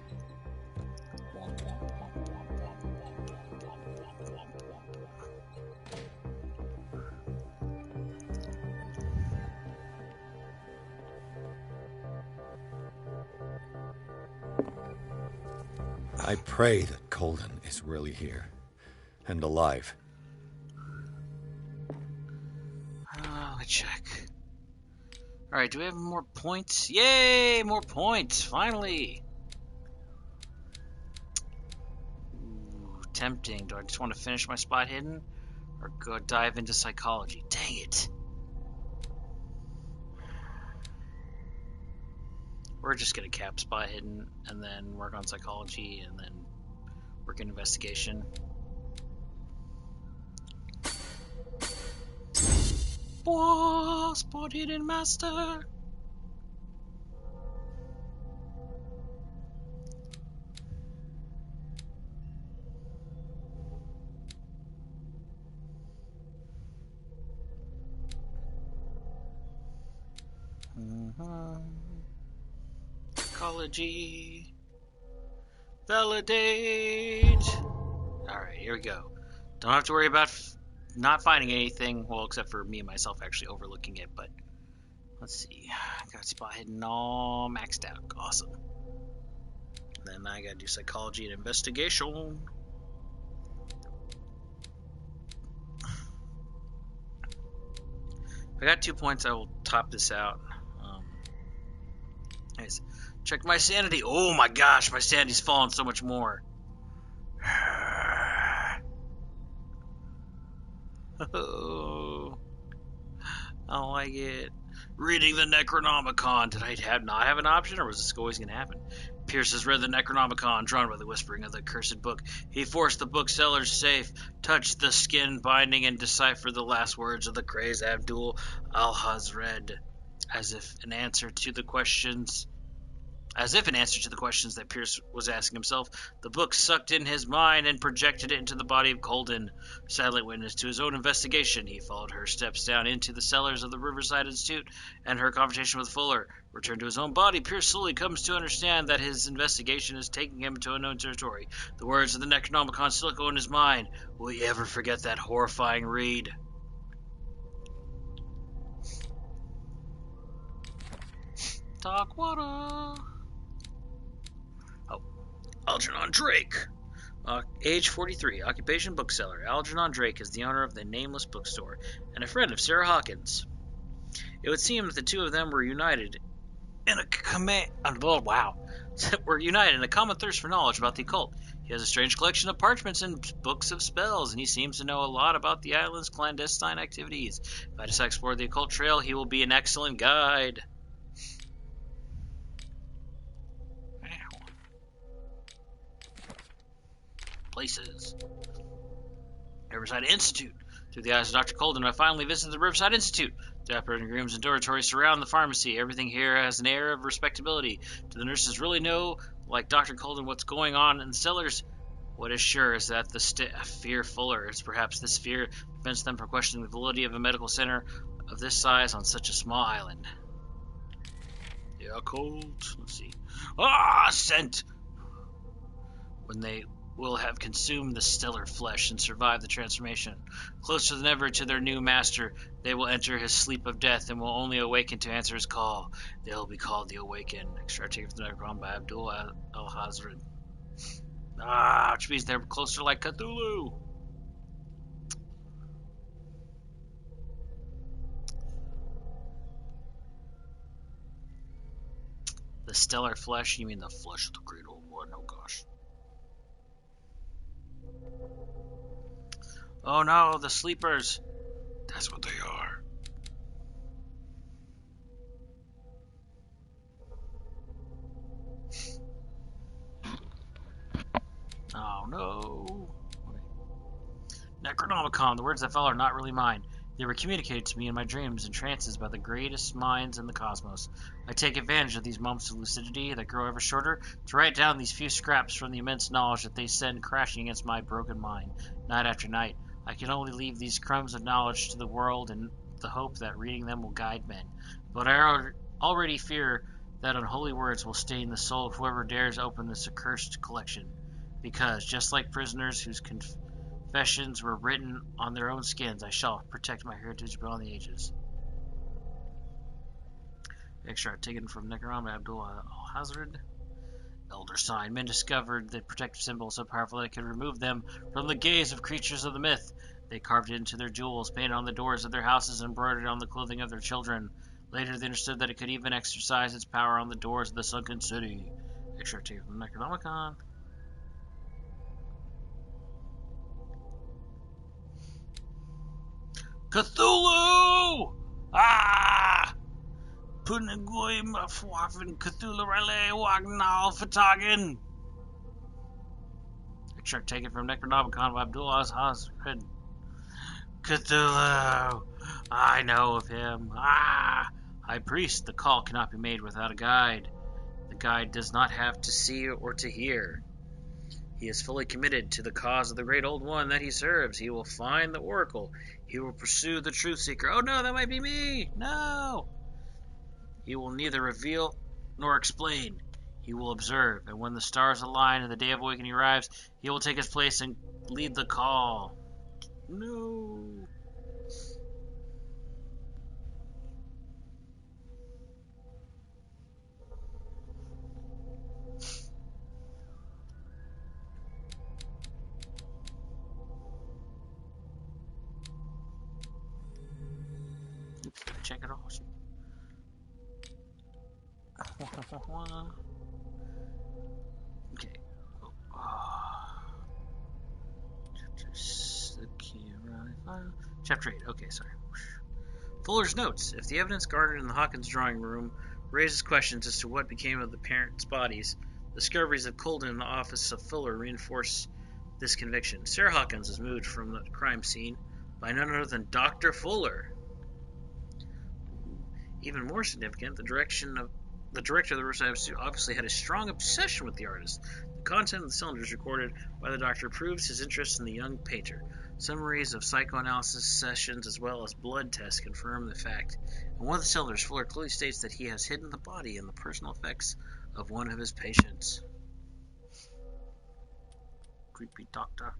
I pray that Colden is really here and alive. Let me check. Alright, do we have more points? Yay! More points! Finally! Ooh, tempting. Do I just want to finish my spot hidden? Or go dive into psychology? Dang it! We're just gonna cap spot hidden and then work on psychology and then work in investigation. Whoa, spot hidden master! Psychology. Validate. Alright, here we go. Don't have to worry about not finding anything, well, except for me and myself actually overlooking it, but let's see. Got spot hidden all maxed out. Awesome. Then I gotta do psychology and investigation. If I got 2 points, I will top this out. Nice. Check my sanity. Oh my gosh, my sanity's fallen so much more. Oh, I don't like it. Reading the Necronomicon. Did I not have an option, or was this always going to happen? Pierce has read the Necronomicon, drawn by the whispering of the cursed book. He forced the bookseller's safe, touched the skin binding, and deciphered the last words of the crazed Abdul Alhazred, as if in answer to the questions that Pierce was asking himself. The book sucked in his mind and projected it into the body of Colden. Silent witness to his own investigation, he followed her steps down into the cellars of the Riverside Institute and her conversation with Fuller. Returned to his own body, Pierce slowly comes to understand that his investigation is taking him to unknown territory. The words of the Necronomicon still echo in his mind. Will he ever forget that horrifying read? Darkwater. Algernon Drake. Age 43, occupation bookseller. Algernon Drake is the owner of the Nameless Bookstore and a friend of Sarah Hawkins. It would seem that the two of them were united in a common thirst for knowledge about the occult. He has a strange collection of parchments and books of spells, and he seems to know a lot about the island's clandestine activities. If I decide to explore the occult trail, he will be an excellent guide. Places. Riverside Institute. Through the eyes of Dr. Colden, I finally visited the Riverside Institute. The operating rooms and dormitories surround the pharmacy. Everything here has an air of respectability. Do the nurses really know, like Dr. Colden, what's going on in the cellars? What is sure is that the fear Fuller is perhaps this fear prevents them from questioning the validity of a medical center of this size on such a small island. The occult. Let's see. Scent! When they will have consumed the stellar flesh and survived the transformation. Closer than ever to their new master, they will enter his sleep of death and will only awaken to answer his call. They will be called the Awakened. Extracted from the Necron by Abdul Al-Hazred. Which means they're closer like Cthulhu. The stellar flesh? You mean the flesh of the great old one? Oh gosh. Oh no, the sleepers. That's what they are. Oh no. Necronomicon, the words that fell are not really mine. They were communicated to me in my dreams and trances by the greatest minds in the cosmos. I take advantage of these moments of lucidity that grow ever shorter to write down these few scraps from the immense knowledge that they send crashing against my broken mind, night after night. I can only leave these crumbs of knowledge to the world in the hope that reading them will guide men. But I already fear that unholy words will stain the soul of whoever dares open this accursed collection. Because, just like prisoners whose confessions were written on their own skins, I shall protect my heritage beyond the ages. Extract taken from Necron Abdul Al-Hazred. Elder Sign. Men discovered the protective symbol so powerful that it could remove them from the gaze of creatures of the myth. They carved it into their jewels, painted on the doors of their houses, and embroidered on the clothing of their children. Later, they understood that it could even exercise its power on the doors of the sunken city. Extract taken from Necronomicon. Cthulhu! Ah! Punagoi Mafwaffen Cthulhu Relay Wagnal Fatagan. Extract taken from Necronomicon by Abdullah Hazred. Cthulhu! I know of him. Ah! High Priest, the call cannot be made without a guide. The guide does not have to see or to hear. He is fully committed to the cause of the great old one that he serves. He will find the oracle. He will pursue the truth seeker. Oh no, that might be me! No! He will neither reveal nor explain. He will observe, and when the stars align and the day of awakening arrives, he will take his place and lead the call. No. Check it out. Okay. Chapter 8. Okay, sorry. Fuller's notes. If the evidence garnered in the Hawkins drawing room raises questions as to what became of the parents' bodies, the discoveries of Colden in the office of Fuller reinforce this conviction. Sarah Hawkins is moved from the crime scene by none other than Dr. Fuller. Even more significant, the director of the Riverside obviously had a strong obsession with the artist. The content of the cylinders recorded by the doctor proves his interest in the young painter. Summaries of psychoanalysis sessions as well as blood tests confirm the fact. In one of the cylinders, Fuller clearly states that he has hidden the body and the personal effects of one of his patients. Creepy doctor.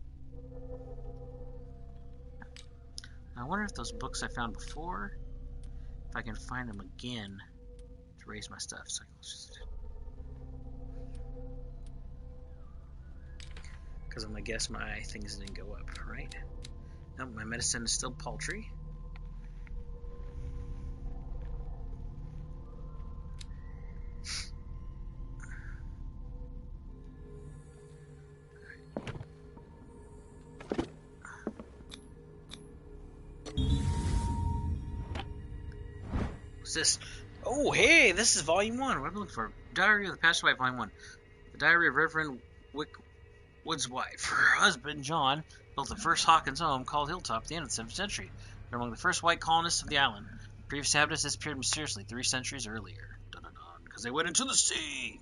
I wonder if those books I found before, if I can find them again to raise my stuff. So because I'm gonna guess my things didn't go up, right? Nope, my medicine is still paltry. What's this? Oh, hey, this is Volume 1. What am I looking for? Diary of the Passed Away, Volume 1. The Diary of Reverend Wood's wife. Her husband, John, built the first Hawkins home called Hilltop at the end of the 7th century. They're among the first white colonists of the island. The previous inhabitants disappeared mysteriously 3 centuries earlier. Because they went into the sea.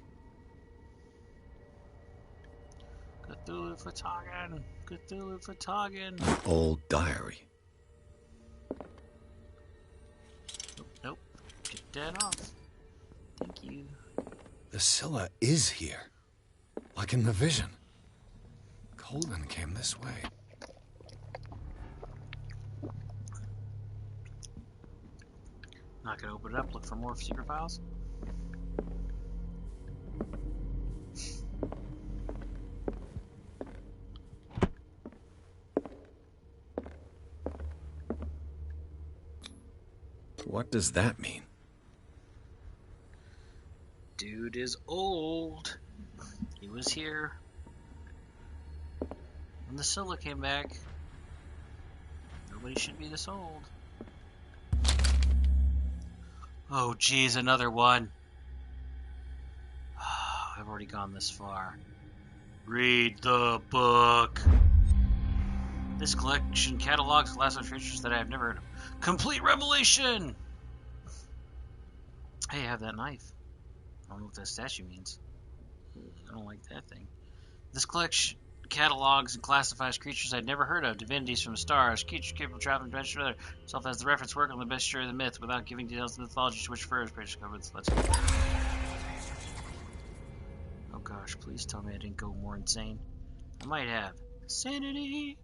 Cthulhu Fatagan. Cthulhu Fatagan. Old diary. Nope. Get that off. Thank you. The Scylla is here. Like in the vision. Colden came this way. Not gonna open it up, look for more secret files. What does that mean? Dude is old. He was here when the Scylla came back. Nobody should be this old. Oh geez, another one. I've already gone this far. Read the book. This collection catalogs classified creatures that I have never heard of. Complete revelation! Hey, I have that knife. I don't know what that statue means. I don't like that thing. This collection catalogs and classifies creatures I'd never heard of, divinities from the stars, creatures capable of traveling dimensions together. Itself has the reference work on the best story of the myth without giving details of the mythology to which refers. Page covered. Let's go. Oh gosh, please tell me I didn't go more insane. I might have. Sanity!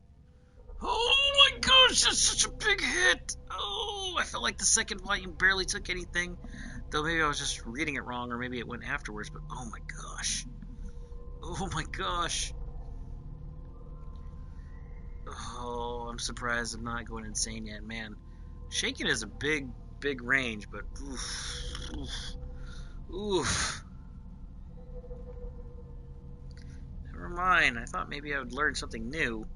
Oh my gosh, that's such a big hit! Oh, I felt like the second volume barely took anything. Though maybe I was just reading it wrong, or maybe it went afterwards, but oh my gosh. Oh my gosh. Oh, I'm surprised I'm not going insane yet, man. Shaken is a big range, but oof. Never mind, I thought maybe I would learn something new,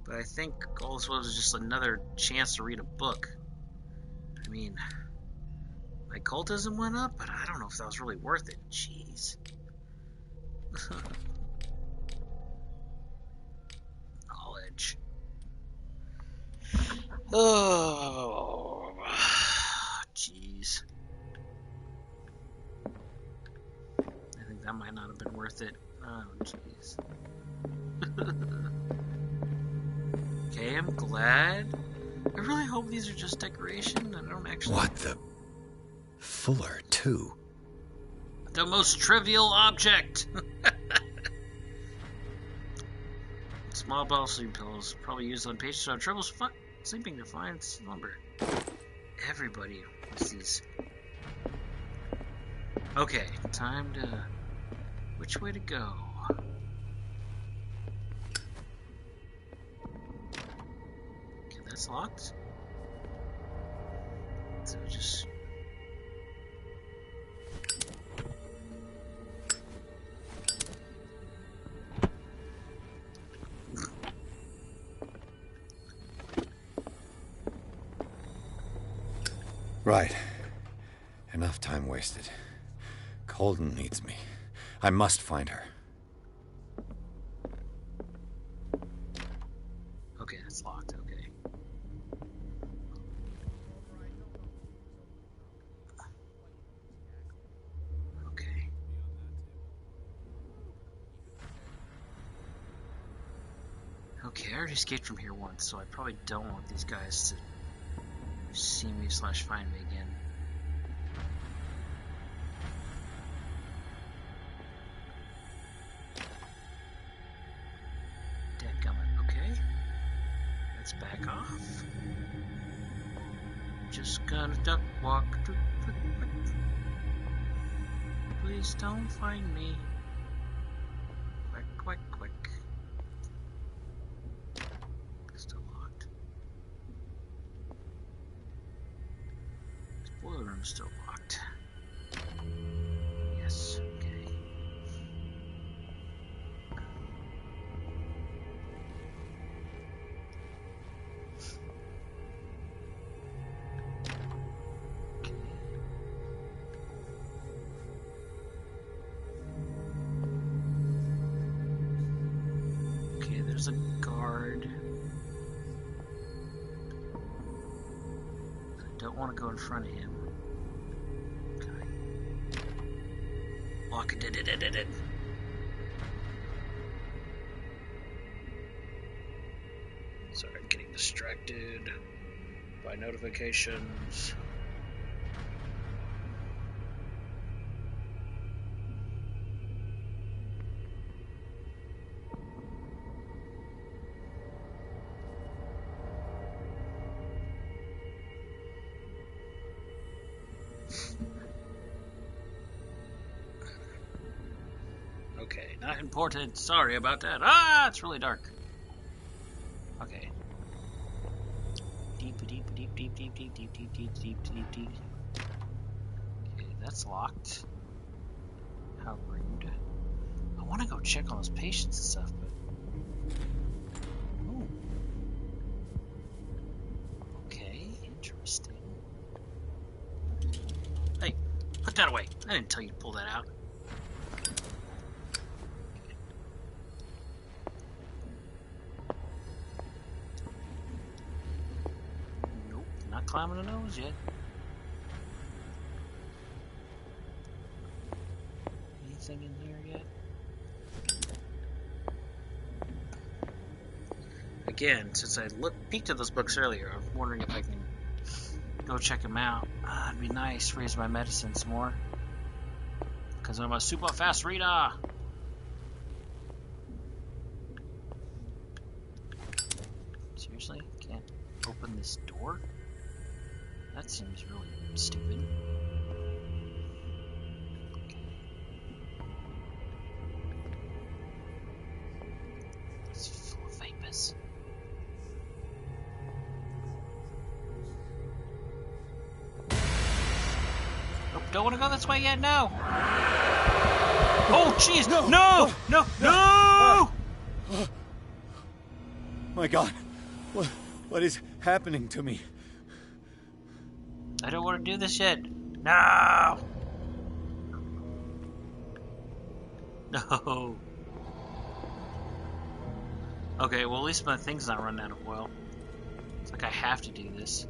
but I think all this was just another chance to read a book. I mean, my cultism went up, but I don't know if that was really worth it. Jeez. Knowledge. Oh, jeez. I think that might not have been worth it. Oh, jeez. Okay, I'm glad. I really hope these are just decoration. I don't actually... What the... Fuller, too. The most trivial object! Small bottle sleeping pillows. Probably used on patients who have trouble sleeping to find slumber. Everybody wants these. Okay, time to... Which way to go? Okay, that's locked. So just... Right. Enough time wasted. Colden needs me. I must find her. Okay, that's locked. Okay. Okay. Okay, I already escaped from here once, so I probably don't want these guys to see me / find me again. Dadgummit, okay. Let's back off. Just gonna duck walk. Please don't find me. Quick, quick, quick. Still locked. Boiler room's still locked. Yes, okay. Okay, there's a guard. I don't want to go in front of him. Lock it. Sorry, I'm getting distracted by notifications. Okay, not important. Sorry about that. Ah, it's really dark. Okay. Deep. Okay, that's locked. How rude. I want to go check on those patients and stuff, but... Ooh. Okay, interesting. Hey, put that away. I didn't tell you to pull that out. climbing the nose yet. Anything in here yet? Again, since I peeked at those books earlier, I'm wondering if I can go check them out. It'd be nice, raise my medicine some more. Because I'm a super fast reader. Seriously? Can't open this door? That seems really stupid. It's full of vapors. Oh, don't want to go this way yet? No! Oh, jeez! No! No! No! No! My God. What is happening to me? I don't want to do this yet. No! No. Okay, well at least my thing's not running out of oil. It's like I have to do this.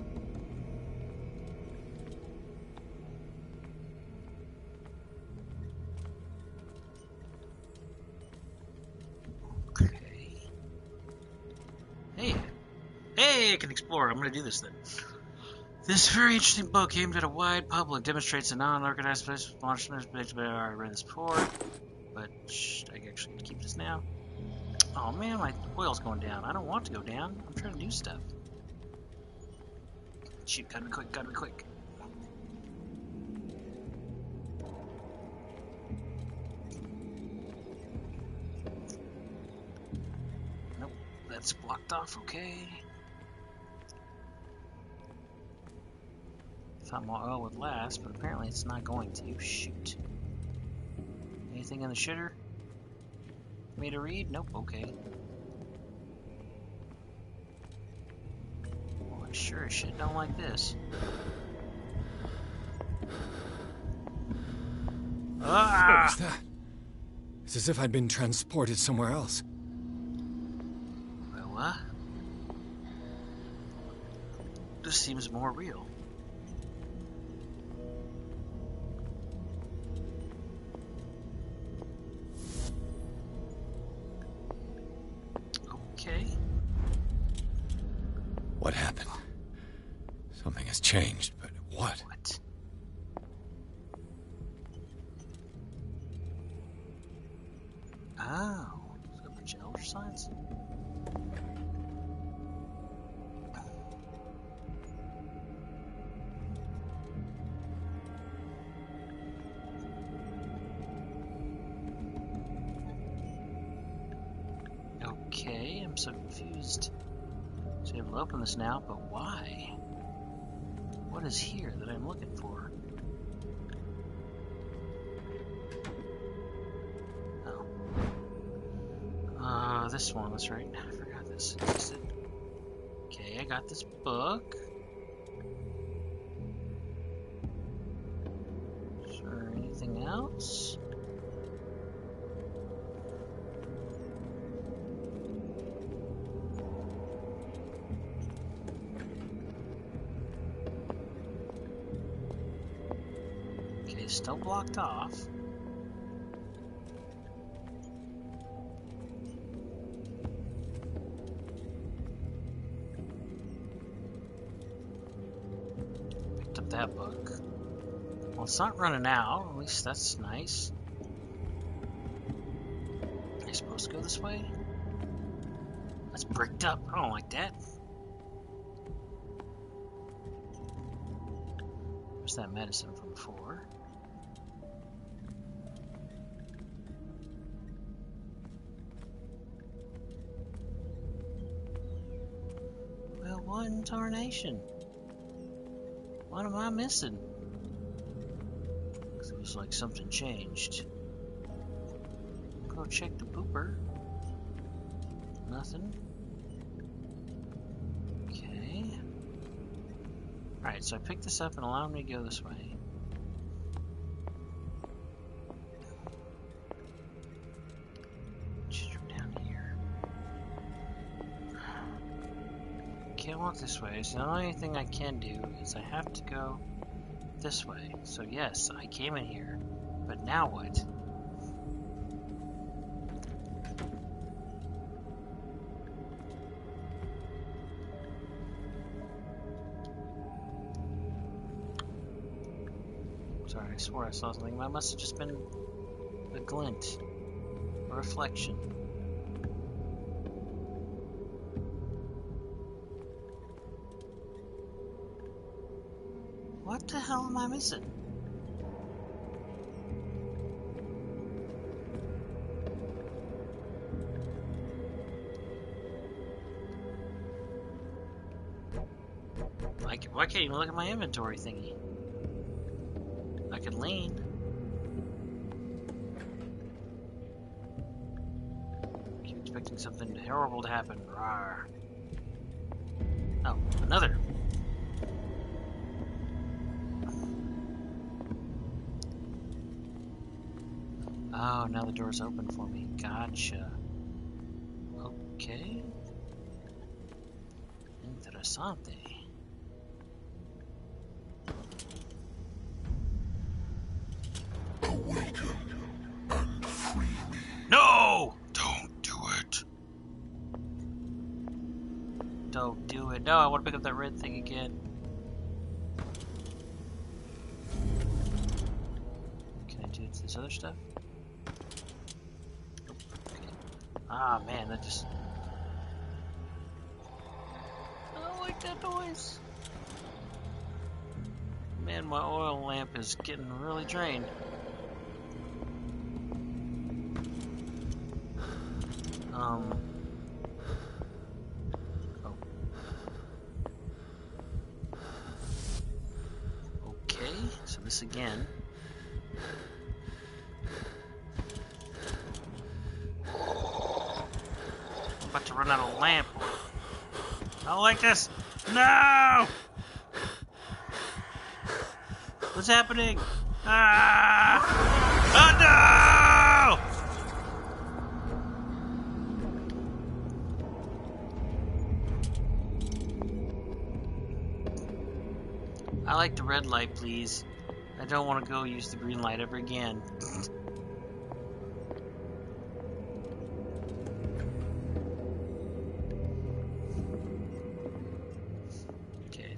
Okay. Hey, I can explore. I'm gonna do this then. This very interesting book aimed at a wide public demonstrates a non-organized place with monsters. I read this before, but I actually get to keep this now. Oh man, my oil's going down. I don't want to go down. I'm trying to do stuff. Shoot, gotta be quick, gotta be quick. Nope, that's blocked off, okay. Thought my oil would last, but apparently it's not going to. Shoot. Anything in the shitter? For me to read? Nope, okay. Well, I sure as shit don't like this. What was that? It's as if I'd been transported somewhere else. Well, this seems more real. Okay. What happened? Something has changed, but what? What? Oh, is that a bunch of elder signs? Okay, I'm so confused. So able to open this now, but why? What is here that I'm looking for? Oh. This one, that's right. I forgot this existed. Okay, I got this book. Is there anything else? Okay, still blocked off. Picked up that book. Well, it's not running out. At least that's nice. Am I supposed to go this way? That's bricked up. I don't like that. Where's that medicine from before? Well, what in tarnation? What am I missing? It was like something changed. Go check the pooper. Nothing. Okay. Alright, so I picked this up and allowed me to go this way. Just down here. can't walk this way, so the only thing I can do is I have to go this way. So yes, I came in here, but now what? Sorry, I swore I saw something. That must have just been a glint, a reflection. What the hell am I missing? Why can't you even look at my inventory thingy? I could lean. Keep expecting something horrible to happen. Rawr. Oh, another. Oh, now the door's open for me. Gotcha. Okay. Interessante. Awaken and free me. No! Don't do it. Don't do it. No, I want to pick up that red thing again. Can I do this other stuff? Ah, man, that just... I don't like that noise. Man, my oil lamp is getting really drained. Oh. Okay, so this again. About to run out of lamp. I don't like this. No! What's happening? Ah! Oh no! I like the red light, please. I don't want to go use the green light ever again.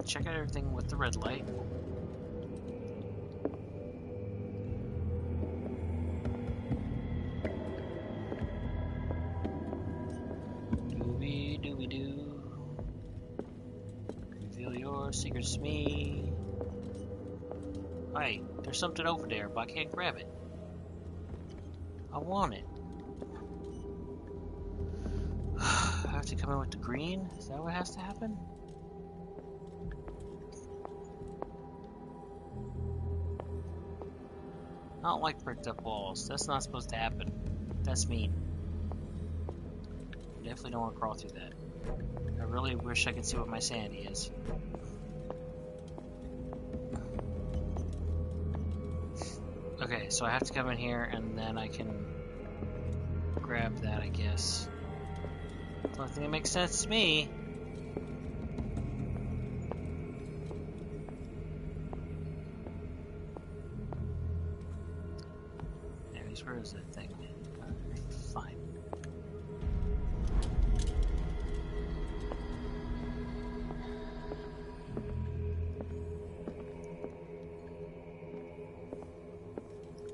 Check out everything with the red light. Doobie doobie doo. Reveal your secrets to me. Hey, there's something over there, but I can't grab it. I want it. I have to come in with the green? Is that what has to happen? I don't like bricked up walls. That's not supposed to happen. That's mean. Definitely don't want to crawl through that. I really wish I could see what my sanity is. Okay, so I have to come in here and then I can grab that, I guess. The only thing that makes sense to me. Where is that thing? Fine.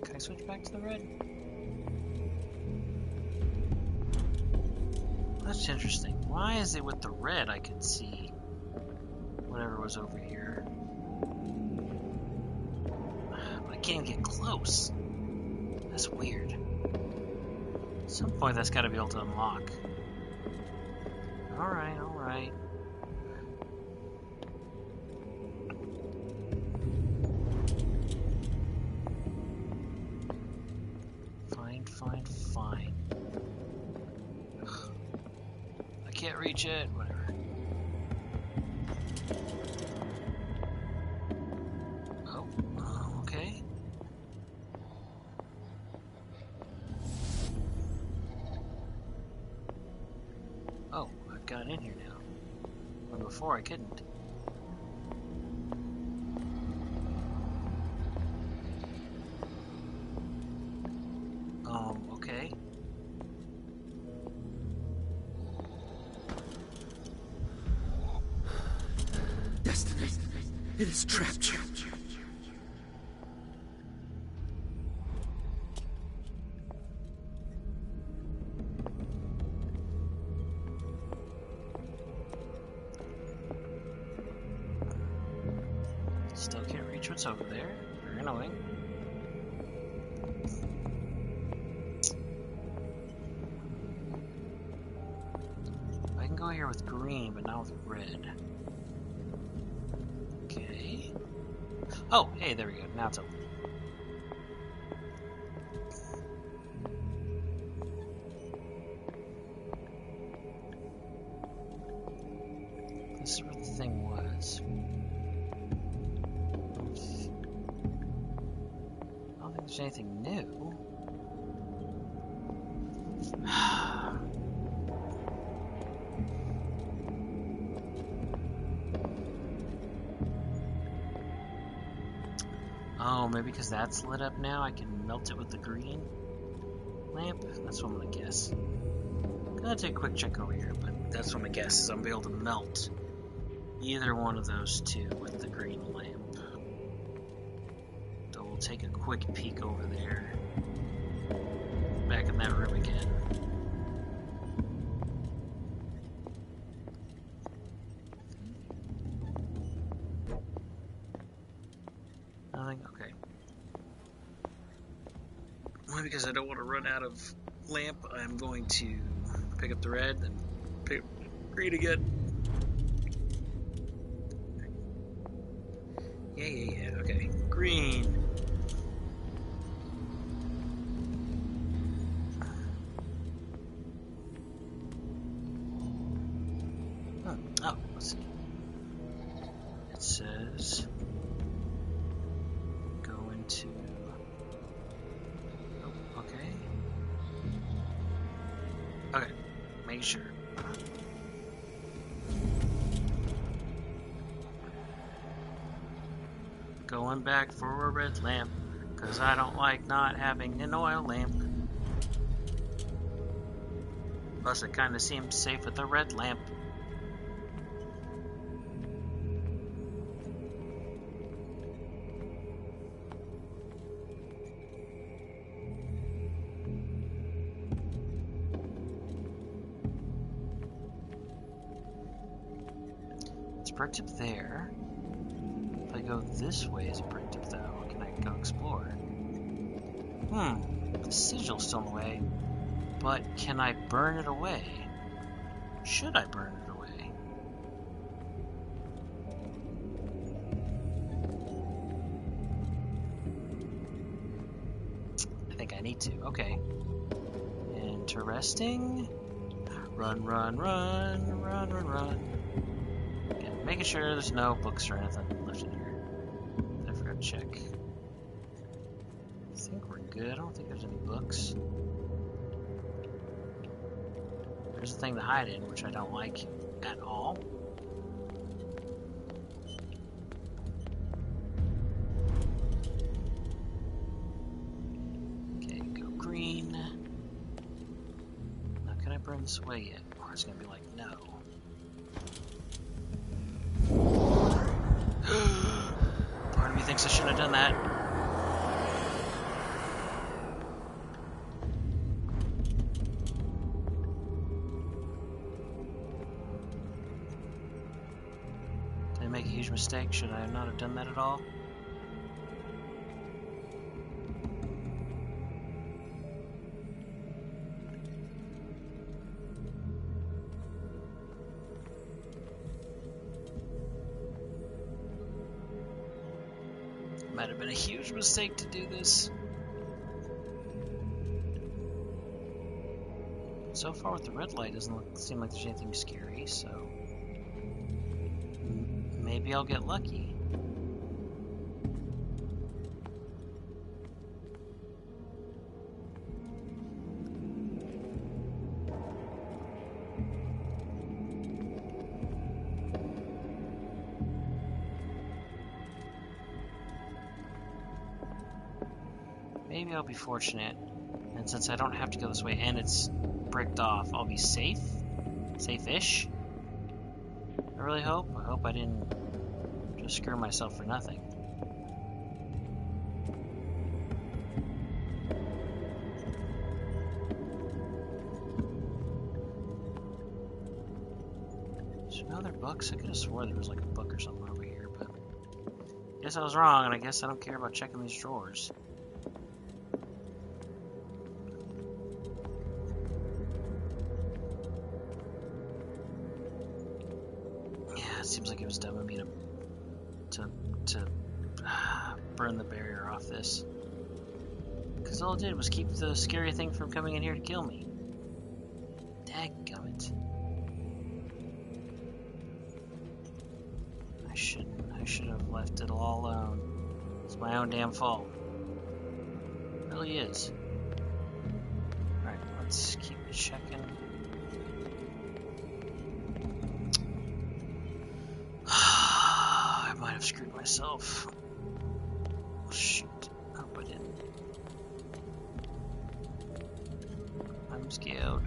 Can I switch back to the red? That's interesting. Why is it with the red I can see whatever was over here? I can't even get close. That's weird. At some point that's got to be able to unlock. Alright, alright. Fine, fine, fine. I can't reach it. Whatever. Oh, okay. Oh, I've got in here now. When before I couldn't. Okay. Destiny, it has trapped you. Still can't reach what's over there. Very annoying. I can go here with green, but not with red. Okay. Oh, hey, there we go. Now it's open. This is where the thing was. I don't think there's anything new. Oh, maybe because that's lit up now, I can melt it with the green lamp? That's what I'm gonna guess. I'm gonna take a quick check over here, but that's what I'm gonna guess, is I'm gonna be able to melt either one of those two with the green lamp. So we'll take a quick peek over there. Back in that room again. Nothing? Okay. Only because I don't want to run out of lamp, I'm going to pick up the red and pick up green again. Yeah, okay. Green. Oh, let's see. It says go into. Oh, okay. Okay, make sure. Going back for a red lamp, 'cause I don't like not having an oil lamp. Plus, it kinda seems safe with a red lamp. It's perked up there. If I go this way, is it perked up though? Can I go explore? The sigil's still in the way. But can I burn it away? Should I burn it away? I think I need to. Okay. Interesting. Run, run, run, run, run, run. Okay, making sure there's no books or anything left in here. I forgot to check. I think we're good. I don't think there's any books. There's a thing to hide in, which I don't like at all. Okay, go green. Now, can I burn this away yet? Or it's gonna be like, no. Part of me thinks I shouldn't have done that. Did I make a huge mistake? Should I not have done that at all? Might have been a huge mistake to do this. So far with the red light, doesn't seem like there's anything scary, so maybe I'll get lucky. maybe I'll be fortunate. And since I don't have to go this way and it's bricked off, I'll be safe? Safe-ish? I really hope. I hope I didn't just screw myself for nothing. There's no other books? I could have swore there was like a book or something over here, but I guess I was wrong, and I guess I don't care about checking these drawers. Seems like it was dumb of me to burn the barrier off this, because all it did was keep the scary thing from coming in here to kill me. Dadgummit. I should have left it all alone. It's my own damn fault. It really is. Alright, let's keep checking. I might have screwed myself. Oh, shoot. I hope I didn't. I'm scared.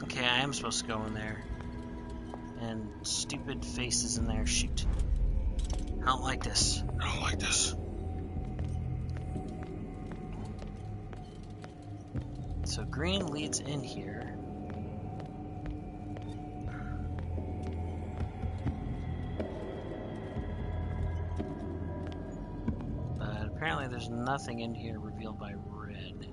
Okay, I am supposed to go in there. And stupid faces in there. Shoot. I don't like this. I don't like this. So green leads in here. But apparently there's nothing in here revealed by red.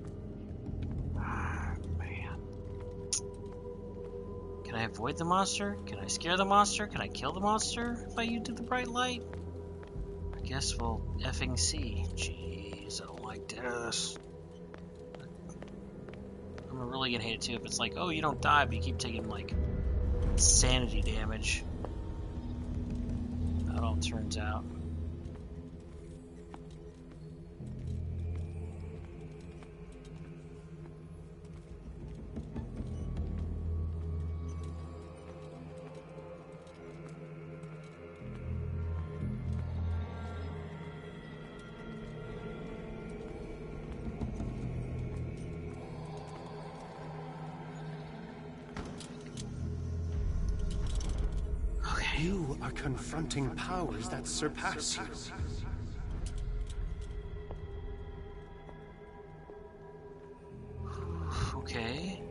Can I avoid the monster? Can I scare the monster? Can I kill the monster if I use the bright light? I guess we'll effing see. Jeez, I don't like this. I'm really gonna hate it too if it's like, oh, you don't die, but you keep taking like sanity damage. That all turns out. You are confronting powers that surpass you. Okay.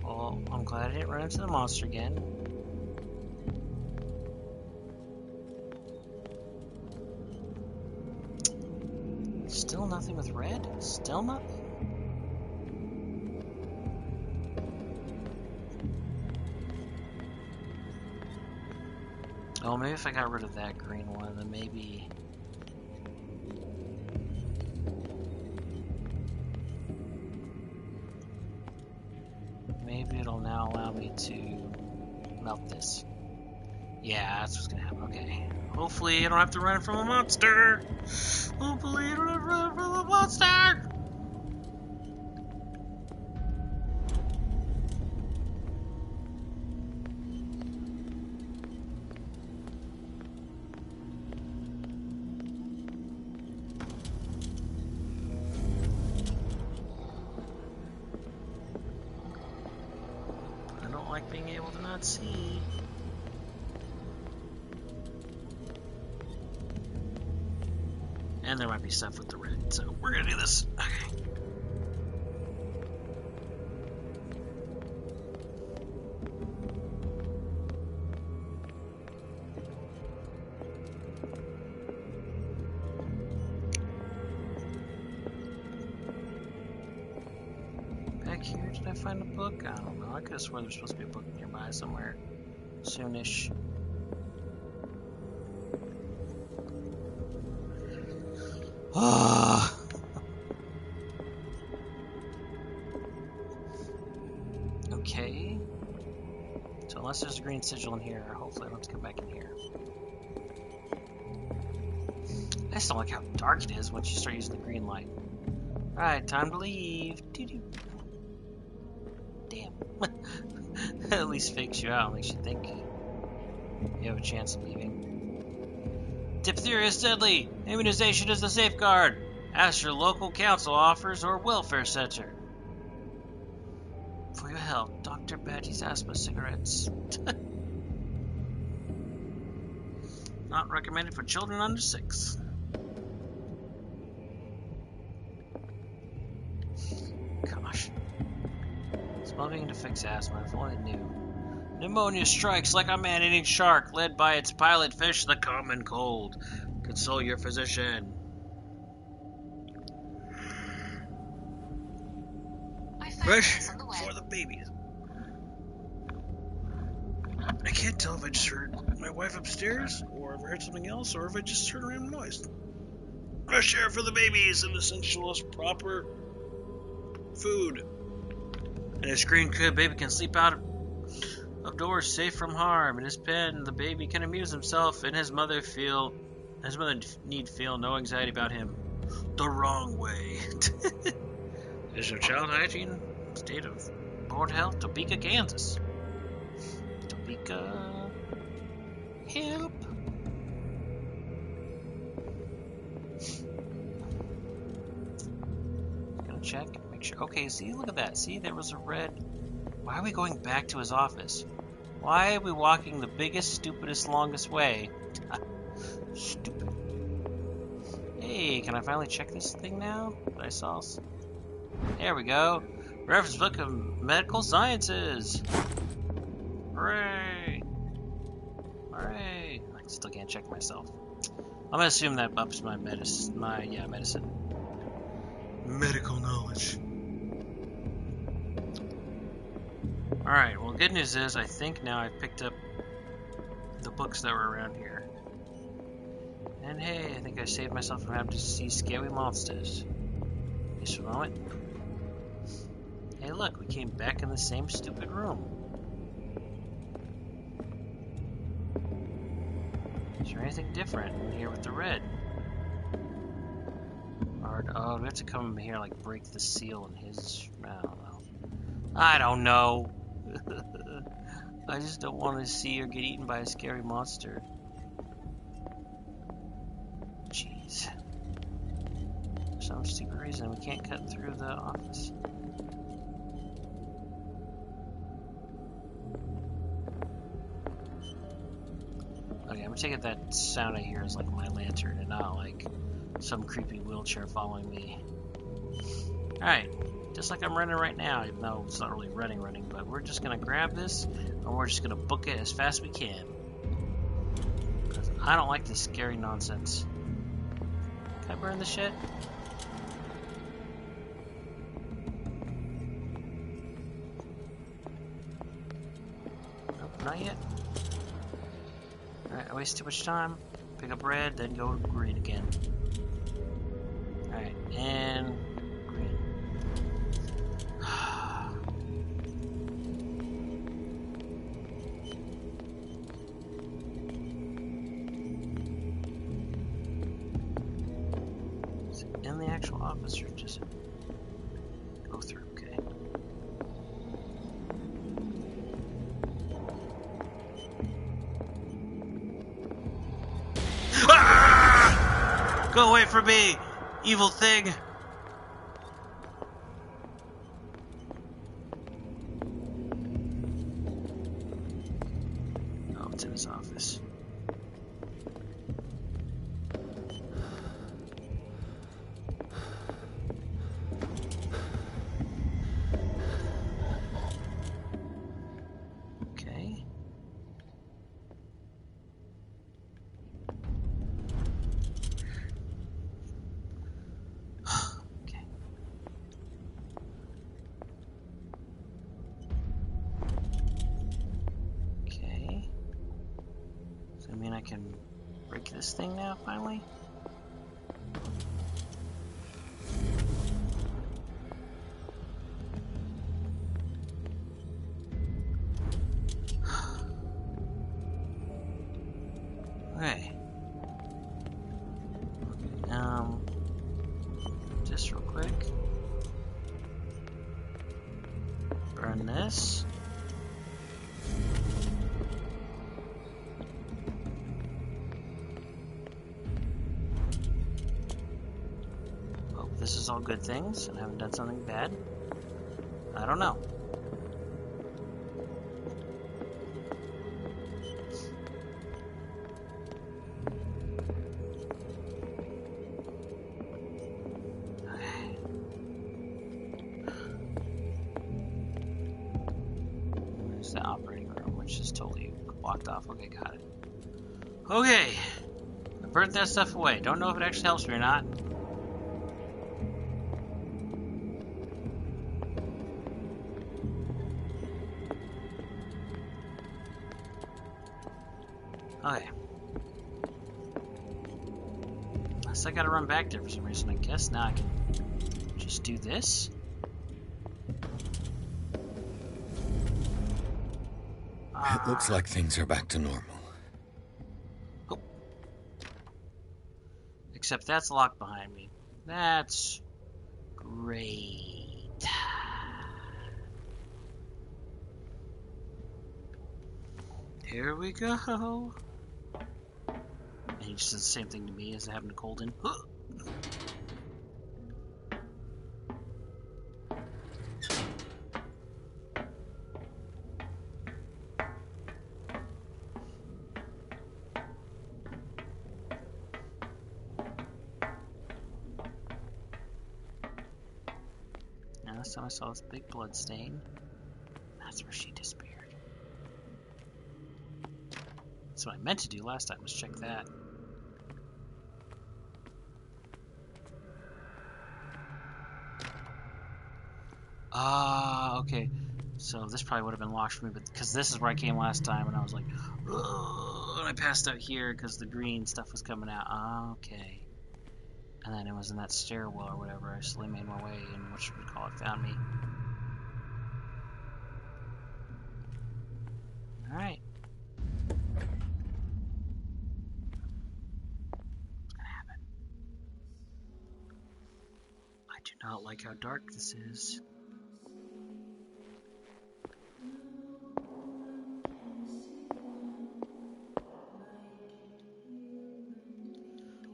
Well, I'm glad I didn't run into the monster again. Still nothing with red? Still nothing? Oh, maybe if I got rid of that green one, then maybe... Maybe it'll now allow me to melt this. Yeah, that's what's gonna happen. Okay. Hopefully I don't have to run from a monster! Hopefully I don't have to run from a monster! Being able to not see. And there might be stuff with the red, so we're gonna do this. Okay. Back here, did I find a book? I don't know. I could have sworn there's supposed to be a book nearby somewhere. Soonish. Okay. So unless there's a green sigil in here, hopefully I don't have to come back in here. I just don't like how dark it is once you start using the green light. Alright, time to leave. Doo-doo. Damn. At least fakes you out, makes you think you have a chance of leaving. Diphtheria is deadly. Immunization is the safeguard. Ask your local council offers or welfare center. For your help, Dr. Batty's asthma cigarettes. Not recommended for children under 6. Gosh. Smoking to fix asthma, if only I knew. Pneumonia strikes like a man-eating shark, led by its pilot fish, the common cold. Consult your physician. Fresh for the babies. I can't tell if I just heard my wife upstairs, or if I heard something else, or if I just heard a random noise. Fresh air for the babies and essentialist proper food. In his green crib, baby can sleep out of doors, safe from harm. In his pen, the baby can amuse himself, and his mother need feel no anxiety about him. The wrong way. Division of Child Hygiene, State of Board Health, Topeka, Kansas. Topeka, help. Gonna check, make sure. Okay, see, look at that. See, there was a red. Why are we going back to his office? Why are we walking the biggest, stupidest, longest way? Stupid. Hey, can I finally check this thing now that I saw? There we go. Reference book of medical sciences. Hooray! Hooray! I still can't check myself. I'm gonna assume that ups my medicine. Medicine. Medical knowledge. Alright, well, good news is I think now I've picked up the books that were around here. And hey, I think I saved myself from having to see scary monsters. Just a moment. Hey, look, we came back in the same stupid room. Is there anything different in here with the red? Or, oh, we have to come here, like, break the seal in his... I don't know. I just don't want to see or get eaten by a scary monster. Jeez. For some stupid reason, we can't cut through the office. Okay, I'm gonna take it that sound I hear is like my lantern and not like some creepy wheelchair following me. Alright, just like I'm running right now, even though it's not really running, but we're just gonna grab this and we're just gonna book it as fast as we can. Because I don't like this scary nonsense. Can I burn the shit? Nope, not yet. Alright, I waste too much time. Pick up red, then go to green again. Alright, and green. Is it in the actual office or just go through? Okay. Go away from me, evil thing! Oh, it's in his office. Okay. I can break this thing now, finally? Burn this. Hope this is all good things and I haven't done something bad. I don't know. There's the operating room, which is totally blocked off. Okay, got it. Okay. I burnt that stuff away. Don't know if it actually helps me or not. Okay. Unless I gotta run back there for some reason. I guess now I can just do this. It looks like things are back to normal. Oh. Except that's locked behind me. That's great. Here we go. And he just does the same thing to me as having to cold in. Now last time I saw this big blood stain, that's where she disappeared. That's what I meant to do last time, was check that. Ah, okay. So this probably would have been locked for me, but because this is where I came last time, and I was like, ugh, and I passed out here because the green stuff was coming out. Ah, okay. And then it was in that stairwell or whatever. I slowly made my way, and what should we call it, found me. All right. What's gonna happen? I do not like how dark this is.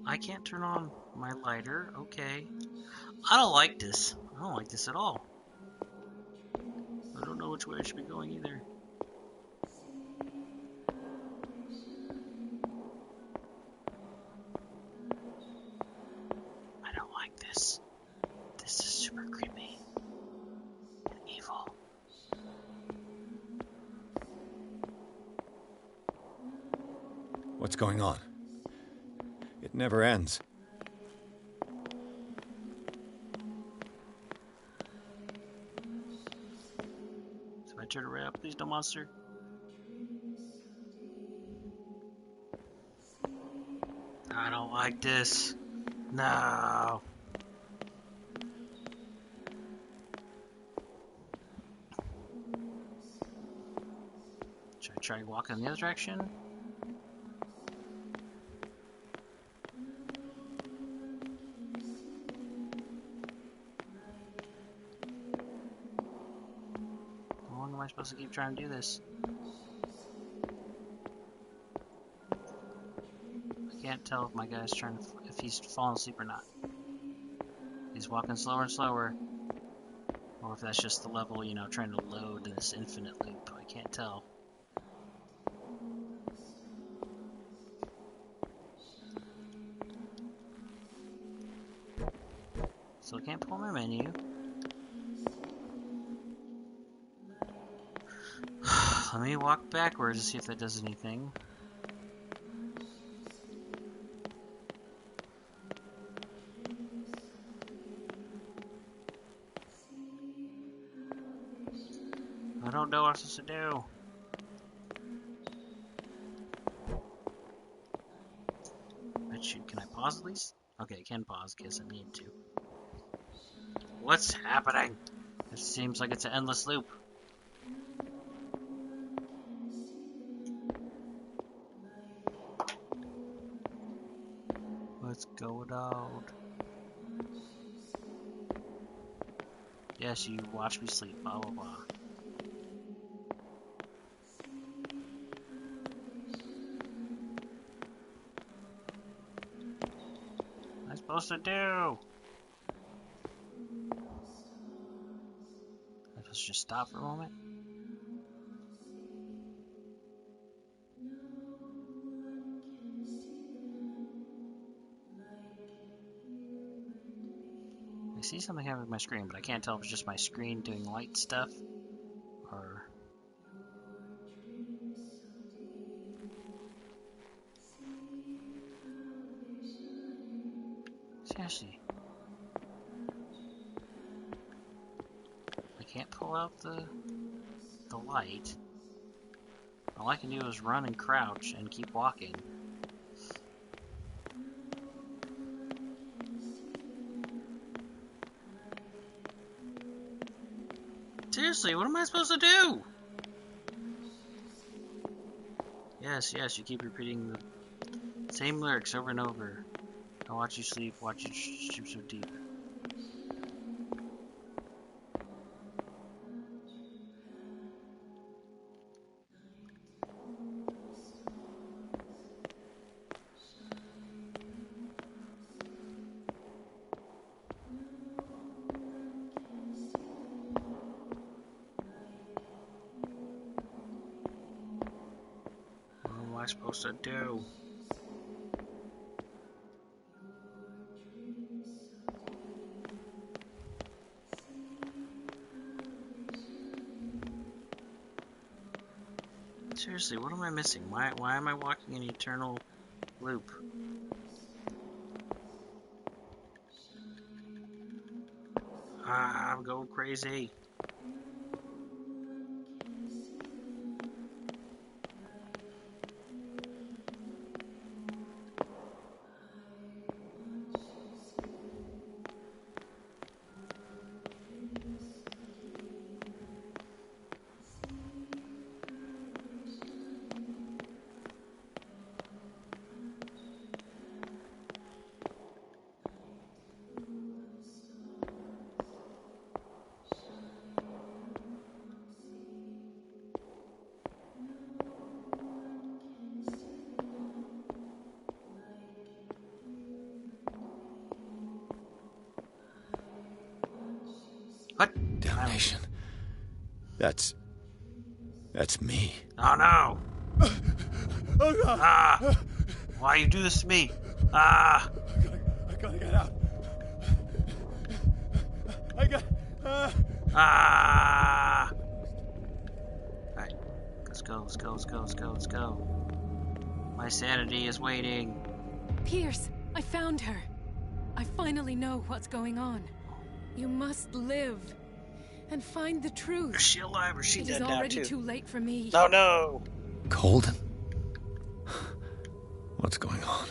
I can't turn on my lighter. Okay. I don't like this. I don't like this at all. I don't know which way I should be going either. I don't like this. This is super creepy and evil. What's going on? It never ends. So I turn around, please, no monster. I don't like this. No. Should I try walking in the other direction? How long am I supposed to keep trying to do this? I can't tell if my guy's trying to, if he's falling asleep or not. He's walking slower and slower. Or if that's just the level, you know, trying to load this infinite loop. I can't tell. Still can't pull my menu. Let me walk backwards to see if that does anything. I don't know what I'm supposed to do. But shoot, can I pause at least? Okay, I can pause in case I need to. What's happening? It seems like it's an endless loop. What's going on? Yes, you watch me sleep, blah blah blah. supposed to do? Let's just stop for a moment. I see something happening with my screen, but I can't tell if it's just my screen doing light stuff or... Seriously. I can't pull out the light. All I can do is run and crouch and keep walking. Seriously, what am I supposed to do? Yes, you keep repeating the same lyrics over and over. I watch you sleep, watch you sleep so deep. What am I supposed to do? Seriously, what am I missing? Why am I walking an eternal loop? I'm going crazy. What? Damnation. That's me. Oh no! Oh no! Ah! Why you do this to me? Ah! I gotta get out. Ah! Alright. Let's go. My sanity is waiting. Pierce, I found her. I finally know what's going on. You must live and find the truth. Is she alive or is she dead now, too? It is already too late for me. Oh no! Colden? What's going on?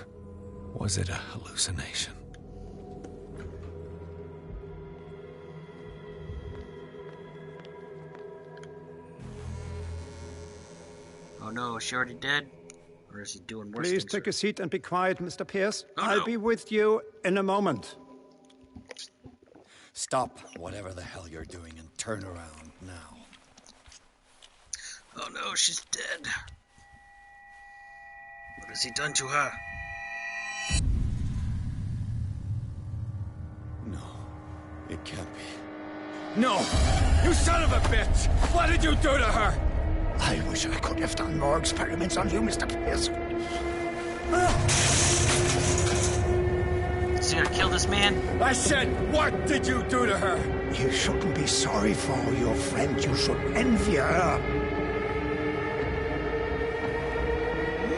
Was it a hallucination? Oh no, is she already dead? Or is he doing worse Please things? take a seat and be quiet, Mr. Pierce. Oh, I'll no. be with you in a moment. Stop whatever the hell you're doing and turn around now. Oh no, she's dead. What has he done to her? No, it can't be. No! You son of a bitch! What did you do to her? I wish I could have done more experiments on you, Mr. Pierce. So you gonna kill this man? I said, what did you do to her? You shouldn't be sorry for your friend. You should envy her.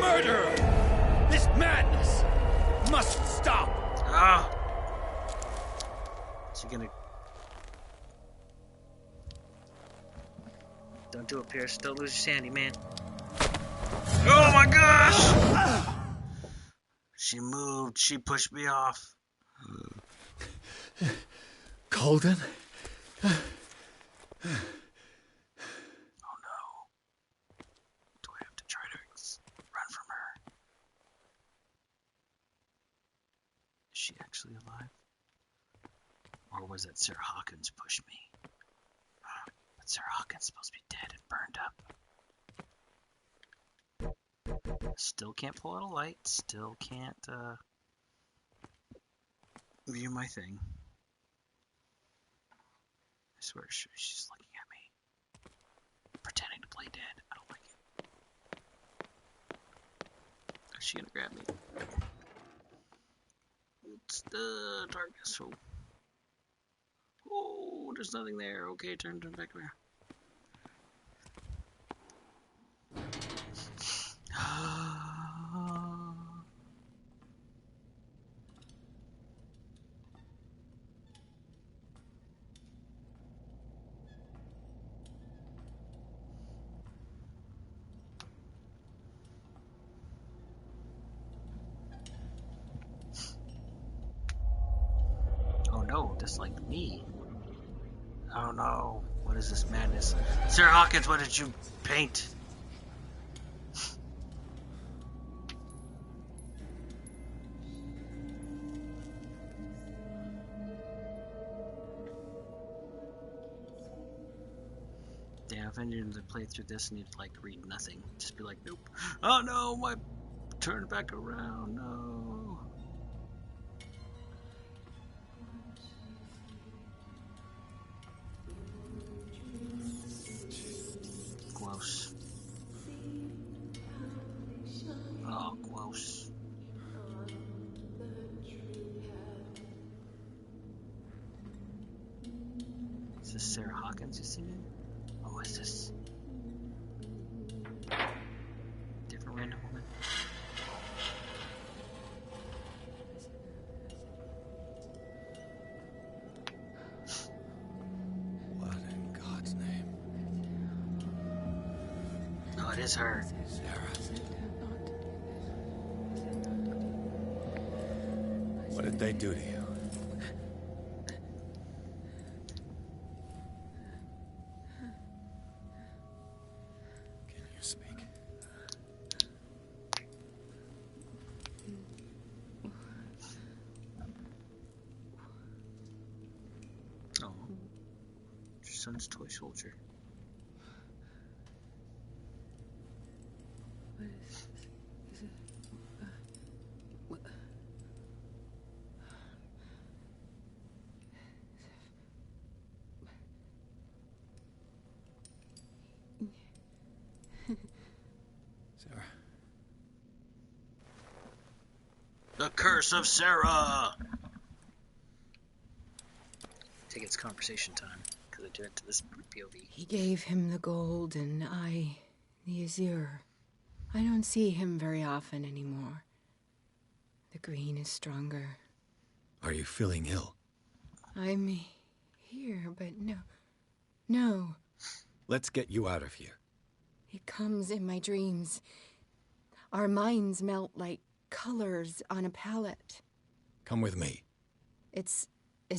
Murderer! This madness must stop! Ah! Is he gonna... Don't do it, Pierce. Don't lose your sanity, man. Oh my gosh! She moved. She pushed me off. Colden? Oh no. Do I have to try to run from her? Is she actually alive? Or was it Sir Hawkins pushed me? But Sir Hawkins supposed to be dead and burned up. Still can't pull out a light. Still can't, View my thing. I swear she's looking at me. Pretending to play dead. I don't like it. Is she gonna grab me? It's the darkness. Oh, there's nothing there. Okay, turn back around. Oh no, just like me. Oh no, what is this madness? Sir Hawkins, what did you paint? Yeah, if I needed to play through this and you'd like read nothing, just be like, nope. Oh no, my turn back around, no. Gross. Oh, gross. Is this Sarah Hawkins you singing? Oh, is this different random woman? What in God's name? Oh, it is her. Sarah. What did they do to you? Can you speak? Oh. Your son's toy soldier. Sarah. The curse of Sarah! Take it's conversation time, because I do it to this POV. He gave him the gold and I the azure. I don't see him very often anymore. The green is stronger. Are you feeling ill? I'm here, but no. Let's get you out of here. It comes in my dreams. Our minds melt like colors on a palette. Come with me. It's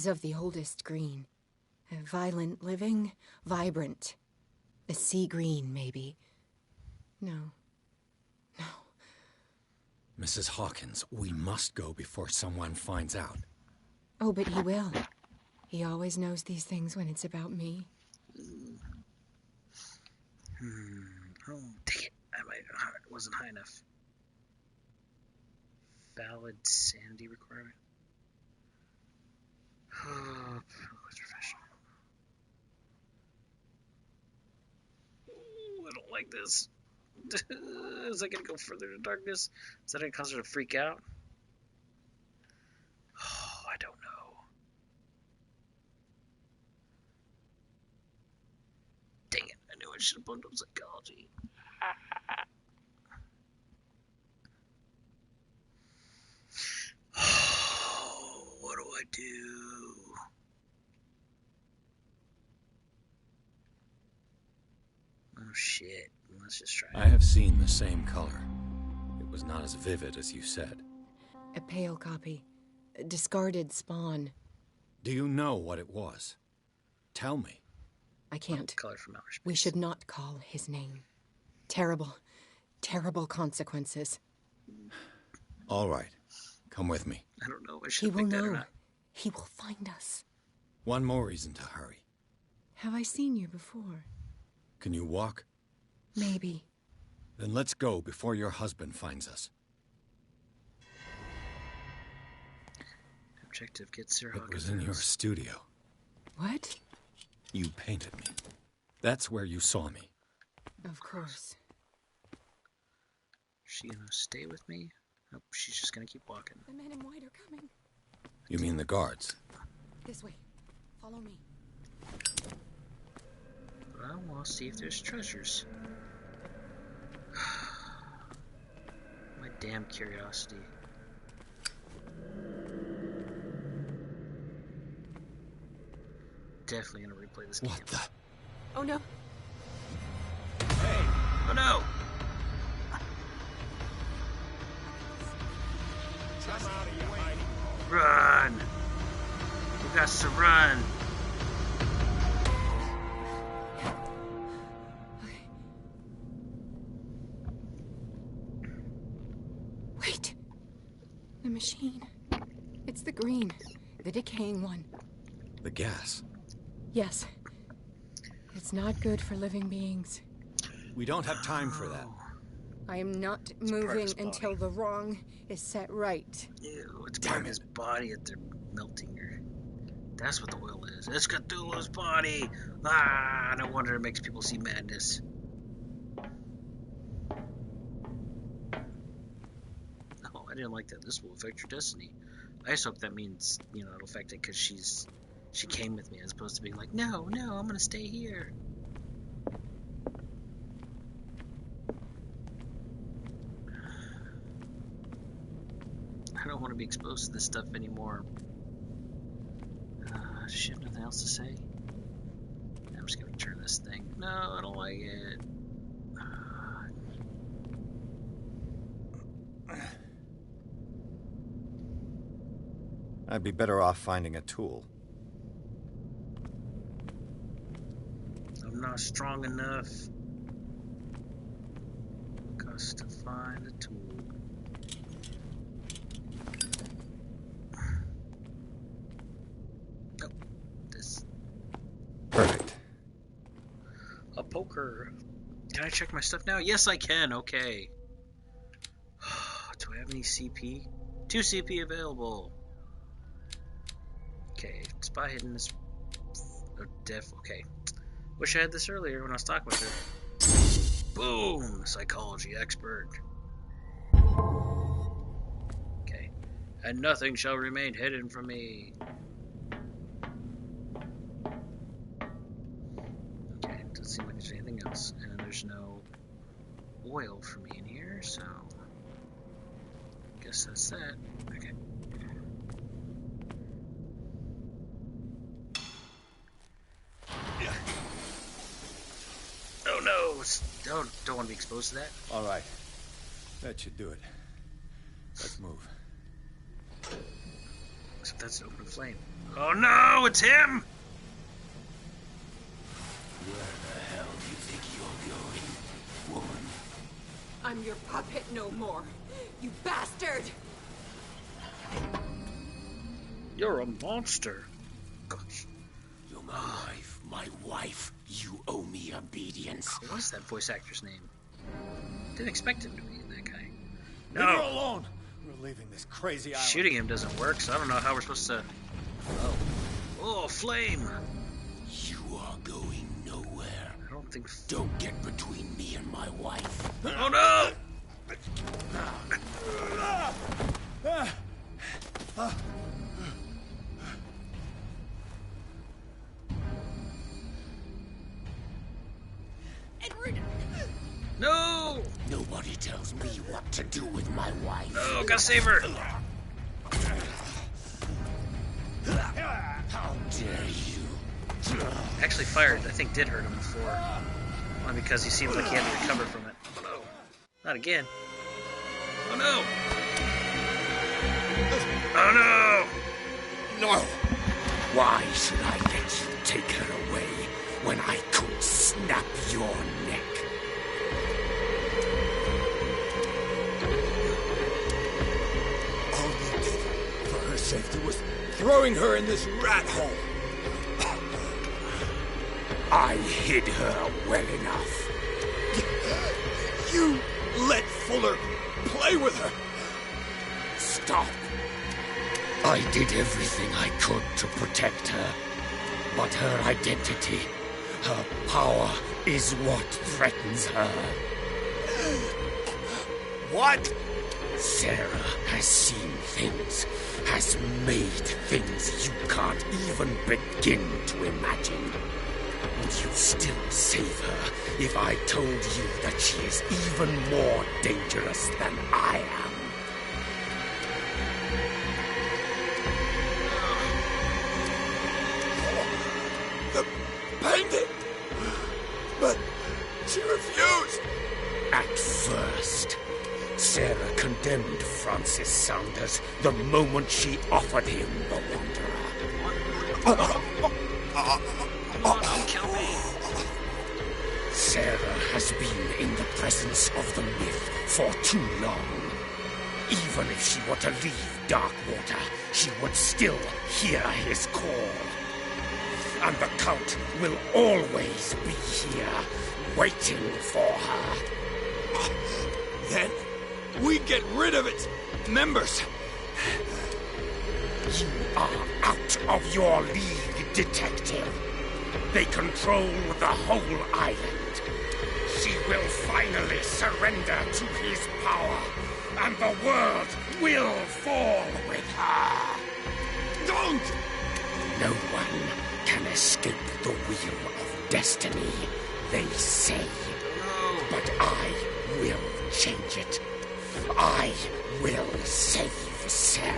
of the oldest green. A violent living, vibrant. A sea green, maybe. No. Mrs. Hawkins, we must go before someone finds out. Oh, but he will. He always knows these things when it's about me. Oh, dang it. It wasn't high enough. Valid sanity requirement. Oh, professional. Ooh, I don't like this. Is that gonna go further to darkness? Is that gonna cause her to freak out? Oh, I don't know. Dang it, I knew I should have bumped up psychology. Oh, what do I do? Oh shit, let's just try it. I have seen the same color. It was not as vivid as you said. A pale copy. A discarded spawn. Do you know what it was? Tell me. I can't. Color from outer space. We should not call his name. Terrible consequences. All right. Come with me. I don't know if I He should will pick that or know. not. He will find us. One more reason to hurry. Have I seen you before? Can you walk? Maybe. Then let's go before your husband finds us. Objective, get Sir It Hawkins. was in your studio. What? You painted me. That's where you saw me. Of course. She gonna stay with me? Nope, she's just gonna keep walking. The men in white are coming. You mean the guards? This way. Follow me. But I want to see if there's treasures. My damn curiosity. Definitely gonna replay this game. What the? Oh no. Hey! Oh no! Run! We got to run! Wait. The machine. It's the green. The decaying one. The gas. Yes. It's not good for living beings. We don't have time for that. I am not moving until the wrong is set right. Ew, it's part of his body that they're melting her. That's what the oil is. It's Cthulhu's body! Ah, no wonder it makes people see madness. Oh, I didn't like that. This will affect your destiny. I just hope that means, you know, it'll affect it because she came with me as opposed to being like, no, I'm gonna stay here. I don't want to be exposed to this stuff anymore. Does she have nothing else to say? I'm just gonna turn this thing. No, I don't like it. I'd be better off finding a tool. I'm not strong enough. Got to find a tool. Nope. This. Perfect. A poker. Can I check my stuff now? Yes, I can. Okay. Do I have any CP? 2 CP available. Okay, spy hidden is def. Okay, wish I had this earlier when I was talking with her. Boom, psychology expert. Okay, and nothing shall remain hidden from me. Okay, doesn't seem like there's anything else, and there's no oil for me in here, so guess that's that. Okay. Oh no! Don't want to be exposed to that. All right. That should do it. Let's move. Except that's an open flame. Oh no! It's him! Where the hell do you think you're going, woman? I'm your puppet no more, you bastard! You're a monster. Gosh. You're my wife. My wife. You owe me obedience. What's that voice actor's name? Didn't expect him to be that guy. No! Leave her alone! We're leaving this crazy island. Shooting him doesn't work, so I don't know how we're supposed to... Oh, flame! You are going nowhere. I don't think... Don't get between me and my wife. Oh no! No! Nobody tells me what to do with my wife. No, gotta save her! How dare you? Actually, fire, I think, did hurt him before. Only because he seemed like he had to recover from it. Oh no. Not again. Oh no! Oh no! No! Why should I let you take her away when I could snap your neck? All you did for her safety was throwing her in this rat hole. I hid her well enough. You let Fuller play with her. Stop. I did everything I could to protect her. But her identity, her power, is what threatens her. What? Sarah has seen things, has made things you can't even begin to imagine. Would you still save her if I told you that she is even more dangerous than I am? The painting! But she refused! At first, Sarah condemned Francis Saunders the moment she offered him the Wanderer. Kill me. Sarah has been in the presence of the myth for too long. Even if she were to leave Darkwater, she would still hear his call. And the Count will always be here, waiting for her. Then we get rid of its members. You are out of your league, detective. They control the whole island. She will finally surrender to his power, and the world will fall with her. Don't! No one can escape the wheel of destiny, they say. But I will change it. I will save Sarah.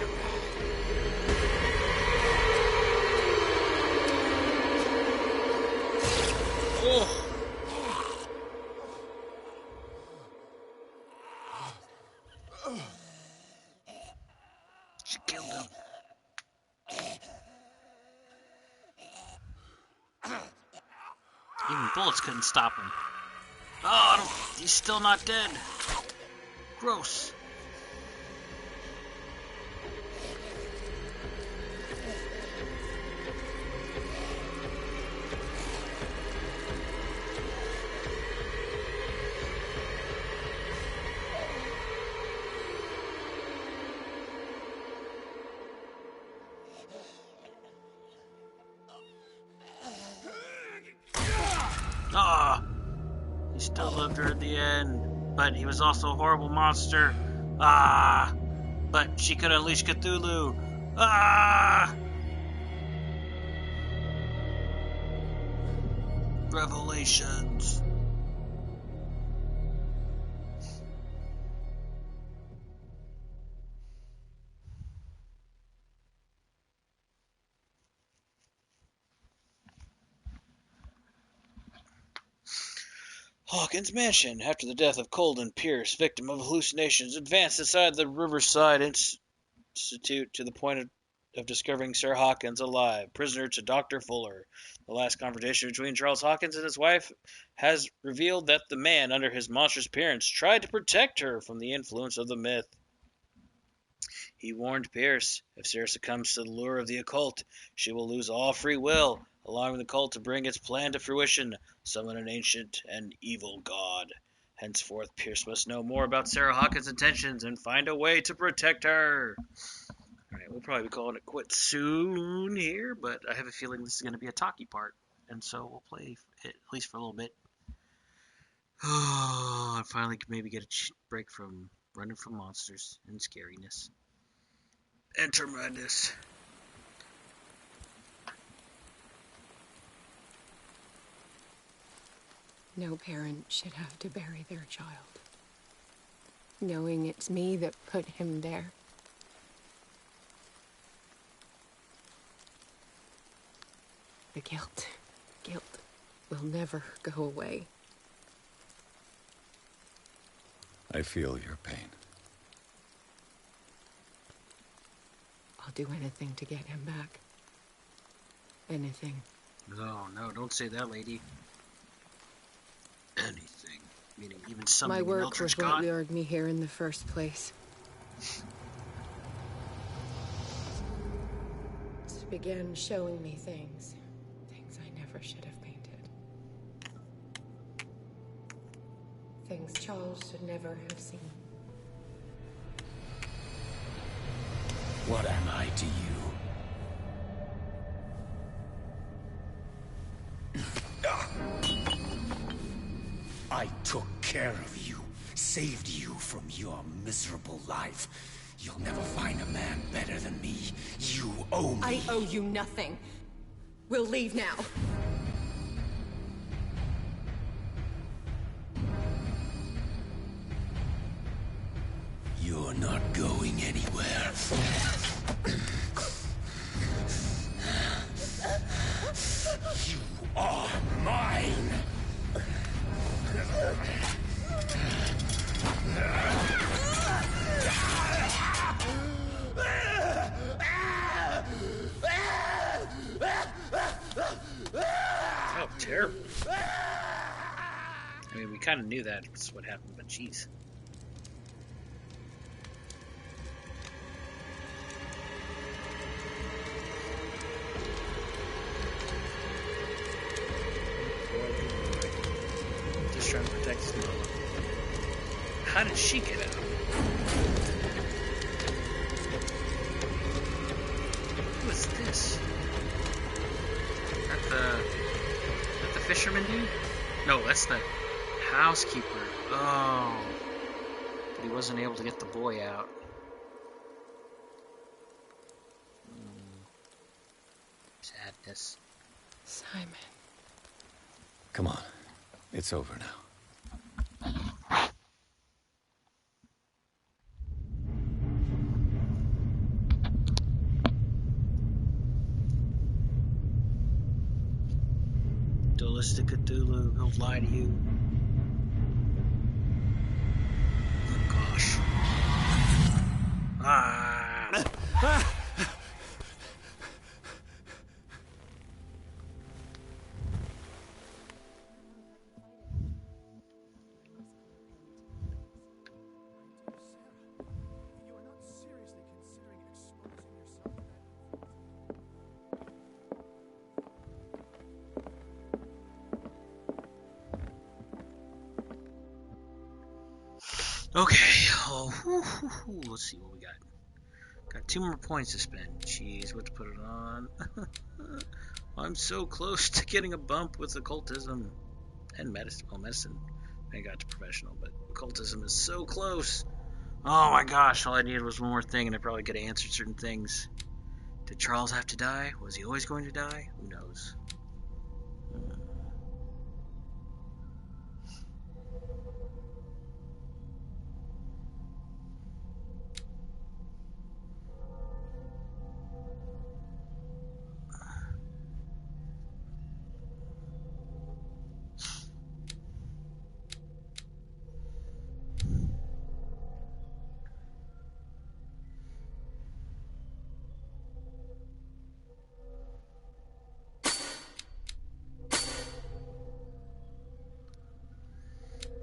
Oh. She killed him. Even bullets couldn't stop him. Oh, he's still not dead. Gross. Ah, he still loved her at the end, but he was also a horrible monster. Ah, but she could unleash Cthulhu. Ah, revelations. Hawkins' mansion. After the death of Colden Pierce, victim of hallucinations, advanced inside the Riverside Institute to the point of discovering Sir Hawkins alive, prisoner to Dr. Fuller. The last conversation between Charles Hawkins and his wife has revealed that the man, under his monstrous appearance, tried to protect her from the influence of the myth. He warned Pierce, if Sarah succumbs to the lure of the occult, she will lose all free will, allowing the cult to bring its plan to fruition, summon an ancient and evil god. Henceforth, Pierce must know more about Sarah Hawkins' intentions and find a way to protect her. Alright, we'll probably be calling it quits soon here, but I have a feeling this is going to be a talkie part, and so we'll play it at least for a little bit. Oh, I finally can maybe get a break from running from monsters and scariness. Enter madness. No parent should have to bury their child, knowing it's me that put him there. The guilt will never go away. I feel your pain. I'll do anything to get him back. Anything. No, don't say that, lady. Anything. Meaning even something My work Mildred's was what got? lured me here in the first place. It began showing me things I never should have painted. Things Charles should never have seen. What am I to you? I took care of you, saved you from your miserable life. You'll never find a man better than me. You owe me. I owe you nothing. We'll leave now. You're not going anywhere. You are mine! Oh, terrible. I mean, we kind of knew that was what happened, but jeez. Just trying to protect his mama. How did she get out? Who is this? That the fisherman dude? No, that's the housekeeper. Oh. But he wasn't able to get the boy out. Sadness. Simon. Come on. It's over now. Dualistic Cthulhu, he'll lie to you. Oh gosh. Ah! Okay, let's see what we got. Got 2 more points to spend. Jeez, what to put it on? I'm so close to getting a bump with occultism and medicine. Well, medicine, I got to professional, but occultism is so close. Oh my gosh, all I needed was one more thing, and I probably could have answered certain things. Did Charles have to die? Was he always going to die? Who knows?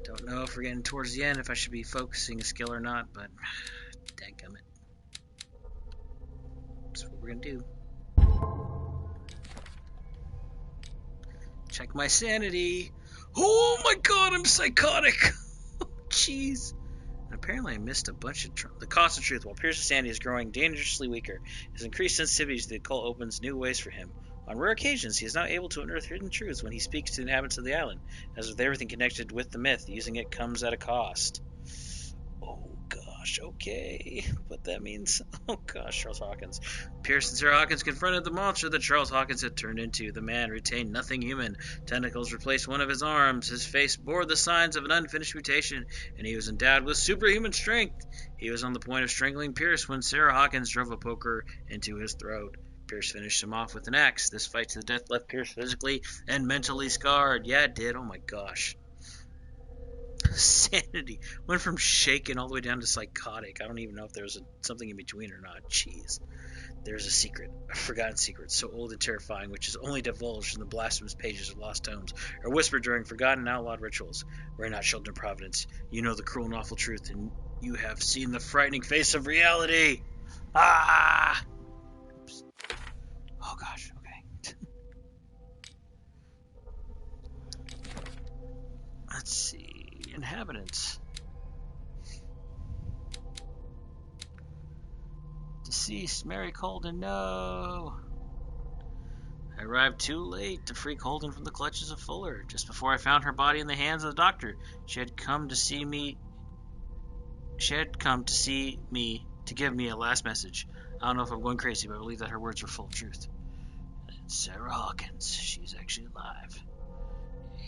Don't know if we're getting towards the end, if I should be focusing a skill or not, but dadgummit. That's what we're gonna do. Check my sanity. Oh my god, I'm psychotic! Jeez. And apparently I missed a bunch of the cost of truth. While Pierce's sanity is growing dangerously weaker, his increased sensitivity to the occult opens new ways for him. On rare occasions, he is now able to unearth hidden truths when he speaks to the inhabitants of the island. As with everything connected with the myth, using it comes at a cost. Oh gosh, okay. What that means? Oh gosh, Charles Hawkins. Pierce and Sarah Hawkins confronted the monster that Charles Hawkins had turned into. The man retained nothing human. Tentacles replaced one of his arms. His face bore the signs of an unfinished mutation, and he was endowed with superhuman strength. He was on the point of strangling Pierce when Sarah Hawkins drove a poker into his throat. Pierce finished him off with an axe. This fight to the death left Pierce physically and mentally scarred. Yeah, it did. Oh my gosh. Sanity went from shaken all the way down to psychotic. I don't even know if there was something in between or not. Jeez. There's a secret, a forgotten secret, so old and terrifying, which is only divulged in the blasphemous pages of lost tomes, or whispered during forgotten and outlawed rituals. We're not children of Providence. You know the cruel and awful truth, and you have seen the frightening face of reality. Ah! Oops. Oh gosh, okay. Let's see. Inhabitants. Deceased, Mary Colden, no! I arrived too late to free Colden from the clutches of Fuller. Just before I found her body in the hands of the doctor, she had come to see me to give me a last message. I don't know if I'm going crazy, but I believe that her words were full of truth. It's Sarah Hawkins. She's actually alive.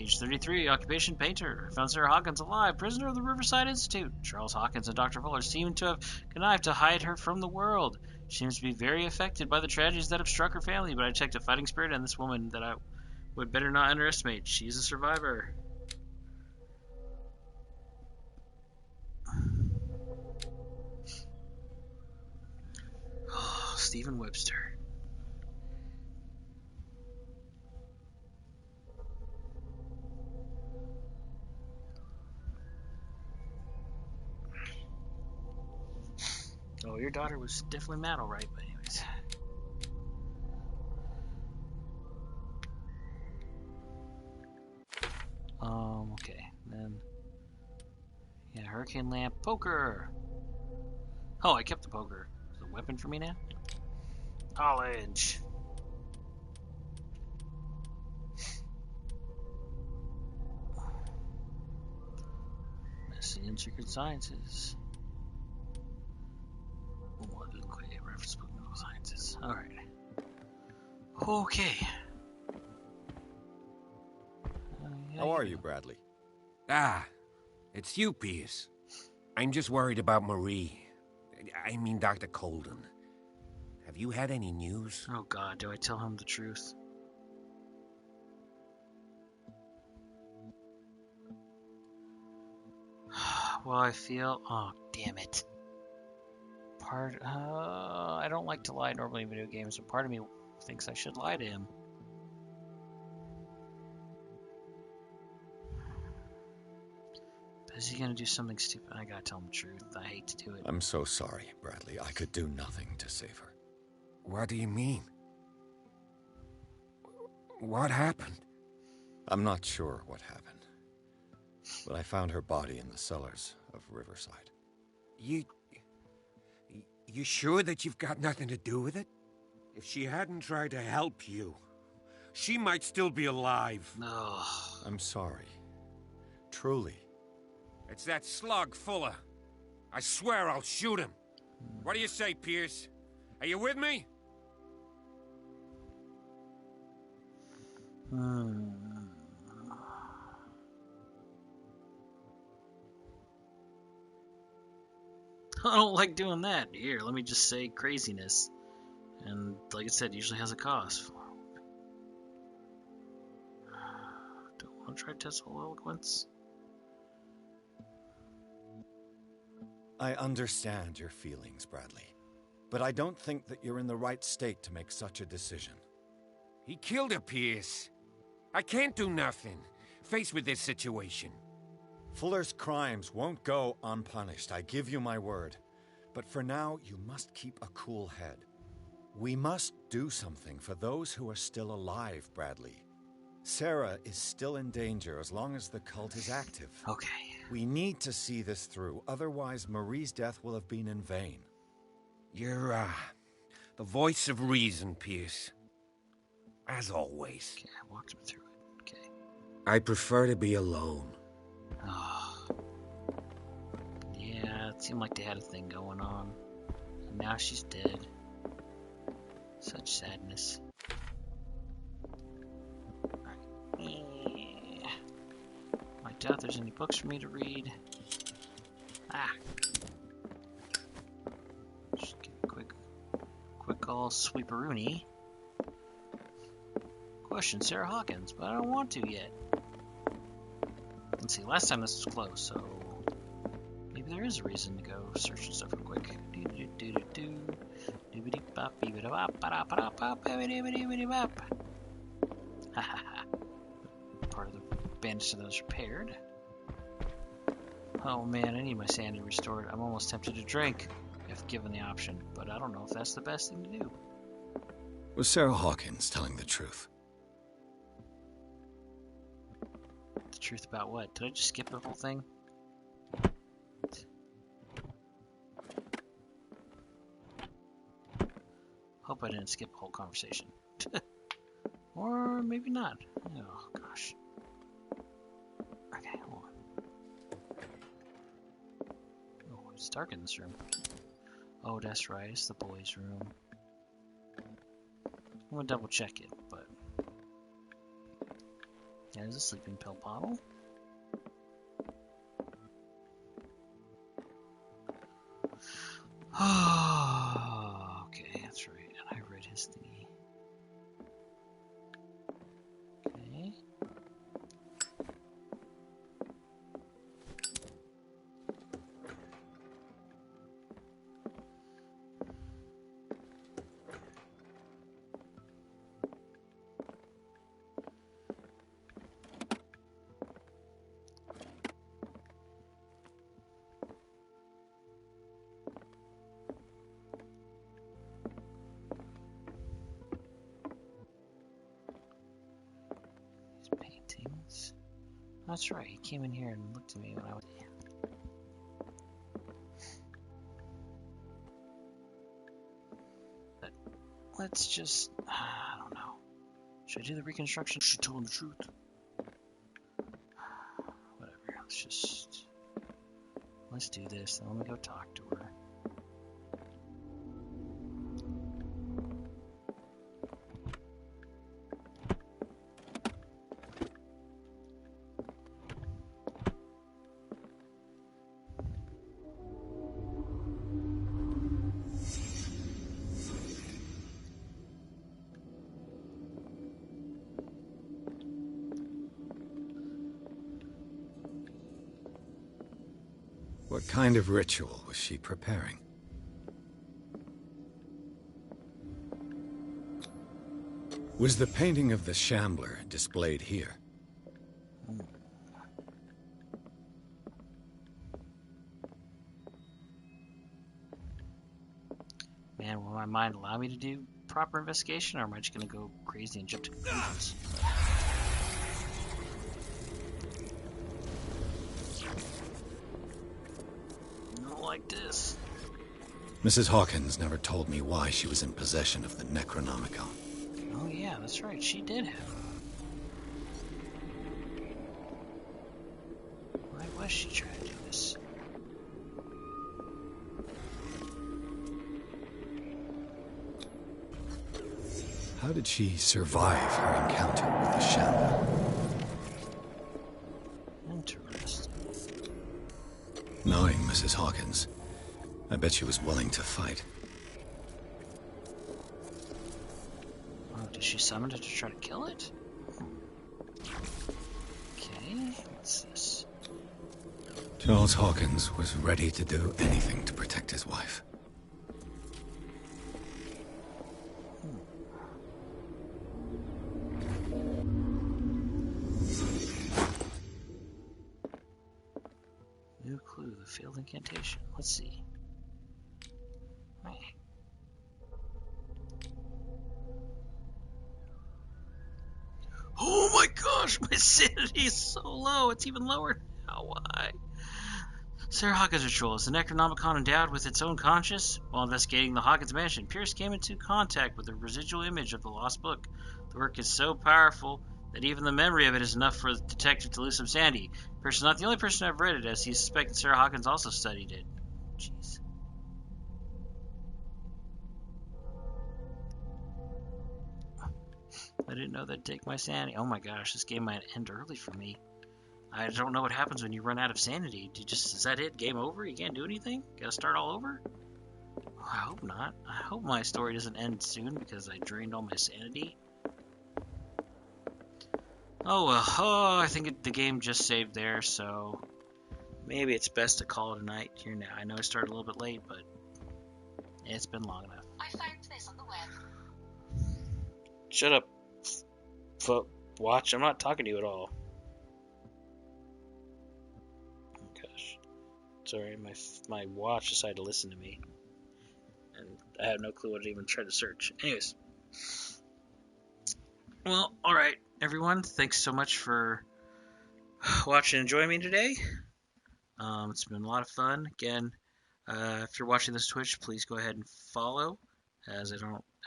Age 33, occupation painter. I found Sarah Hawkins alive, prisoner of the Riverside Institute. Charles Hawkins and Dr. Fuller seem to have connived to hide her from the world. She seems to be very affected by the tragedies that have struck her family, but I detect a fighting spirit in this woman that I would better not underestimate. She's a survivor. Oh, Stephen Webster. Oh, your daughter was definitely mad, all right, but anyways. Okay, then... Yeah, hurricane lamp, poker! Oh, I kept the poker. Is it a weapon for me now? College! Messy and secret sciences. Reference book, medical sciences. Alright. Okay. How are you, Bradley? Ah, it's you, Pierce. I'm just worried about Marie. I mean, Dr. Colden. Have you had any news? Oh God, do I tell him the truth? Well, I feel... Oh, damn it. I don't like to lie normally in video games, but part of me thinks I should lie to him. But is he gonna do something stupid? I gotta tell him the truth. I hate to do it. I'm so sorry, Bradley. I could do nothing to save her. What do you mean? What happened? I'm not sure what happened, but I found her body in the cellars of Riverside. You sure that you've got nothing to do with it? If she hadn't tried to help you, she might still be alive. No. I'm sorry. Truly. It's that slug, Fuller. I swear I'll shoot him. What do you say, Pierce? Are you with me? I don't like doing that. Here, let me just say craziness. And like I said, usually has a cost. Don't want to try testable eloquence. I understand your feelings, Bradley, but I don't think that you're in the right state to make such a decision. He killed her, Pierce. I can't do nothing, faced with this situation. Fuller's crimes won't go unpunished, I give you my word. But for now, you must keep a cool head. We must do something for those who are still alive, Bradley. Sarah is still in danger as long as the cult is active. Okay. We need to see this through, otherwise Marie's death will have been in vain. You're, the voice of reason, Pierce. As always. Okay, I walked him through it. Okay. I prefer to be alone. Oh. Yeah, it seemed like they had a thing going on. And now she's dead. Such sadness. Alright. I doubt there's any books for me to read. Ah. Just give a quick all sweeperoony. Question Sarah Hawkins, but I don't want to yet. Let's see, last time this was close, so maybe there is a reason to go search and stuff real quick. Part of the bandage that was repaired. Oh man, I need my sanity restored. I'm almost tempted to drink if given the option, but I don't know if that's the best thing to do. Was Sarah Hawkins telling the truth? The truth about what? Did I just skip the whole thing? Hope I didn't skip a whole conversation. Or maybe not. Oh, gosh. Okay, hold on. Oh, it's dark in this room. Oh, that's right. It's the boys' room. I'm gonna double check it, but... Yeah, there's a sleeping pill bottle. Oh, okay, that's right. And I read his thingy. Okay. Paintings. That's right, he came in here and looked at me when I was here. But let's just... I don't know. Should I do the reconstruction? Should tell him the truth. Whatever, let's do this, then let me go talk to her. What kind of ritual was she preparing? Was the painting of the Shambler displayed here? Man, will my mind allow me to do proper investigation, or am I just going to go crazy and jump to conclusions? Not like this. Mrs. Hawkins never told me why she was in possession of the Necronomicon. Oh yeah, that's right, she did have it. Why was she trying to do this? How did she survive her encounter with the Shambler? Interesting. Knowing Mrs. Hawkins, I bet she was willing to fight. Oh, did she summon it to try to kill it? Okay, what's this? Charles Hawkins was ready to do anything to protect his wife. New clue, the failed incantation. Let's see. Right. Oh my gosh, my sanity is so low. It's even lower now. Why? Sarah Hawkins' ritual. Is the Necronomicon endowed with its own conscience? While investigating the Hawkins mansion, Pierce came into contact with a residual image of the lost book. The work is so powerful that even the memory of it is enough for the detective to lose some sanity. Pierce is not the only person to have read it, as he suspected Sarah Hawkins also studied it. Jeez. I didn't know that'd take my sanity. Oh my gosh, this game might end early for me. I don't know what happens when you run out of sanity. Is that it? Game over? You can't do anything? Gotta start all over? Oh, I hope not. I hope my story doesn't end soon because I drained all my sanity. Oh well. Oh, I think the game just saved there, so maybe it's best to call it a night here now. I know I started a little bit late, but it's been long enough. I found this on the web. Shut up, watch. I'm not talking to you at all. Oh gosh. Sorry, my watch decided to listen to me. And I have no clue what to even try to search. Anyways. Well, alright, everyone. Thanks so much for watching and joining me today. It's been a lot of fun. Again, if you're watching this Twitch, please go ahead and follow. as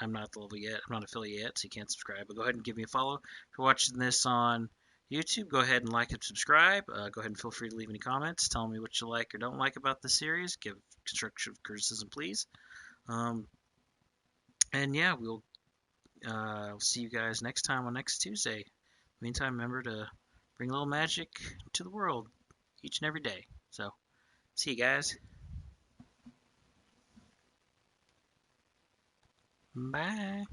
I'm not the level yet. I'm not affiliate yet, so you can't subscribe. But go ahead and give me a follow. If you're watching this on YouTube, go ahead and like and subscribe. Go ahead and feel free to leave any comments. Tell me what you like or don't like about the series. Give constructive criticism, please. And yeah, we'll see you guys next time on next Tuesday. Meantime, remember to bring a little magic to the world each and every day. So, see you guys. Bye.